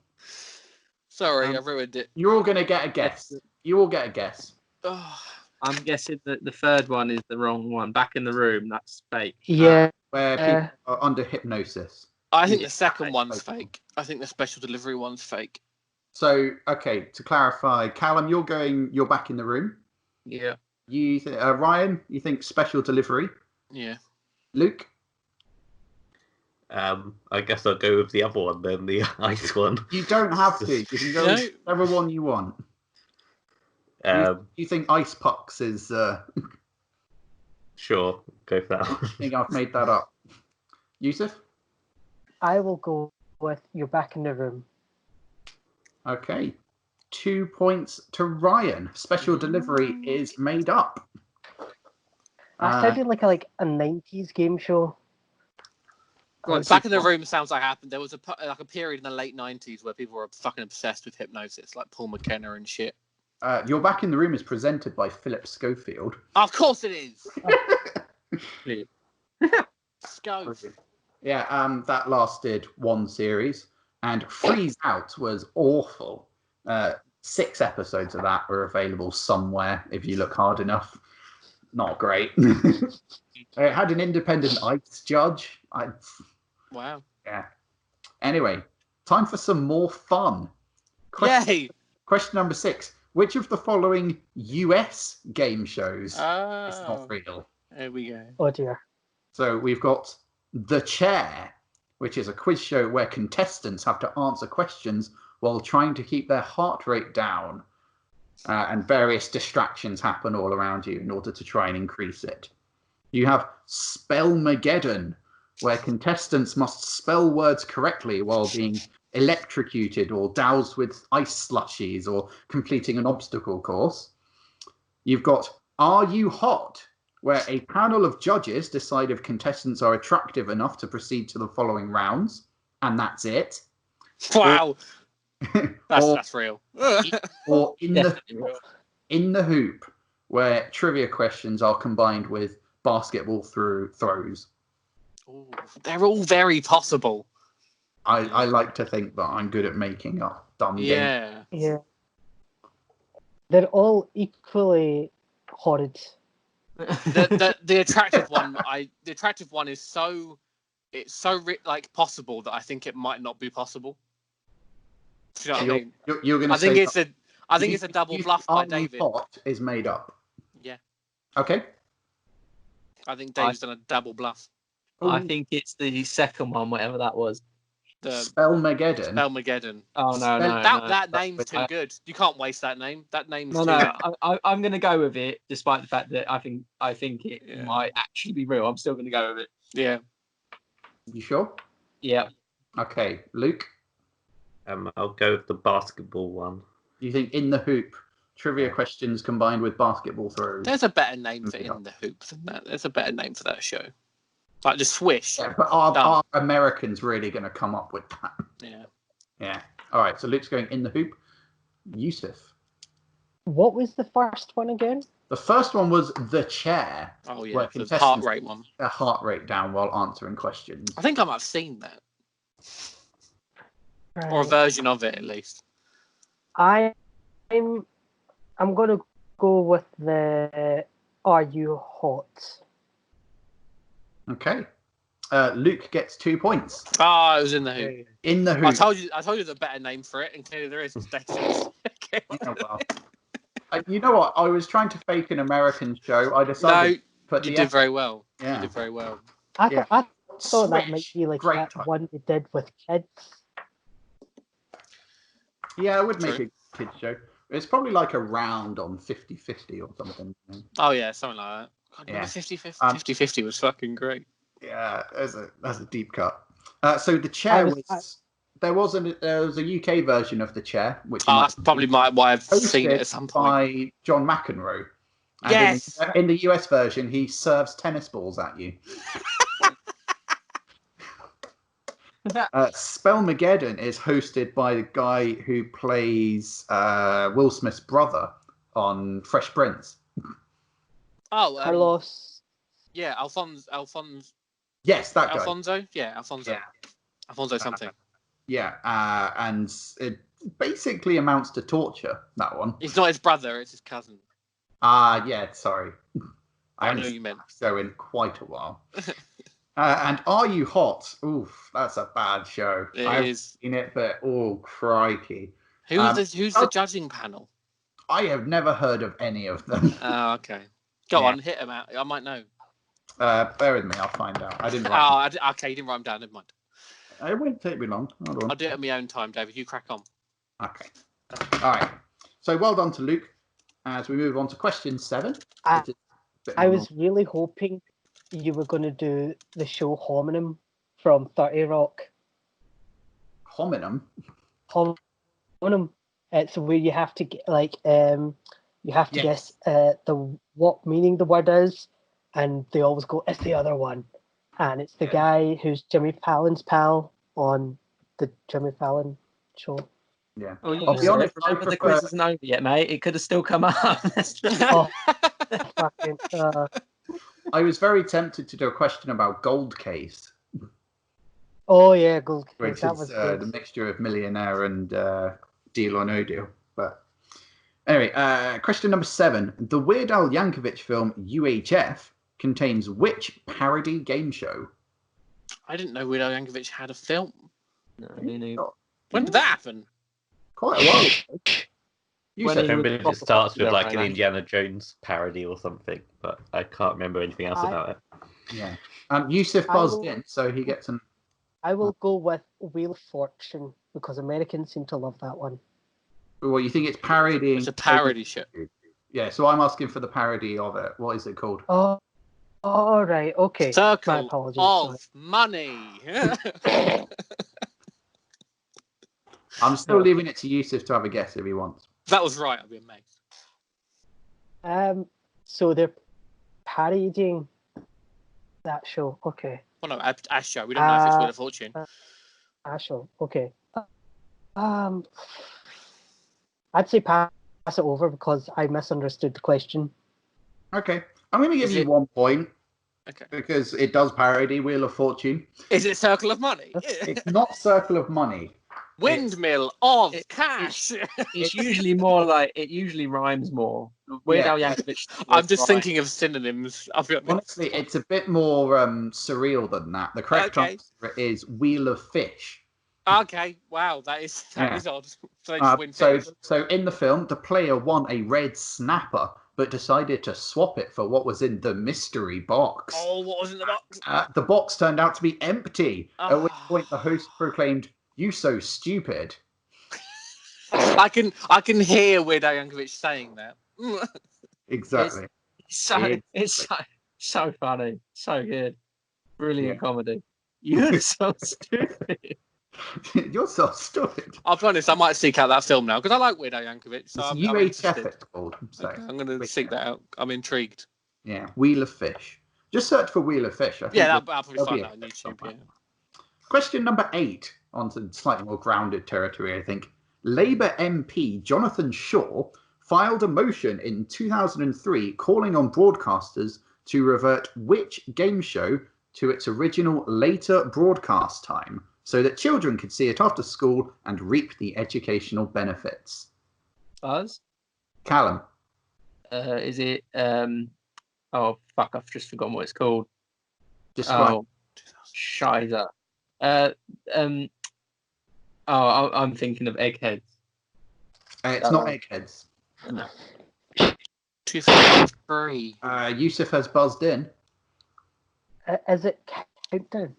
Sorry, I ruined it. You're all going to get a guess. You all get a guess. I'm guessing that the third one is the wrong one. Back in the Room, that's fake. Yeah. Where people are under hypnosis. I think the second one's fake. I think the Special Delivery one's fake. So, okay, to clarify, Callum, you're back in the room. Yeah. You, Ryan, you think Special Delivery? Yeah. Luke? I guess I'll go with the other one then, the ice one. You don't have to. You can go with whichever one you want. You think Ice Pucks is... Sure, go for that one. I think I've made that up. Yusuf? I will go with You're Back in the Room. Okay. 2 points to Ryan. Special Delivery is made up. That sounded like a 90s game show. Back in the Room sounds like happened. There was a period in the late 90s where people were fucking obsessed with hypnosis, like Paul McKenna and shit. You're Back in the Room is presented by Philip Schofield. Of course it is. Scope. Yeah, that lasted 1 series, and Freeze Out was awful. 6 episodes of that are available somewhere if you look hard enough. Not great. It had an independent ice judge. Wow. Yeah. Anyway, time for some more fun. Yay! Question number 6. Which of the following US game shows is not real? There we go. Oh dear. So we've got The Chair, which is a quiz show where contestants have to answer questions while trying to keep their heart rate down. And various distractions happen all around you in order to try and increase it. You have Spellmageddon, where contestants must spell words correctly while being electrocuted or doused with ice slushies or completing an obstacle course. You've got Are You Hot?, where a panel of judges decide if contestants are attractive enough to proceed to the following rounds, and that's it. Wow. That's real. Or in in the hoop where trivia questions are combined with basketball throws. Ooh, they're all very possible. I like to think that I'm good at making up dumb games. Yeah. They're all equally horrid. The attractive one, is so possible that I think it might not be possible. Do you know what I mean? You're going to say I think it's a double bluff by David. Hot is made up. Yeah. Okay. I think Dave's done a double bluff. I think it's the second one, whatever that was. The Spellmageddon. Oh no, that name's too good. You can't waste that name. That name's too good. I'm going to go with it, despite the fact that I think it might actually be real. I'm still going to go with it. Yeah. You sure? Yeah. Okay, Luke. I'll go with the basketball one. You think in the hoop trivia questions combined with basketball throws? There's a better name for in the hoop than that. There's a better name for that show. Like just swish. Yeah, but are Americans really going to come up with that? Yeah. Yeah. All right. So Luke's going in the hoop. Yusuf. What was the first one again? The first one was the chair. Oh yeah, the heart rate one. A heart rate down while answering questions. I think I might have seen that, Right. or a version of it at least. I'm gonna go with the Are You Hot? Okay. Luke gets 2 points. Oh, it was in the hoop. In the hoop. I told you the better name for it, and clearly there is. Okay. You know what? I was trying to fake an American show. I decided. You did very well. Yeah. You did very well. I thought that might be like Great that time. one we did with kids. Yeah, I would make a kids show. It's probably like a round on 50-50 or something. Oh yeah, something like that. God, Yeah. 50-50. 50-50 was fucking great. Yeah, that's a deep cut. So the chair there was a UK version of the chair, which that's probably why I've seen it at some point. By John McEnroe. And yes. In the US version, he serves tennis balls at you. Spellmageddon is hosted by the guy who plays Will Smith's brother on Fresh Prince. Oh, Carlos. Yeah, Alfonso. Yes, that guy. Alfonso? Yeah, Alfonso. Yeah. Alfonso something. And it basically amounts to torture, that one. It's not his brother, it's his cousin. Yeah, sorry. I know you meant. So in quite a while. And Are You Hot? Oof, that's a bad show. It is. Seen it, but oh crikey. Who's the judging panel? I have never heard of any of them. Oh, okay. Go on, hit him out. I might know. Bear with me, I'll find out. I didn't write okay, you didn't write them down, never mind. It won't take me long. Hold on. I'll do it at my own time, David. You crack on. Okay. All right. So well done to Luke. As we move on to question 7. I was really hoping you were going to do the show Hominem from 30 Rock. Hominem? Hominem. It's where you have to get guess what meaning the word is, and they always go, it's the other one. And it's the guy who's Jimmy Fallon's pal on the Jimmy Fallon show. Yeah. Oh, I'll be honest, remember the quiz isn't over yet, mate. It could have still come up. I was very tempted to do a question about Gold Case. Oh yeah, Gold Case. Which that is was the mixture of Millionaire and Deal or No Deal. But anyway, question number 7. The Weird Al Yankovic film UHF contains which parody game show? I didn't know Weird Al Yankovic had a film. No, me neither. When did that happen? Quite a while. I remember it starts with like an Indiana Jones parody or something, but I can't remember anything else about it. Yeah. Yusuf buzzed in, so he gets an... I will go with Wheel of Fortune, because Americans seem to love that one. Well, you think it's parodying... It's a parody show. Yeah, so I'm asking for the parody of it. What is it called? Oh, all right, okay. Circle of Money. I'm still leaving it to Yusuf to have a guess if he wants. That was right. I'd be amazed. So they're parodying that show. Okay. Well, no, Ash show. We don't know if it's Wheel of Fortune. Ash show. Okay. I'd say pass. pass it over because I misunderstood the question. Okay. I'm going to give Is you it- 1 point Okay. because it does parody Wheel of Fortune. Is it Circle of Money? It's not Circle of Money. Windmill of it- cash. It's usually more like it usually rhymes more. Weird Al Yankovic. I'm just thinking of synonyms. I'll be honest. Honestly, it's a bit more surreal than that. The correct Okay. answer is Wheel of Fish. Okay, wow, that is Yeah. odd. So they just win So fish. in the film, the player won a red snapper, but decided to swap it for what was in the mystery box. Oh, what was in the box? The box turned out to be empty, at which Ah. point the host proclaimed, "You so stupid." I can hear Weird Al Yankovic saying that. Exactly. It's so funny, so good, brilliant comedy. You're so stupid. You're so stupid. I'll be honest, I might seek out that film now because I like Weird Al Yankovic. So It's I'm UHF interested. it's called. So. Okay, I'm going to seek that out. I'm intrigued. Yeah, Wheel of Fish. Just search for Wheel of Fish. I think Yeah, I'll there'll probably find be that on it YouTube. somewhere. Yeah. Question number 8, on to slightly more grounded territory, I think. Labour MP Jonathan Shaw filed a motion in 2003 calling on broadcasters to revert which game show to its original later broadcast time so that children could see it after school and reap the educational benefits. Buzz, Callum. is it? Oh fuck! I've just forgotten what it's called. Describe. Oh, Shizer. I'm thinking of Eggheads. It's not Eggheads. No. 2003. Yusuf has buzzed in. Is it Countdown?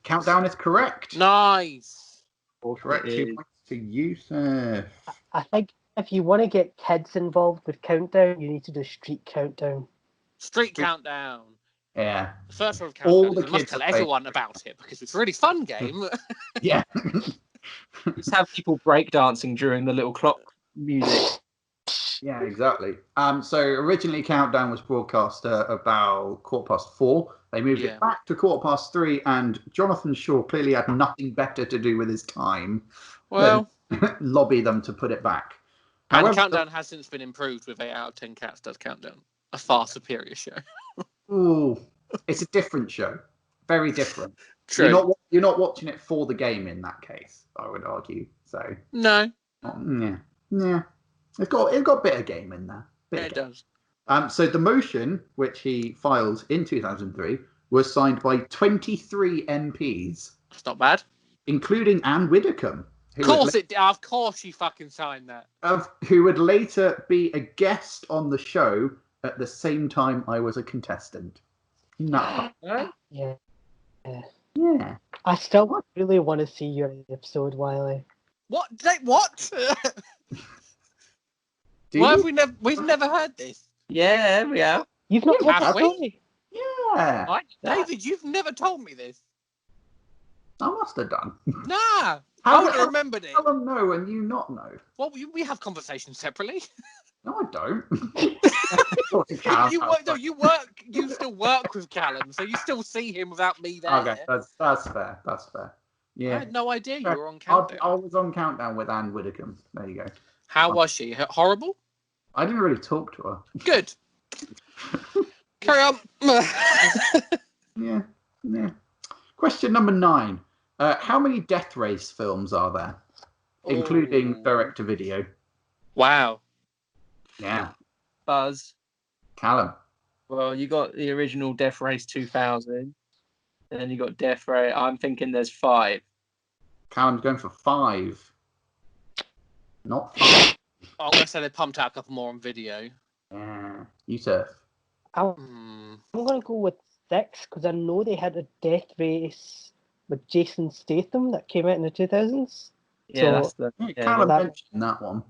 Countdown is correct. Nice. Correct. 2 points to Yusuf. I think if you want to get kids involved with Countdown, you need to do Street Countdown. Street Countdown. Yeah. The first one of All Countdown. the We must kids tell have played. everyone about it because it's a really fun game. Yeah. Just have people breakdancing during the little clock music. Yeah, exactly. So originally Countdown was broadcast about 4:15. They moved Yeah. it back to 3:15, and Jonathan Shaw clearly had nothing better to do with his time Well, than lobby them to put it back. and However, Countdown has since been improved with 8 out of 10 Cats Does Countdown. A far superior show. ooh, it's a different show. Very different. True. You're not watching it for the game in that case, I would argue. So No, yeah. It's got a bit of game in there. yeah, it does. So the motion, which he filed in 2003, was signed by 23 MPs, It's not bad. including Anne Widdecombe, Of course you fucking signed that. who would later be a guest on the show at the same time I was a contestant. No. Yeah. Yeah. I still really want to see your episode, Wiley. What? What? Do Why you? have we've never heard this. Yeah, we are. You've not Have watched we? the story? Yeah. I David, you've never told me this. I must have done. Nah. I How would did have remembered it. Callum know and you not know? Well, we have conversations separately. No, I don't. You still work with Callum, so you still see him without me there. Okay, that's fair. That's fair. I Yeah. had no idea you were on I Countdown. was on Countdown with Anne Widdecombe. There you go. How was she? Horrible? I didn't really talk to her. Good. Carry on. Yeah. Question number 9. How many Death Race films are there, including Oh. direct-to-video? Wow. Yeah. Buzz. Callum. Well, you got the original Death Race 2000, and then you got Death Race. I'm thinking there's 5. Callum's going for 5. Not 5. I'm going to say they pumped out a couple more on video. Yeah. Yusuf. I'm going to go with 6 because I know they had a Death Race with Jason Statham that came out in the 2000s. Yeah, So- that's the. Yeah, Yeah, Callum that- mentioned that one.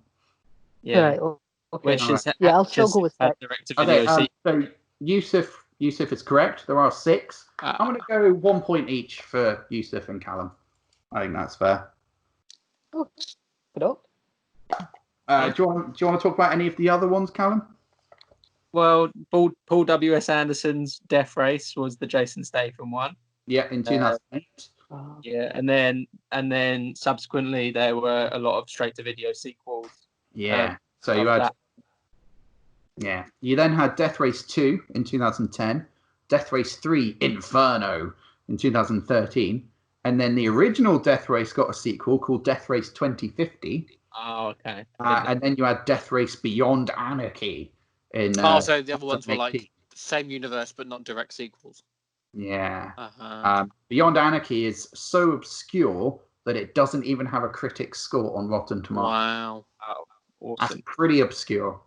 yeah. Right, okay. Which is Yeah, I'll still go with that. direct-to-video. Okay, so Yusuf is correct. There are 6. I'm going to go 1 point each for Yusuf and Callum. I think that's fair. Oh, good up. Do you want to talk about any of the other ones, Callum? Well, Paul W.S. Anderson's Death Race was the Jason Statham one. Yeah, in 2008. Yeah, and then subsequently there were a lot of straight-to-video sequels. Yeah. So you had, you then had Death Race 2 in 2010, Death Race 3 Inferno in 2013, and then the original Death Race got a sequel called Death Race 2050. Oh, okay. And then you had Death Race Beyond Anarchy in. So the other ones were like the same universe but not direct sequels. Yeah. Uh-huh. Beyond Anarchy is so obscure that it doesn't even have a critic score on Rotten Tomatoes. Wow. Oh, awesome. That's pretty obscure.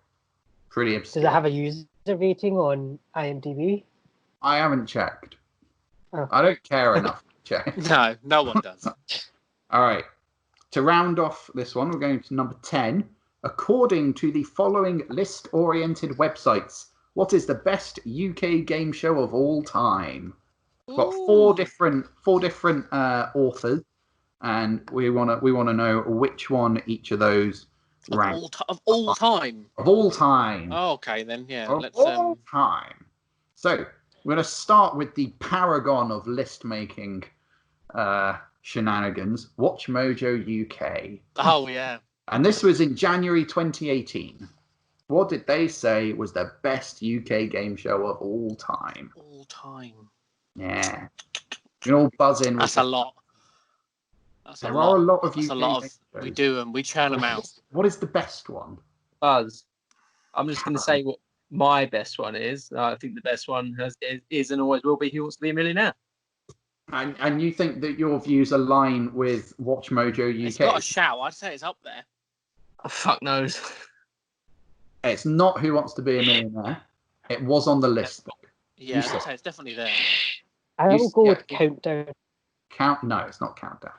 Does it have a user rating on IMDb? I haven't checked. Oh. I don't care enough to check. No one does. All right. To round off this one, we're going to number 10. According to the following list-oriented websites, what is the best UK game show of all time? We've got four different authors, and we want to know which one each of those rank. Of all time. Of all time. Oh, okay then. Yeah. Of all time. So we're going to start with the paragon of list-making shenanigans, Watch Mojo UK. Oh yeah. And this was in January 2018. What did they say was the best UK game show of all time? All time. Yeah. You all buzz in. That's a lot. There are a lot of UK. That's a lot of. We do them. We churn them out. What is the best one? Buzz. I'm just going to say what my best one is. I think the best one is and always will be Who Wants to Be a Millionaire. And you think that your views align with Watch Mojo UK? It's got a shout. I'd say it's up there. Oh, fuck knows. It's not Who Wants to Be a Millionaire. It was on the list. Yeah, I'd say it's definitely there. I will go with Countdown. No, it's not Countdown.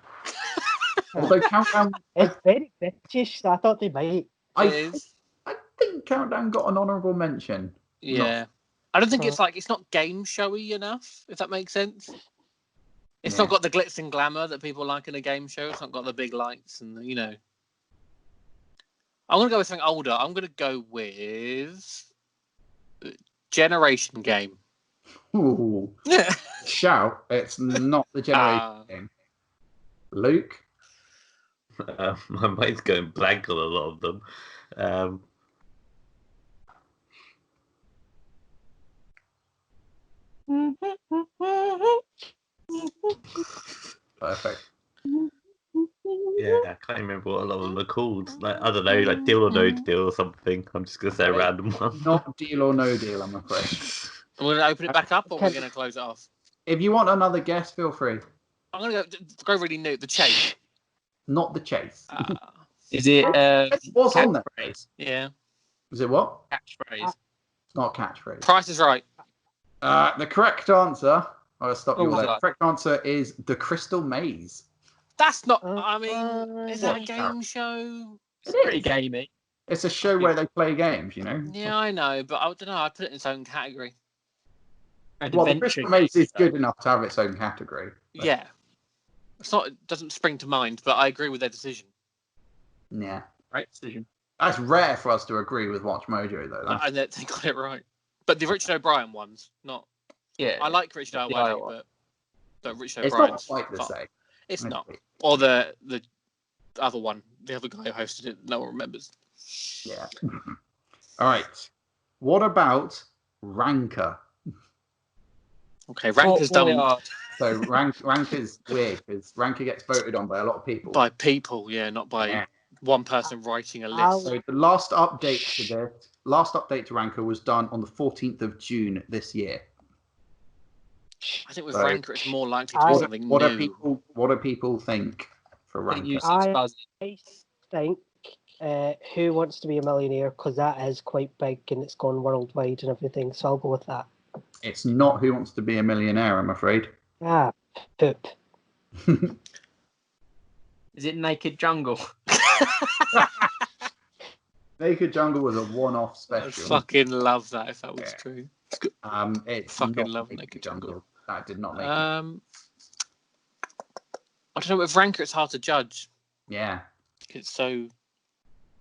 Although Countdown... It's very British, so I thought they might. I think Countdown got an honourable mention. Yeah. I don't think it's not game showy enough, if that makes sense. It's not got the glitz and glamour that people like in a game show. It's not got the big lights and I'm going to go with something older. I'm going to go with Generation Game. Ooh. Shout. It's not the Generation Game. Luke? My mind's going blank on a lot of them. Perfect. Yeah, I can't remember what a lot of them are called. Like, I don't know, like Deal or No Deal or something. I'm just going to say a random one. Not Deal or No Deal, I'm afraid. We're going to open it back up, or we're going to close it off? If you want another guess, feel free. I'm going to go really new. The Chase. Not The Chase. Is it it was on there. catchphrase? Yeah. Is it what? Catchphrase. It's not catchphrase. Price is Right. The correct answer... I'll stop you all there. was The correct answer is The Crystal Maze. That's not... I mean, is that a game show? It's pretty gamey. It's a show where they play games, Yeah, I know, but I don't know. I put it in its own category. Well, The Crystal Maze is good enough to have its own category. But... Yeah. It doesn't spring to mind, but I agree with their decision. Yeah. Right decision. That's rare for us to agree with Watch Mojo, though. And they got it right. But the Richard O'Brien ones, not... Yeah. I like Richard O'Brien, but Richard it's O'Brien's... It's not quite the same. It's not. Or the other one, the other guy who hosted it, no one remembers. Yeah. All right. What about Ranker? Okay, Ranker's done... So Ranker's weird, because Ranker gets voted on by a lot of people. By people, yeah, not by one person writing a list. So the last update to Ranker was done on the 14th of June this year. I think with Ranker, it's more likely to be something new. What do people think for Ranker? I think Who Wants to Be a Millionaire, because that is quite big and it's gone worldwide and everything. So I'll go with that. It's not Who Wants to Be a Millionaire, I'm afraid. Poop. Is it Naked Jungle? Naked Jungle was a one-off special. I fucking love that if that was true. It's fucking love Naked Jungle. That did not make it. I don't know, with Ranker it's hard to judge. Yeah. It's so...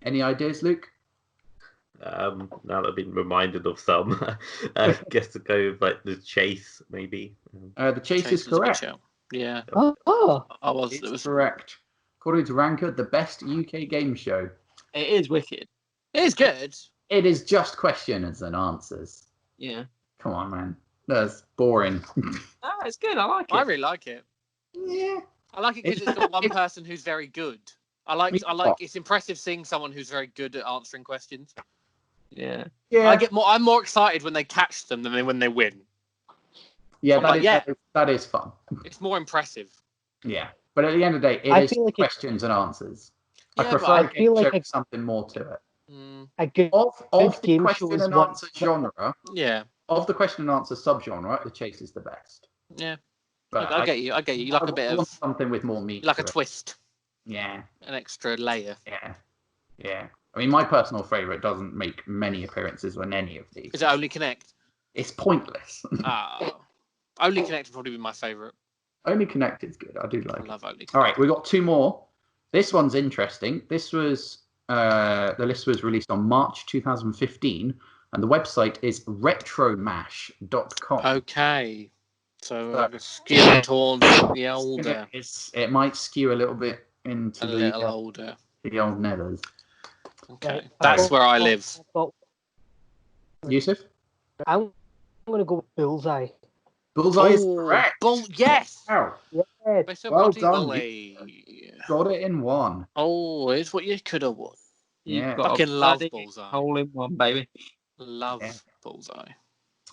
Any ideas, Luke? Now that I've been reminded of some, I guess to go with like The Chase, maybe. The Chase is correct. Yeah. It was correct. According to Ranker, the best UK game show. It is wicked. It is good. It is just questions and answers. Yeah. Come on, man. That's boring. Oh, it's good. I like it. I really like it. Yeah. I like it because it's got one person who's very good. I like. It's impressive seeing someone who's very good at answering questions. Yeah. Yeah. I'm more excited when they catch them than when they win. Yeah, I'm that is fun. It's more impressive. Yeah. But at the end of the day, it I is feel like questions and answers. Yeah, I but prefer I a game feel like show a- with something more to it. A good Of the game show question is and one. answer genre, Yeah. of the question and answer subgenre, the chase is the best. Yeah. But I get you. I get you. You like a bit want of something with more meat. like to a it. twist, Yeah. an extra layer. Yeah. I mean, my personal favourite doesn't make many appearances on any of these. Is it Only Connect? It's pointless. Only Connect would probably be my favourite. Only Connect is good. I do I like it. love Only Connect. All right, we got two more. This one's interesting. This was the list was released on March 2015, and the website is retromash.com. Okay. So skew towards the older. It might skew a little bit into A little older. the old nethers. Okay. Right, That's where I live. Yusuf? I'm going to go with Bullseye. Bullseye is correct. Yes. Wow. Yeah, Mr. Well Body done, Bully. Got it in one. Oh, it's what you could have won. Yeah. Got a Fucking love bloody Bullseye. Hole in one, baby. Love Yeah. Bullseye.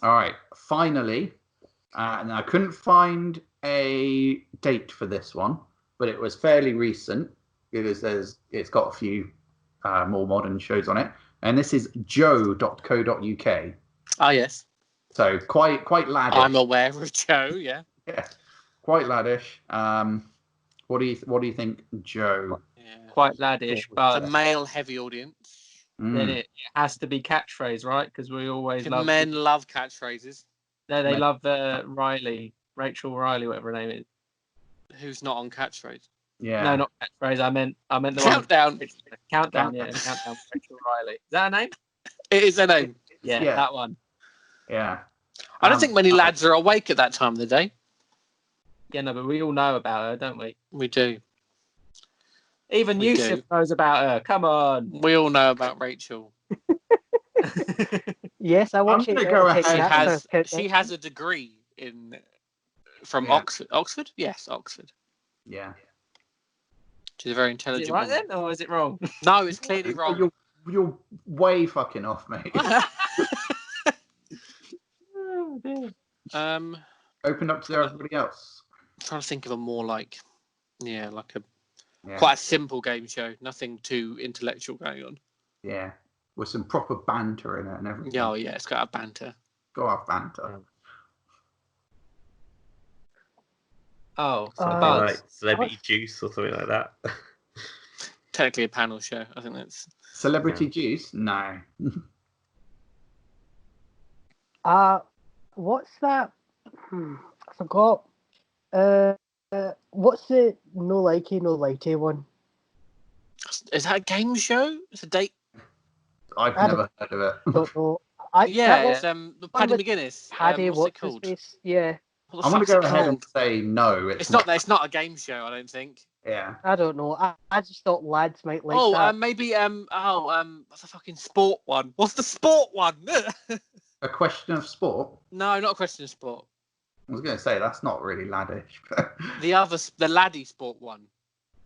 All right. Finally, and I couldn't find a date for this one, but it was fairly recent because it's got a few more modern shows on it, and this is joe.co.uk. Ah, yes. So quite laddish. I'm aware of Joe. Yeah. Yeah, quite laddish. What do you think, Joe? Yeah. Quite laddish, It's but a male-heavy audience. then it has to be catchphrase, right? Because we always love Men love catchphrases. No, they Men. love Rachel Riley, whatever her name is. Who's not on catchphrase? Yeah. No, not catchphrase. I meant the Countdown. one. Countdown. Yeah, Countdown. Rachel Riley. Is that her name? It is their name. Yeah, Yeah. that one. Yeah. I don't think many lads are awake at that time of the day. Yeah, no, but we all know about her, don't we? We do. Even We Yusuf do. knows about her. Come on. We all know about Rachel. yes, I watch I'm it. gonna go Take ahead. that She has a degree from Yeah. Oxford. Oxford? Yes, Oxford. Yeah. She's a very Is intelligent it right woman. then, or is it wrong? No, it's clearly wrong. You're way fucking off, mate. Oh, dear. Open up to everybody else. Trying to think of a more like a Yeah. quite a simple game show. Nothing too intellectual going on. Yeah. With some proper banter in it and everything. Yeah, yeah, it's got a banter. Go off banter. Oh, Uh, Buzz. Like Celebrity Juice or something like that. Technically a panel show. I think that's Celebrity Juice? No. What's that? I forgot. What's the no likey, no lighty one? is that a game show? It's a date. I've I never heard of it. Don't know. Yeah, that it's Paddy with McGuinness. Paddy, What's it what's his called? face? Yeah, What the I'm going to fuck's go it ahead and called? say no. It's not. It's not a game show. I don't think. Yeah. I don't know. I just thought lads might like Oh, that. maybe what's the fucking sport one? What's the sport one? A question of sport? No, not a question of sport. I was going to say, that's not really laddish. But... The laddie sport one.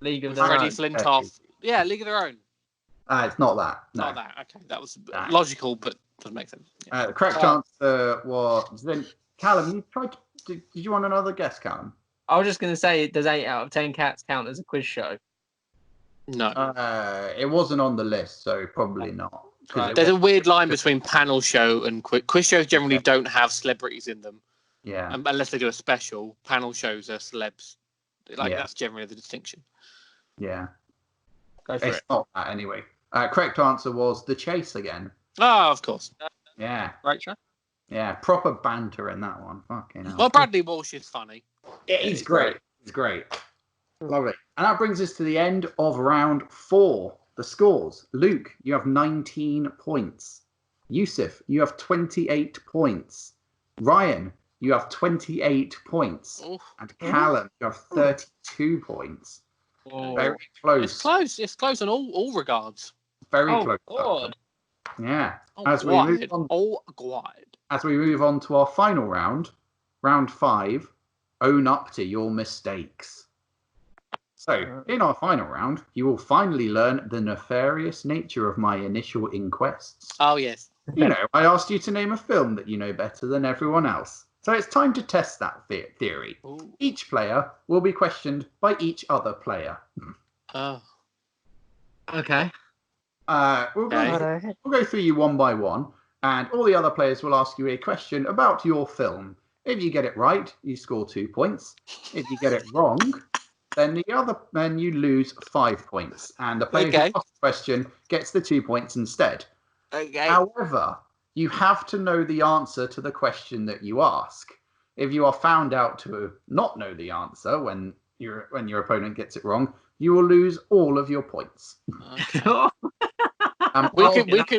League of With Their Freddie Own. Flintoff. Yeah, League of Their Own. It's not that. No. Not that. Okay, that was Nah. logical, but doesn't make sense. Yeah. The correct answer was... Then, Callum, you tried to... Did you want another guess, Callum? I was just going to say, does 8 out of 10 cats count as a quiz show? No. It wasn't on the list, so probably not. 'Cause Right. it There's a was- weird line between panel show and quiz. Quiz shows generally don't have celebrities in them, Yeah. unless they do a special. Panel shows are celebs. Yeah. That's generally the distinction. Yeah. Go for It's it. not that anyway. Correct answer was The Chase again. Oh, of course. Yeah. Rachel? Yeah. Proper banter in that one. Fucking hell. Well, Bradley Walsh is funny. He's great. He's great. Lovely. And that brings us to the end of round 4. The scores. Luke, you have 19 points. Yusuf, you have 28 points. Ryan, you have 28 points. Oof. And Callum, you have 32 points. Oh. Very close. It's close. It's close in all regards. Very Oh, close. God. Yeah. Oh, As we move God. on, Oh, God. as we move on to our final round, round 5, own up to your mistakes. So, in our final round, you will finally learn the nefarious nature of my initial inquests. Oh, yes. You know, I asked you to name a film that you know better than everyone else. So it's time to test that theory. Ooh. Each player will be questioned by each other player. Oh. Okay. We'll go through you one by one, and all the other players will ask you a question about your film. If you get it right, you score 2 points. If you get it wrong, then you lose 5 points, and the player who Okay. asked the question gets the 2 points instead. Okay. However, you have to know the answer to the question that you ask. If you are found out to not know the answer when your opponent gets it wrong, you will lose all of your points. Okay.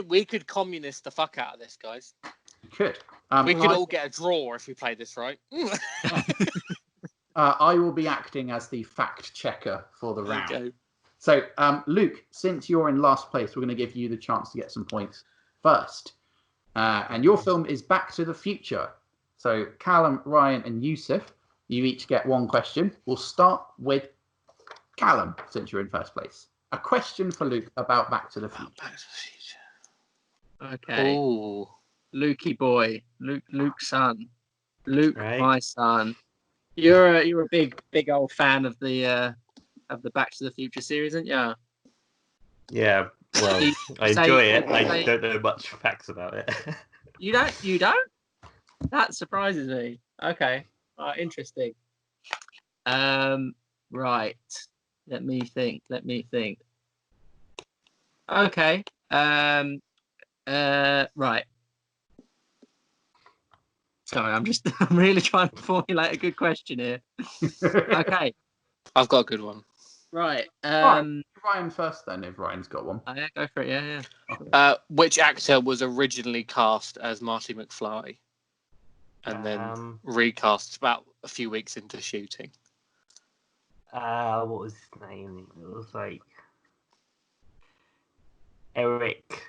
We could communist the fuck out of this, guys. Could. We could all get a draw if we play this right. I will be acting as the fact checker for the round. Okay. So, Luke, since you're in last place, we're going to give you the chance to get some points first. And your film is Back to the Future. So, Callum, Ryan, and Yusuf, you each get one question. We'll start with Callum, since you're in first place. A question for Luke about Back to the Future. Back to the Future. Okay. Ooh. Lukey boy. Luke's son. Luke, Right. my son. You're a big old fan of the Back to the Future series, aren't you? Yeah, well, I enjoy it. I don't know much facts about it. You don't? That surprises me. Okay. Interesting. Right. Let me think. Okay. Right. Sorry, I'm really trying to formulate a good question here. Okay. I've got a good one. Right. Ryan first, then, if Ryan's got one. Yeah, go for it. Yeah. Which actor was originally cast as Marty McFly and then recast about a few weeks into shooting? What was his name? It was like Eric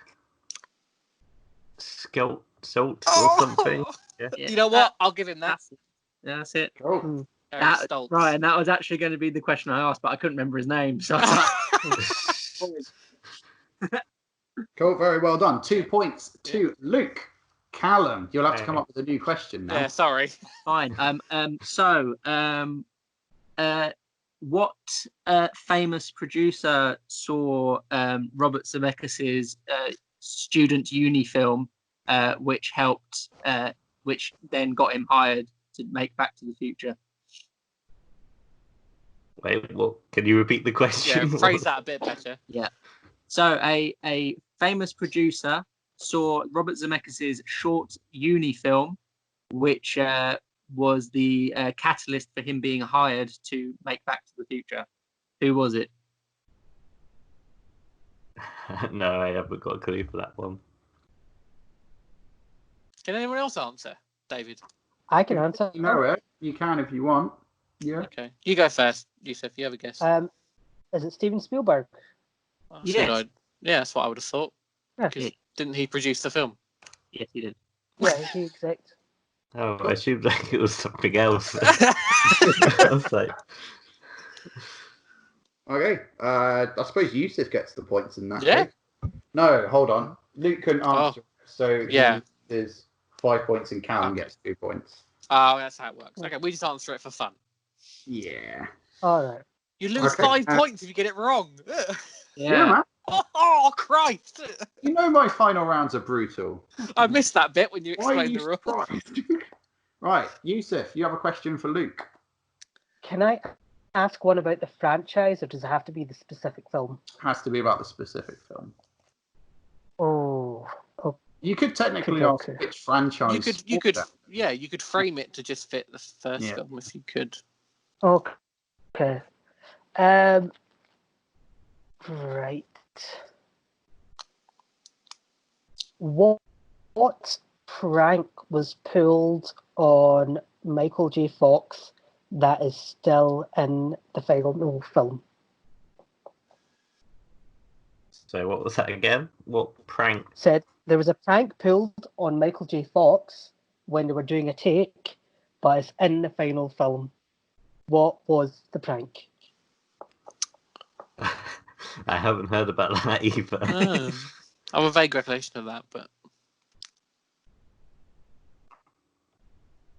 Salt or something. Yeah. You know what? I'll give him that. That's it. Cool. Eric Stoltz. Right, and that was actually going to be the question I asked, but I couldn't remember his name. So. Cool, very well done. 2 points to Luke. Callum, you'll have to come up with a new question now. Yeah, sorry. Fine. What famous producer saw Robert Zemeckis' student uni film, which then got him hired to make Back to the Future? Wait, what? Can you repeat the question? Yeah, phrase that a bit better. Yeah. So a famous producer saw Robert Zemeckis' short uni film, which was the catalyst for him being hired to make Back to the Future. Who was it? No, I haven't got a clue for that one. Can anyone else answer, David? I can answer. You know it. You can if you want. Yeah. Okay. You go first, Yusuf. You have a guess. Is it Steven Spielberg? Yes. Yeah, that's what I would have thought. Yeah, Didn't he produce the film? Yes, he did. yeah, he exact. Oh, I assumed like it was something else. I was like, Okay. I suppose Yusuf gets the points in that Yeah. case. No, hold on. Luke couldn't answer. So Yeah. he is 5 points and Callum gets 2 points. Oh, that's how it works. Okay, we just answer it for fun. Yeah. All right. You lose Okay, 5 points if you get it wrong. Yeah, man. Oh, Christ! You know my final rounds are brutal. I missed that bit when you Why are explained you the rules. surprised? Right, Yusuf, you have a question for Luke. Can I ask one about the franchise, or does it have to be the specific film? Has to be about the specific film. Oh. You could technically Okay. ask which franchise. You could frame it to just fit the first film if you could. Okay. Right. What prank was pulled on Michael J. Fox that is still in the final film? So what was that again? What prank? Said there was a prank pulled on Michael J. Fox when they were doing a take, but it's in the final film. What was the prank? I haven't heard about that either. I have a vague recollection of that, but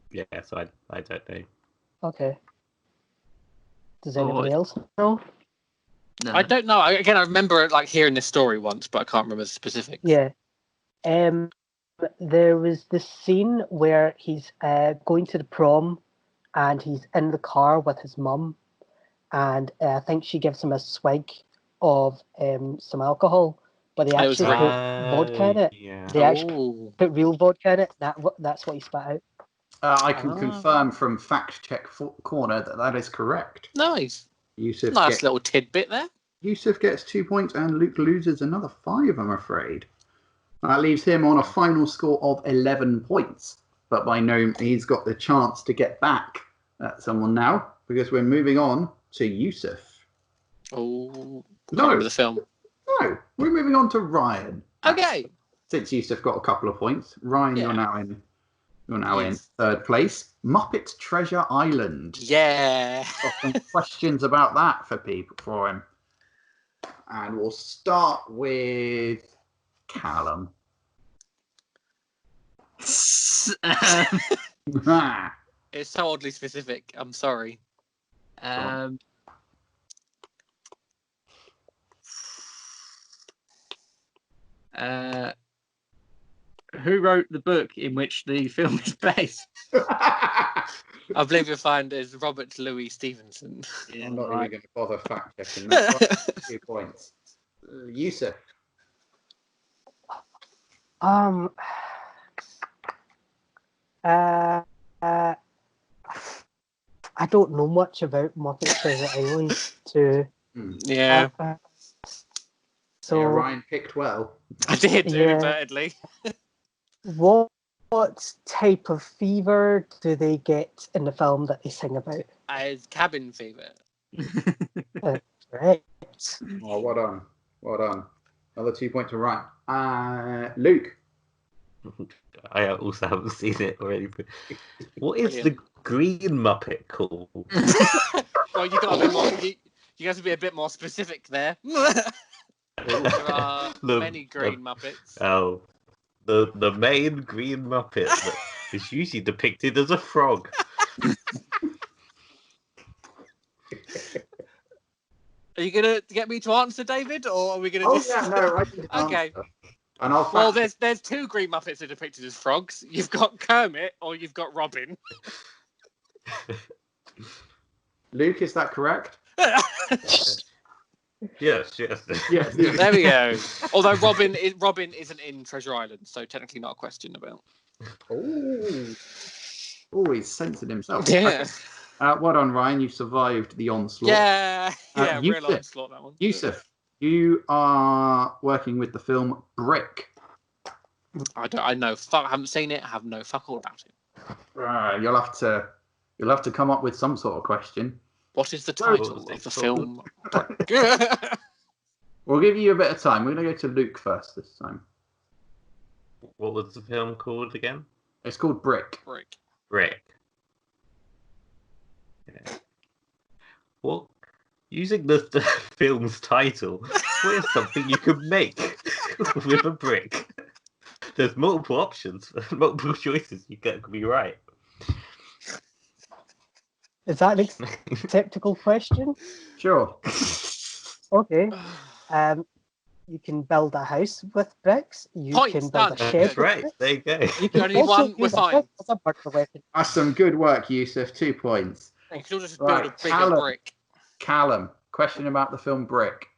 Yeah, so I don't know. Okay. Does anybody else know? No. I don't know. I remember like hearing this story once, but I can't remember the specifics. Yeah. There was this scene where he's going to the prom and he's in the car with his mum, and I think she gives him a swig of some alcohol, but they It was actually put vodka in it. Yeah. They actually put real vodka in it. That's what he spat out. I can confirm from Fact Check Corner that is correct. Nice. Yusuf Nice little tidbit there. Yusuf gets 2 points and Luke loses another 5, I'm afraid. That leaves him on a final score of 11 points. But by no means, he's got the chance to get back at someone now, because we're moving on to Yusuf. Oh, No. remember the film. No, we're moving on to Ryan. Okay. Since Yusuf got a couple of points, Ryan, Yeah. you're now in Yes. third place. Muppet Treasure Island. Yeah. Got some questions about that for him. And we'll start with Callum. It's so oddly specific. I'm sorry. Who wrote the book in which the film is based? I believe you'll find is Robert Louis Stevenson. Yeah, I'm not right. even going to bother fact checking that. 2 points. Yusuf. I don't know much about Muppet Treasure Island to. Yeah, So Yeah, Ryan picked well. I did Yeah. inadvertently. what type of fever do they get in the film that they sing about? As cabin fever. Right. Oh, well done. Well done. Another 2 points to Ryan. Luke. I also haven't seen it already. But what is Brilliant. the Green Muppet called? Well, you got a bit more. You have to be a bit more specific there. There are many green Muppets. Oh, the main Green Muppet that is usually depicted as a frog. Are you gonna get me to answer, David, or are we gonna? Oh, just... yeah, no, I can Okay. answer. And I'll Well, fact there's 2 green Muppets that are depicted as frogs. You've got Kermit or you've got Robin. Luke, is that correct? Yes. Yes. There we go. Although Robin isn't in Treasure Island, so technically not a question about. Oh, he's censored himself. Yeah. Okay. Well done, Ryan. You survived the onslaught. Yeah. Yeah. Real Yusuf. onslaught, that one. Yusuf, you are working with the film Brick. I know. I haven't seen it. I have no fuck all about it. You'll have to come up with some sort of question. What is the title of the film? We'll give you a bit of time. We're going to go to Luke first this time. What was the film called again? It's called Brick. Brick. Yeah. What? Using the film's title, what is something you could make with a brick? There's multiple options, multiple choices. You could be right. Is that an acceptable question? Sure. Okay. You can build a house with bricks. You Points, can build done. a shed with Right, bricks. there you go. You can Only also one, we're use a fine. brick as a burglar weapon. That's some good work, Yusuf. 2 points. You could all just Right, build a bigger Callum. brick. Callum, question about the film Brick.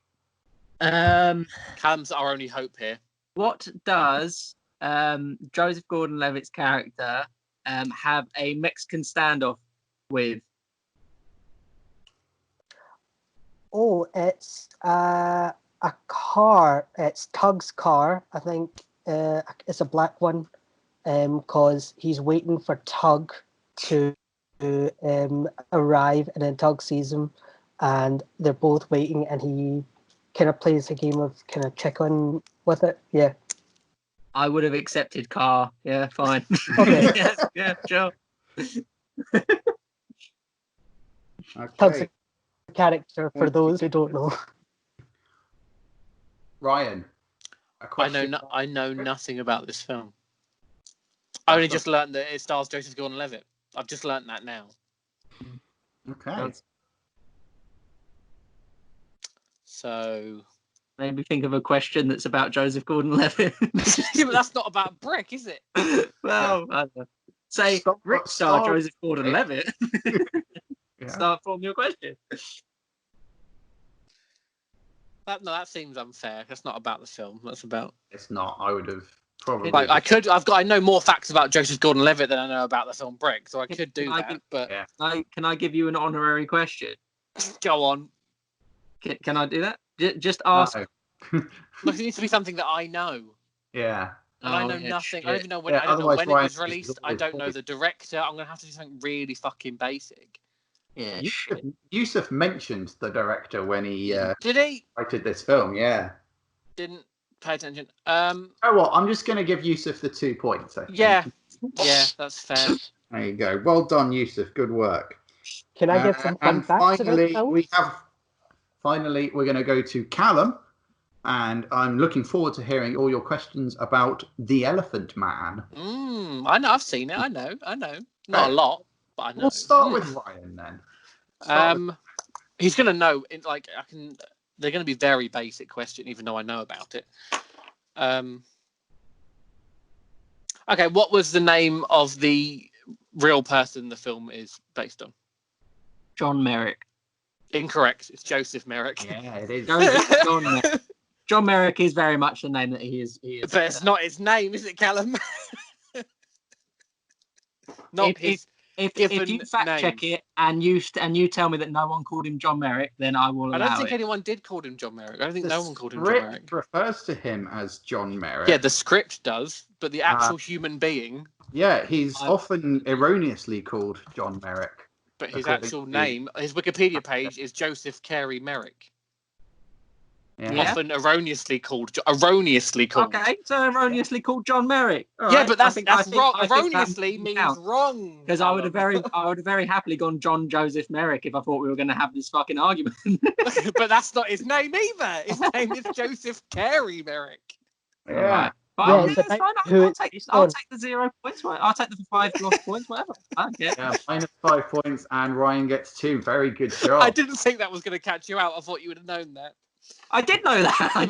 Callum's our only hope here. What does Joseph Gordon-Levitt's character have a Mexican standoff with? Oh, it's a car. It's Tug's car. I think it's a black one. Because he's waiting for Tug to arrive, and then Tug sees him, and they're both waiting, and he kind of plays a game of kind of chicken with it. Yeah. I would have accepted car. Yeah, fine. Okay. yeah, sure. Tug's Okay, a character for those who don't know. Ryan. A I question. know nothing about this film. I only just learned that it stars Joseph Gordon-Levitt. I've just learned that now. Okay. So Made me think of a question that's about Joseph Gordon-Levitt. yeah, but that's not about Brick, is it? Well, I don't know. Say Stop- Rick star stop. Joseph Gordon-Levitt. Yeah. Start from your question. That seems unfair. That's not about the film. That's about It's not. I would have probably. like I know more facts about Joseph Gordon-Levitt than I know about the film Brick, so I could do that. But Yeah. Can I give you an honorary question? go on. Can I do that? Just ask. No. Look, it needs to be something that I know. Yeah. And I Oh, know yeah, nothing. shit. I don't even know when. Yeah, I don't know otherwise when it was Ryan released. is I don't know always- the director. I'm gonna have to do something really fucking basic. Yeah, Yusuf mentioned the director when he Did he? wrote this film. Yeah. Didn't pay attention. Oh well, I'm just going to give Yusuf the 2 points. I think. Yeah, that's fair. There you go. Well done, Yusuf. Good work. Can I give some fun and facts about finally, film? we're going to go to Callum, and I'm looking forward to hearing all your questions about The Elephant Man. I know. I've seen it. I know. Not a lot, but I know. We'll start with Ryan then. He's gonna know. They're gonna be very basic question, even though I know about it. Okay, what was the name of the real person the film is based on? John Merrick. Incorrect. It's Joseph Merrick. Yeah, it is. John Merrick. John Merrick is very much the name that he is. But it's not his name, is it, Callum? Not his. If you fact check it and you tell me that no one called him John Merrick, then I will allow it. I don't think anyone did call him John Merrick. I don't think no one called him John Merrick. The script refers to him as John Merrick. Yeah, the script does, but the actual human being. Yeah, he's often erroneously called John Merrick. But his actual name, his Wikipedia page is Joseph Carey Merrick. Yeah. Often erroneously called. Okay, so erroneously called John Merrick. All yeah, right. but that's wrong. I think Erroneously means wrong. Because I would have very happily gone John Joseph Merrick if I thought we were going to have this fucking argument. But that's not his name either. His name is Joseph Carey Merrick. Yeah. Right. But I'll take the 0 points. I'll take the 5 lost points. Whatever. Okay. Yeah, -5 points, and Ryan gets 2. Very good job. I didn't think that was going to catch you out. I thought you would have known that. I did know that. You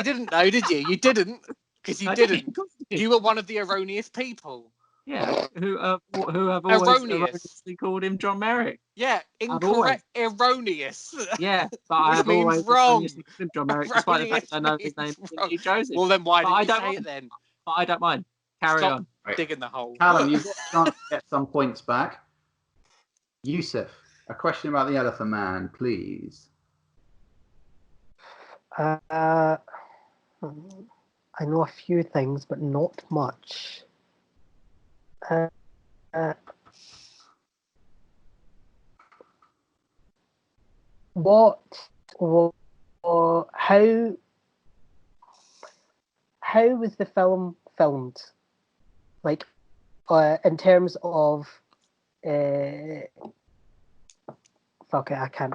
didn't know, did you? You didn't, because you didn't. You were one of the erroneous people. Yeah, who have always erroneously called him John Merrick. Yeah, incorrect, erroneous. Yeah, but I have means always wrong. called him John Merrick, despite the fact I know his name is Joseph. Well, then why did you say mind. it then? But I don't mind. Carry on. Digging the hole. Callum, you've got a chance to get some points back. Yusuf, a question about the Elephant Man, please. I know a few things, but not much. How was the film filmed? Like, in terms of, fuck it, I can't.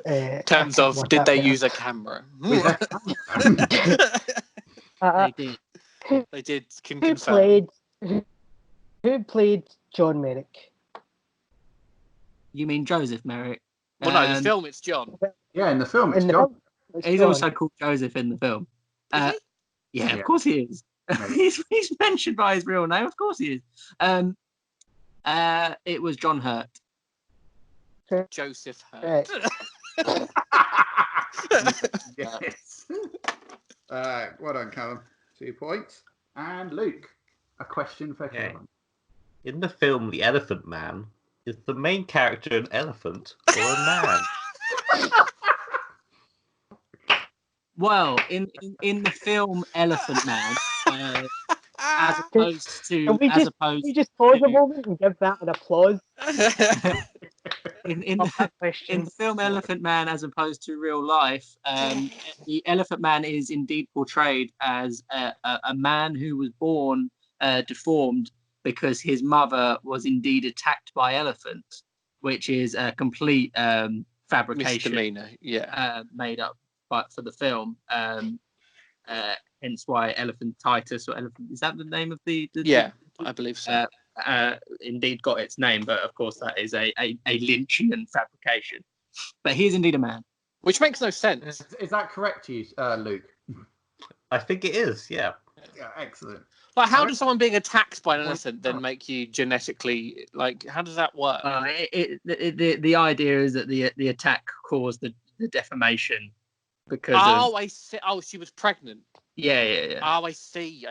In terms of, did they use a camera? They did. They did. Can Who confirm. played John Merrick? You mean Joseph Merrick? Well, no, in the film it's John. Yeah, in the film, it's In the John. film, it's He's John. also called Joseph in the film. Is he? Yeah, Yeah. of course he is. he's mentioned by his real name. Of course he is. It was John Hurt. Joseph Hurt. Yes. Well done, Callum. 2 points. And Luke, a question for Okay. Callum. In the film The Elephant Man, is the main character an elephant or a man? Well, in the film Elephant Man, as opposed to Can we just pause a moment and give that an applause? in Love that in question. the film Elephant Man, as opposed to real life, the Elephant Man is indeed portrayed as a man who was born deformed because his mother was indeed attacked by elephants, which is a complete fabrication Misdemeanor. Yeah. made up for the film. Hence why Elephantitis or Elephant, is that the name of the Yeah, I believe so. indeed got its name, but of course that is a Lynchian fabrication. But he is indeed a man. Which makes no sense. Is that correct, you, Luke? I think it is. Yeah. Yeah, excellent. Like, how does someone being attacked by an elephant then make you genetically, like, how does that work? The idea is that the attack caused the deformation because of... I see. Oh, she was pregnant. Yeah. Oh, I see.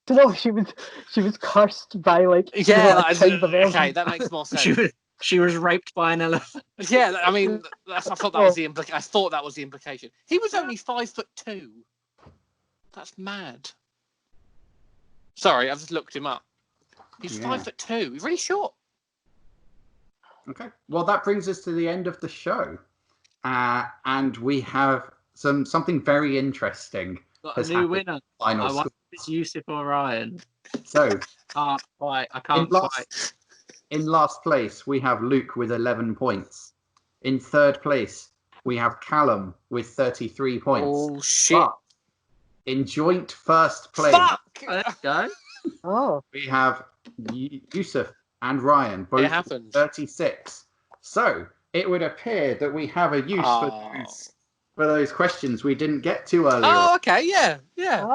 No, she was cursed by like Okay, that makes more sense. She was raped by an elephant. Yeah, I mean, I thought that was the I thought that was the implication. He was only 5'2". That's mad. Sorry, I've just looked him up. He's 5'2". He's really short. Okay. Well, that brings us to the end of the show, and we have something very interesting. Got a new winner. Final I want scores. Yusuf or Ryan. So I can't quite. In last place, we have Luke with 11 points. In third place, we have Callum with 33 points. Oh, shit. But in joint first place, Fuck! Let's go. Oh, we have Yusuf and Ryan, both with 36. So it would appear that we have a use for those questions we didn't get to earlier. Oh, okay, yeah. There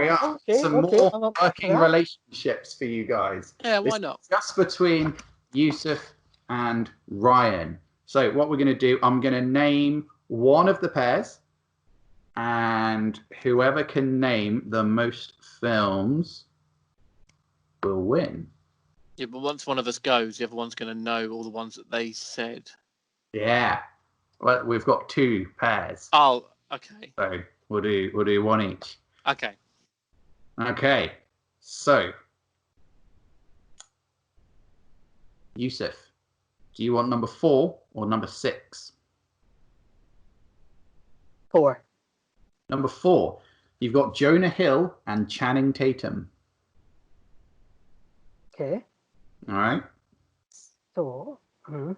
we are. Some more working relationships for you guys. Yeah, why not? Just between Yusuf and Ryan. So what we're going to do, I'm going to name one of the pairs, and whoever can name the most films will win. Yeah, but once one of us goes, the other one's going to know all the ones that they said. Yeah. Well, we've got two pairs. Oh, okay. So we'll do one each. Okay. Okay. So, Yusuf, do you want number 4 or number 6? 4. Number 4, you've got Jonah Hill and Channing Tatum. Okay. All right. So, Mhm.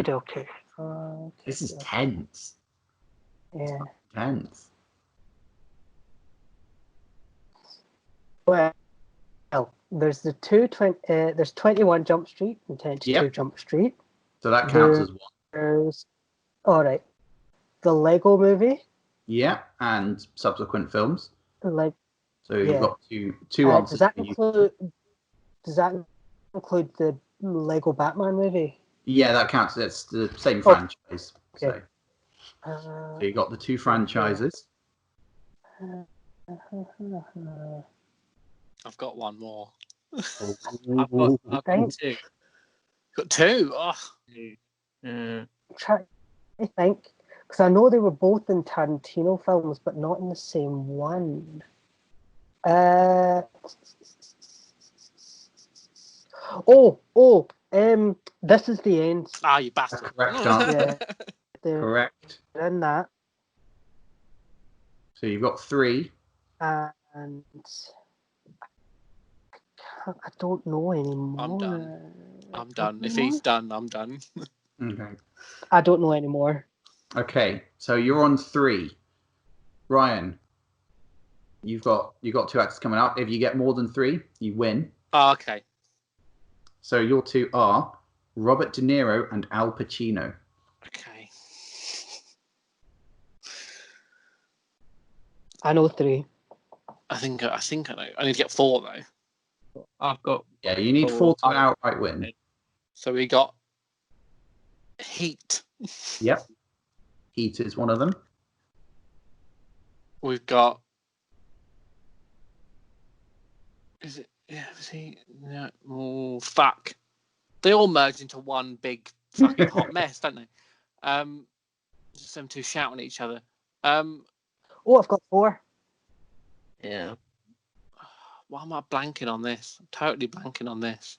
okay. This is tense. Yeah. Tense. Well, there's there's 21 Jump Street and 22 Jump Street. So that counts as one. There's all right. The Lego Movie. Yeah, and subsequent films. Like. So you've got two answers. Does that include the Lego Batman movie? Yeah, that counts. That's the same franchise. Okay. So you got the 2 franchises. I've got one more. I've got 2. Got 2? Oh. I'm trying to think, because I know they were both in Tarantino films, but not in the same one. This is the end. Ah, you bastard. Correct answer. Yeah, Correct. in that. So you've got 3. And I don't know anymore. I'm done. If he's done, I'm done. Okay. I don't know anymore. Okay, so you're on 3. Ryan, you've got 2 actors coming up. If you get more than 3, you win. Oh, okay. So your 2 are Robert De Niro and Al Pacino. Okay. I know 3. I think I know. I need to get 4 though. I've got. Yeah, you need 4 to outright win. So we got Heat. Yep. Heat is one of them. We've got. Is it? Yeah. Is he? No. Oh, fuck. They all merge into one big fucking hot mess, don't they? Just them two shouting at each other. Oh, I've got 4. Yeah. Oh, Why am I blanking on this? I'm totally blanking on this.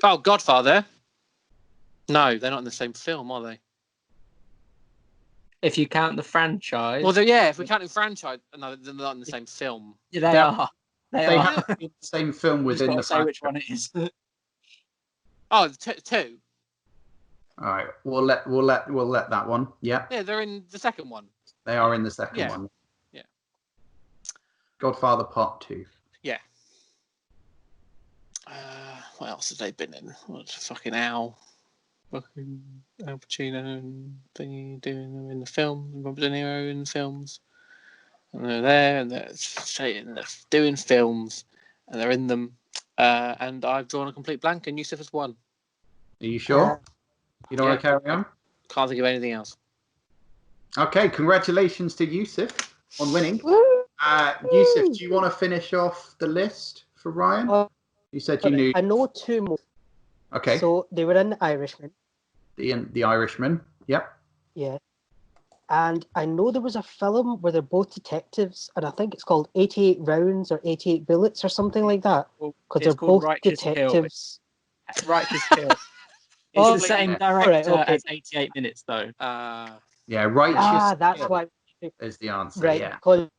Oh, Godfather. No, they're not in the same film, are they? If you count the franchise. Well, if we count the franchise, no, they're not in the same film. Yeah, they are. They have the same film within the say franchise. which one it is. Oh, two. All right, we'll let that one. Yeah. Yeah, they're in the second one. They are in the second one. Yeah. Godfather Part 2. Yeah. What else have they been in? What's fucking Al Pacino and thingy doing them in the film? Robert De Niro in the films. And they're there and they're doing films and they're in them. And I've drawn a complete blank and Yusuf has won. Are you sure? You don't want to carry on? Can't think of anything else. Okay, congratulations to Yusuf on winning. Woo! Yusuf, do you want to finish off the list for Ryan? You said you knew. I know two more. Okay. So they were in The Irishman. The Irishman. Yep. Yeah. And I know there was a film where they're both detectives, and I think it's called 88 Rounds or 88 Bullets or something like that. Because they're both detectives. Righteous Kill. It's the same director as 88 Minutes, though. Yeah, Righteous that's Kill why. is the answer. Right, yeah. because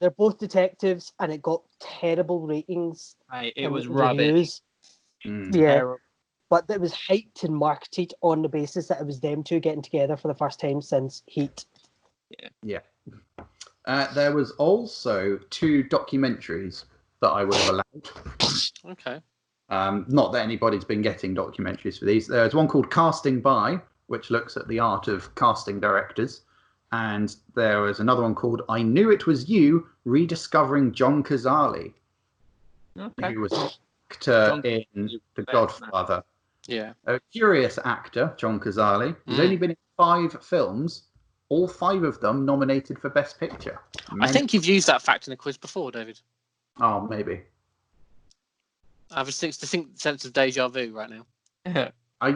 they're both detectives, and it got terrible ratings. It was rubbish. Mm. Yeah. Terrible. But it was hyped and marketed on the basis that it was them two getting together for the first time since Heat. Yeah. There was also 2 documentaries that I would have allowed. Okay. Not that anybody's been getting documentaries for these. There's one called Casting By, which looks at the art of casting directors. And there was another one called I Knew It Was You, Rediscovering John Cazale, who was an actor in The Godfather. Yeah. A curious actor, John Cazale. He's only been in 5 films, all 5 of them nominated for Best Picture. I think you've used that fact in the quiz before, David. Oh, maybe. I have a distinct sense of deja vu right now. I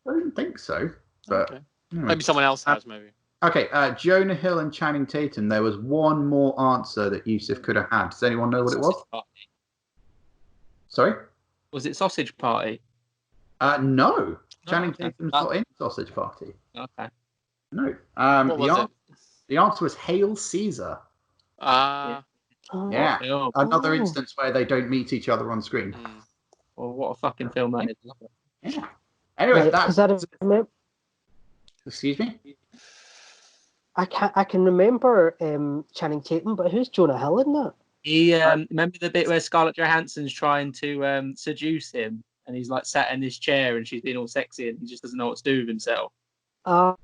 don't think so, but okay. Maybe someone else has, maybe. Okay, Jonah Hill and Channing Tatum. There was one more answer that Yusuf could have had. Does anyone know what it was? Sorry? Was it Sausage Party? No. Channing Tatum's not in Sausage Party. Okay. No. What was the answer was Hail Caesar. Yeah. Another instance where they don't meet each other on screen. Well, what a fucking film that is. Yeah. Anyway, right, excuse me? I can remember Channing Tatum, but who's Jonah Hill in that? He remember the bit where Scarlett Johansson's trying to seduce him, and he's like sat in his chair, and she's being all sexy, and he just doesn't know what to do with himself. Right,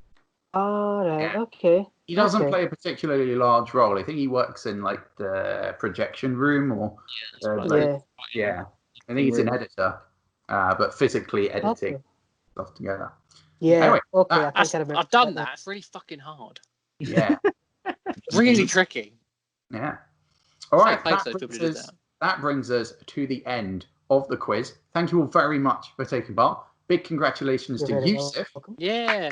Yeah. okay. He doesn't play a particularly large role. I think he works in like the projection room or yeah. I think he's an editor, but physically editing stuff together. Yeah. Anyway, okay. I think I remember. I've done that. It's really fucking hard. Yeah. Really tricky. Yeah. All right. So that brings us to the end of the quiz. Thank you all very much for taking part. Big congratulations to Yusuf. Yeah.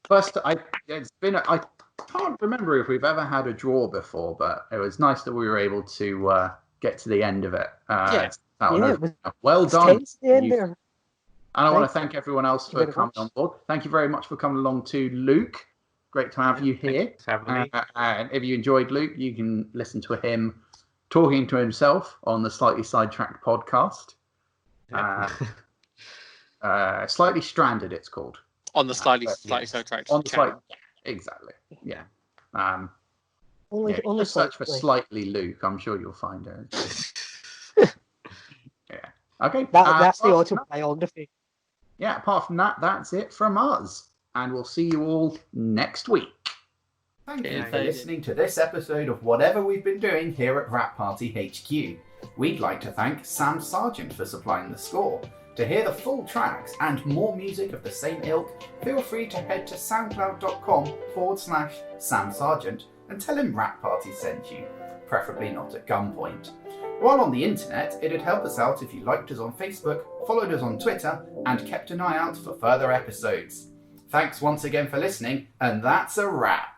First, I can't remember if we've ever had a draw before, but it was nice that we were able to get to the end of it. Well done. And I want to thank everyone else for coming on board. Thank you very much for coming along to Luke. Great to have you here. And if you enjoyed Luke, you can listen to him talking to himself on the Slightly Sidetracked podcast. Slightly Stranded, it's called. On the slightly sidetracked. On the exactly. Yeah. Only search for Slightly Luke. I'm sure you'll find it. Yeah. Okay. That's the autobiography. Yeah. Apart from that, that's it from us, and we'll see you all next week. Thank you for listening to this episode of whatever we've been doing here at Rap Party HQ. We'd like to thank Sam Sargent for supplying the score. To hear the full tracks and more music of the same ilk, feel free to head to soundcloud.com/Sam Sargent and tell him Rap Party sent you, preferably not at gunpoint. While on the internet, it'd help us out if you liked us on Facebook, followed us on Twitter, and kept an eye out for further episodes. Thanks once again for listening, and that's a wrap.